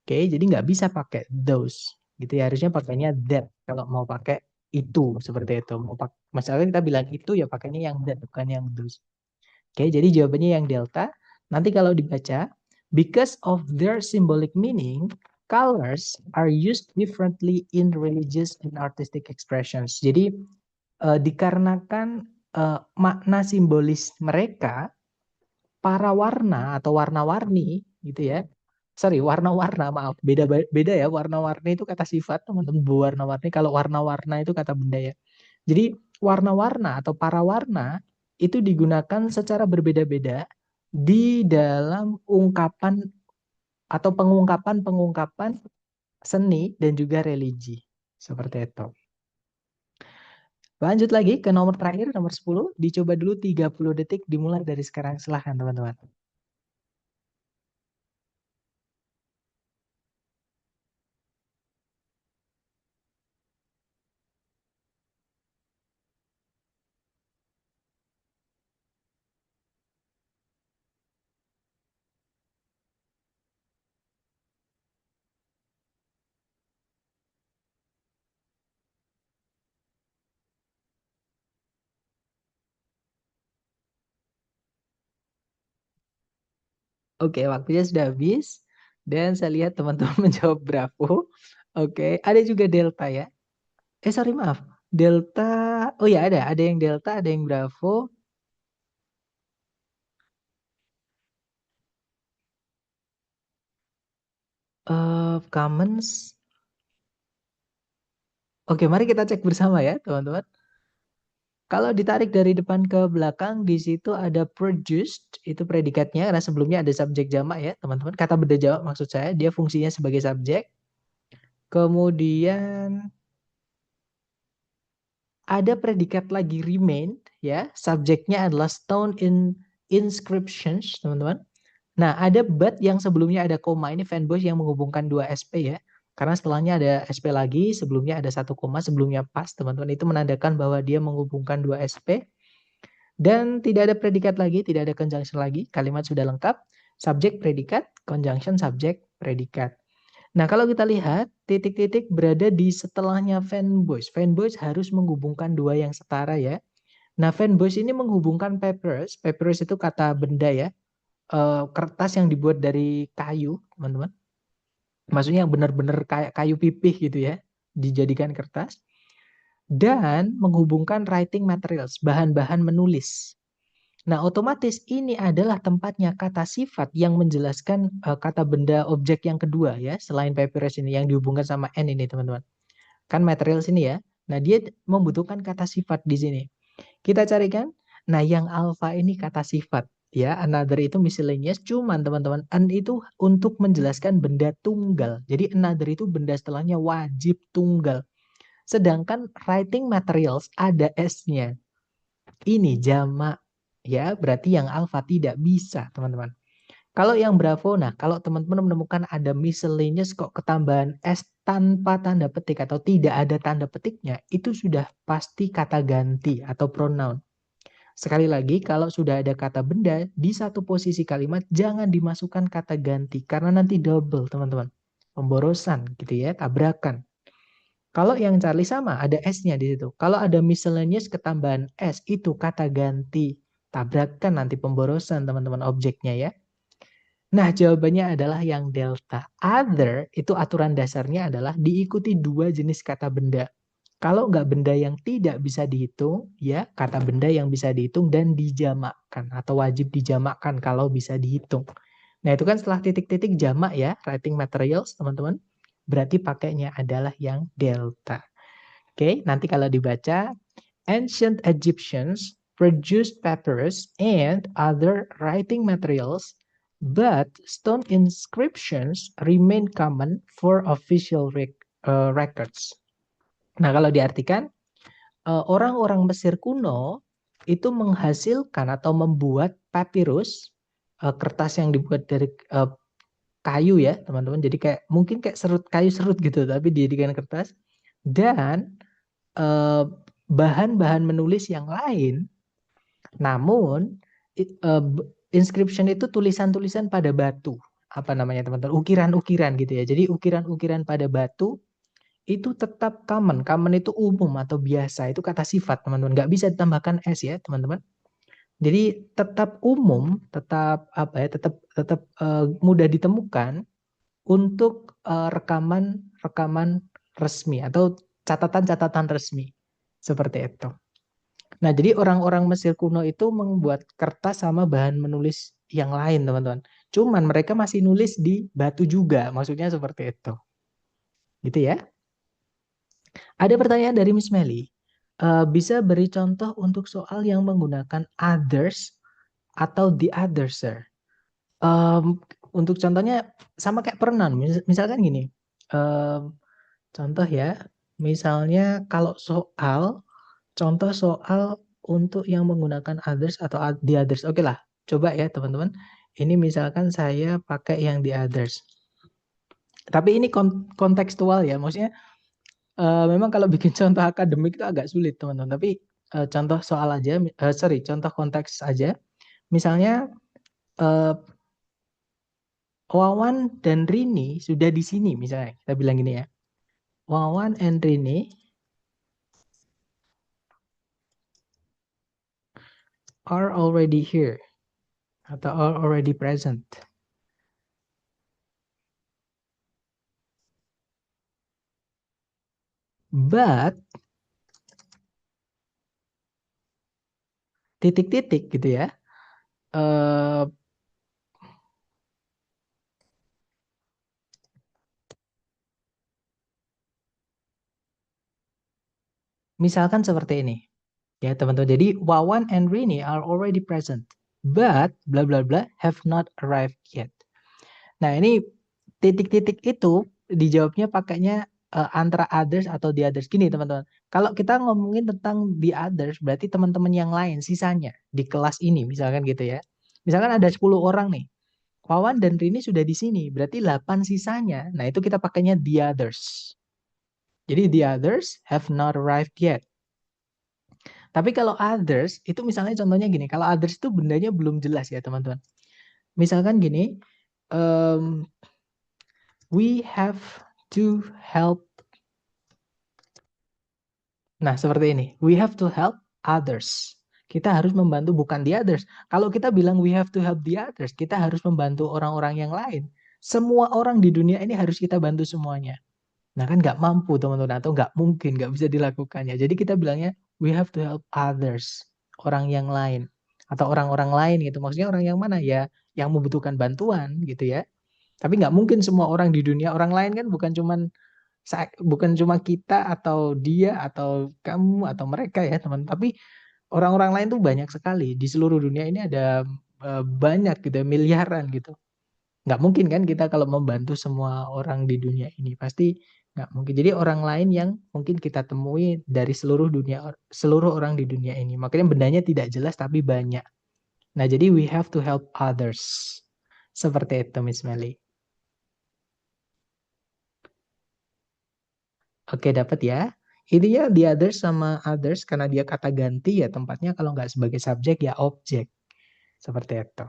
Oke, jadi nggak bisa pakai those. Gitu ya, harusnya pakainya that. Kalau mau pakai itu, seperti itu. Misalnya kita bilang itu, ya pakainya yang that, bukan yang those. Oke, jadi jawabannya yang delta. Nanti kalau dibaca, because of their symbolic meaning, colors are used differently in religious and artistic expressions. Jadi dikarenakan makna simbolis mereka, para warna atau warna-warni gitu ya. Sorry, warna-warna, maaf. Beda beda ya, warna-warni itu kata sifat, teman-teman. Warna-warni, kalau warna-warna itu kata benda ya. Jadi warna-warna atau para warna itu digunakan secara berbeda-beda di dalam ungkapan atau pengungkapan-pengungkapan seni dan juga religi. Seperti itu. Lanjut lagi ke nomor terakhir, nomor 10. Dicoba dulu 30 detik dimulai dari sekarang. Silahkan teman-teman. Oke, waktunya sudah habis. Dan saya lihat teman-teman menjawab bravo. Oke, ada juga delta ya. Sorry maaf. Delta, oh ya ada. Ada yang delta, ada yang bravo. Commons. Oke, mari kita cek bersama ya, teman-teman. Kalau ditarik dari depan ke belakang, di situ ada produced, itu predikatnya, karena sebelumnya ada subjek jamak ya, teman-teman. Kata benda jamak maksud saya, dia fungsinya sebagai subjek. Kemudian ada predikat lagi remain, ya, subjeknya adalah stone in inscriptions, teman-teman. Nah, ada but yang sebelumnya ada koma, ini fanboys yang menghubungkan dua SP ya. Karena setelahnya ada SP lagi, sebelumnya ada satu koma, sebelumnya pas, teman-teman. Itu menandakan bahwa dia menghubungkan dua SP. Dan tidak ada predikat lagi, tidak ada conjunction lagi. Kalimat sudah lengkap. Subjek, predikat, conjunction, subjek, predikat. Nah, kalau kita lihat, titik-titik berada di setelahnya fanboys. Fanboys harus menghubungkan dua yang setara ya. Nah, fanboys ini menghubungkan papyrus. Papyrus itu kata benda ya. Kertas yang dibuat dari kayu, teman-teman. Maksudnya yang benar-benar kayak kayu pipih gitu ya. Dijadikan kertas. Dan menghubungkan writing materials, bahan-bahan menulis. Nah, otomatis ini adalah tempatnya kata sifat yang menjelaskan kata benda objek yang kedua ya, selain papyrus ini yang dihubungkan sama N ini, teman-teman. Kan material sini ya. Nah, dia membutuhkan kata sifat di sini. Kita carikan. Nah, yang alfa ini kata sifat ya. Another itu miscellaneous, cuman teman-teman an itu untuk menjelaskan benda tunggal. Jadi another itu benda setelahnya wajib tunggal. Sedangkan writing materials ada S-nya. Ini jamak ya, berarti yang alfa tidak bisa, teman-teman. Kalau yang Bravo, nah kalau teman-teman menemukan ada miscellaneous kok ketambahan S tanpa tanda petik atau tidak ada tanda petiknya, itu sudah pasti kata ganti atau pronoun. Sekali lagi, kalau sudah ada kata benda di satu posisi kalimat, jangan dimasukkan kata ganti karena nanti double, teman-teman. Pemborosan gitu ya, tabrakan. Kalau yang Charlie sama, ada S-nya di situ. Kalau ada miscellaneous ketambahan S, itu kata ganti. Tabrakan nanti pemborosan, teman-teman, objeknya ya. Nah, jawabannya adalah yang delta. Other, itu aturan dasarnya adalah diikuti dua jenis kata benda. Kalau nggak benda yang tidak bisa dihitung, ya kata benda yang bisa dihitung dan dijamakkan. Atau wajib dijamakkan kalau bisa dihitung. Nah, itu kan setelah titik-titik jamak ya, writing materials, teman-teman. Berarti pakainya adalah yang delta. Oke, nanti kalau dibaca, ancient Egyptians produced papyrus and other writing materials, but stone inscriptions remain common for official records. Nah, kalau diartikan, orang-orang Mesir kuno itu menghasilkan atau membuat papyrus, kertas yang dibuat dari kayu ya, teman-teman. Jadi kayak mungkin kayak kayu serut gitu, tapi dijadikan kertas. Dan bahan-bahan menulis yang lain, namun inscription itu tulisan-tulisan pada batu, apa namanya teman-teman, ukiran-ukiran gitu ya. Jadi ukiran-ukiran pada batu itu tetap common. Common itu umum atau biasa, itu kata sifat teman-teman, nggak bisa ditambahkan S ya teman-teman. Jadi tetap umum, tetap apa ya, tetap mudah ditemukan untuk rekaman resmi atau catatan-catatan resmi seperti itu. Nah, jadi orang-orang Mesir kuno itu membuat kertas sama bahan menulis yang lain, teman-teman. Cuman mereka masih nulis di batu juga, maksudnya seperti itu. Gitu ya. Ada pertanyaan dari Miss Melly. Bisa beri contoh untuk soal yang menggunakan others atau the other, sir? Untuk contohnya sama kayak pronoun. Misalkan gini. Contoh ya. Misalnya kalau contoh soal untuk yang menggunakan others atau the others. Oke lah, coba ya teman-teman. Ini misalkan saya pakai yang the others. Tapi ini kontekstual ya. Maksudnya memang kalau bikin contoh akademik itu agak sulit teman-teman. Tapi contoh soal aja, contoh konteks aja. Misalnya Wawan dan Rini sudah di sini misalnya. Kita bilang gini ya. Wawan and Rini are already here atau are already present. But titik-titik gitu ya. Misalkan seperti ini. Ya, teman-teman. Jadi Wawan and Rini are already present, but bla bla bla have not arrived yet. Nah, ini titik-titik itu dijawabnya pakainya antara others atau the others. Gini, teman-teman. Kalau kita ngomongin tentang the others, berarti teman-teman yang lain sisanya di kelas ini, misalkan gitu ya. Misalkan ada 10 orang nih. Wawan dan Rini sudah di sini, berarti 8 sisanya. Nah, itu kita pakainya the others. Jadi the others have not arrived yet. Tapi kalau others, itu misalnya contohnya gini, kalau others itu bendanya belum jelas ya teman-teman. Misalkan gini, we have to help. Nah, seperti ini. We have to help others. Kita harus membantu bukan the others. Kalau kita bilang we have to help the others, kita harus membantu orang-orang yang lain. Semua orang di dunia ini harus kita bantu semuanya. Nah kan nggak mampu teman-teman, atau nggak mungkin, nggak bisa dilakukannya. Jadi kita bilangnya we have to help others, orang yang lain. atau orang-orang lain gitu. Maksudnya orang yang mana ya? Yang membutuhkan bantuan gitu ya. Tapi nggak mungkin semua orang di dunia, orang lain kan bukan cuma kita atau dia atau kamu atau mereka ya teman. Tapi orang-orang lain tuh banyak sekali di seluruh dunia ini ada banyak gitu, miliaran gitu. Nggak mungkin kan kita kalau membantu semua orang di dunia ini pasti nggak mungkin. Jadi orang lain yang mungkin kita temui dari seluruh dunia, seluruh orang di dunia ini. Makanya bendanya tidak jelas tapi banyak. Nah jadi we have to help others. Seperti itu Miss Melly. Oke dapat ya. Ini ya the others sama others karena dia kata ganti ya tempatnya kalau nggak sebagai subjek ya objek. Seperti itu.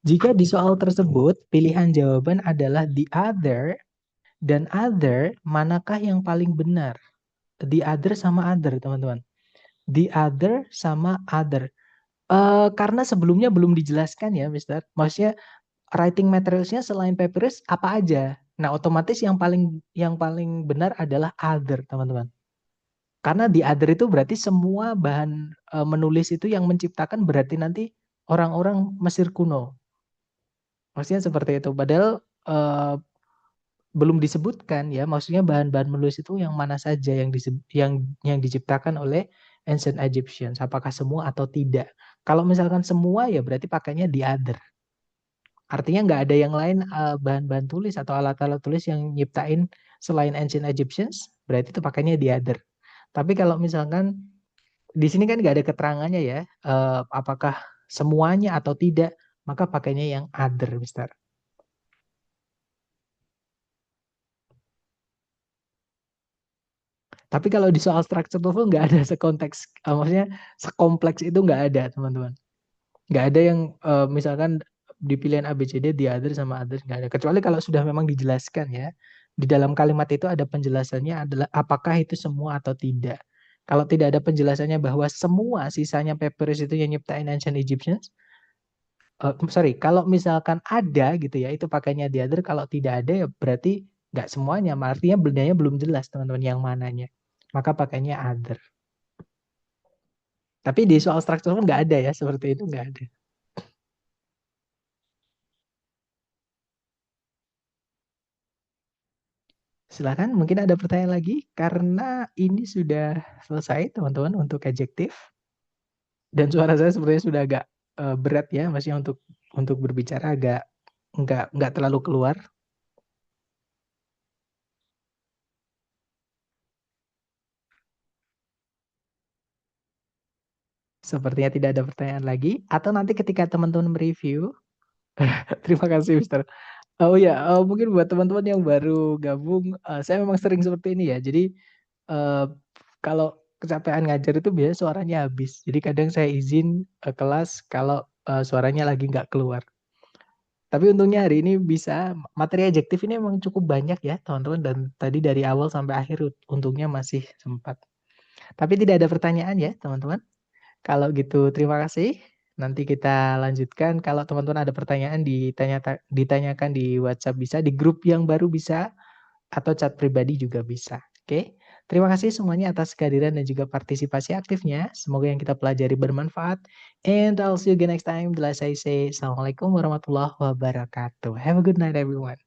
Jika di soal tersebut pilihan jawaban adalah the other dan other, manakah yang paling benar? The other sama other, teman-teman. The other sama other. Karena sebelumnya belum dijelaskan ya, Mister. Maksudnya writing materialsnya selain papyrus apa aja? Nah, otomatis yang paling benar adalah other, teman-teman. Karena the other itu berarti semua bahan menulis itu yang menciptakan berarti nanti orang-orang Mesir kuno. Maksudnya seperti itu. Padahal belum disebutkan ya, maksudnya bahan-bahan menulis itu yang mana saja yang diciptakan oleh ancient Egyptians, apakah semua atau tidak. Kalau misalkan semua ya berarti pakainya the other. Artinya nggak ada yang lain bahan-bahan tulis atau alat-alat tulis yang nyiptain selain ancient Egyptians, berarti itu pakainya the other. Tapi kalau misalkan di sini kan nggak ada keterangannya ya, apakah semuanya atau tidak, maka pakainya yang other, Mister. Tapi kalau di soal structure TOEFL nggak ada sekonteks, maksudnya sekompleks itu nggak ada, teman-teman. Nggak ada yang misalkan di pilihan A, B, C, D, the other sama others nggak ada. Kecuali kalau sudah memang dijelaskan ya. Di dalam kalimat itu ada penjelasannya adalah apakah itu semua atau tidak. Kalau tidak ada penjelasannya bahwa semua sisanya papyrus itu yang nyiptain ancient Egyptians, sorry, kalau misalkan ada gitu ya, itu pakainya the other. Kalau tidak ada ya berarti nggak semuanya. Artinya bendanya belum jelas teman-teman yang mananya. Maka pakainya other. Tapi di soal struktur kan nggak ada ya, seperti itu nggak ada. Silakan, mungkin ada pertanyaan lagi karena ini sudah selesai teman-teman untuk adjektif dan suara saya sebenarnya sudah agak berat ya, masih untuk berbicara agak nggak terlalu keluar. Sepertinya tidak ada pertanyaan lagi atau nanti ketika teman-teman mereview. Terima kasih Mister. Oh ya, mungkin buat teman-teman yang baru gabung, saya memang sering seperti ini ya. Jadi eh, kalau kecapean ngajar itu biasanya suaranya habis. Jadi kadang saya izin kelas kalau suaranya lagi nggak keluar. Tapi untungnya hari ini bisa materi adjektif ini memang cukup banyak ya teman-teman dan tadi dari awal sampai akhir untungnya masih sempat. Tapi tidak ada pertanyaan ya teman-teman. Kalau gitu terima kasih. Nanti kita lanjutkan. Kalau teman-teman ada pertanyaan ditanyakan di WhatsApp bisa, di grup yang baru bisa, atau chat pribadi juga bisa. Oke. Terima kasih semuanya atas kehadiran dan juga partisipasi aktifnya. Semoga yang kita pelajari bermanfaat. And I'll see you again next time. Bila saya say, Assalamualaikum warahmatullahi wabarakatuh. Have a good night everyone.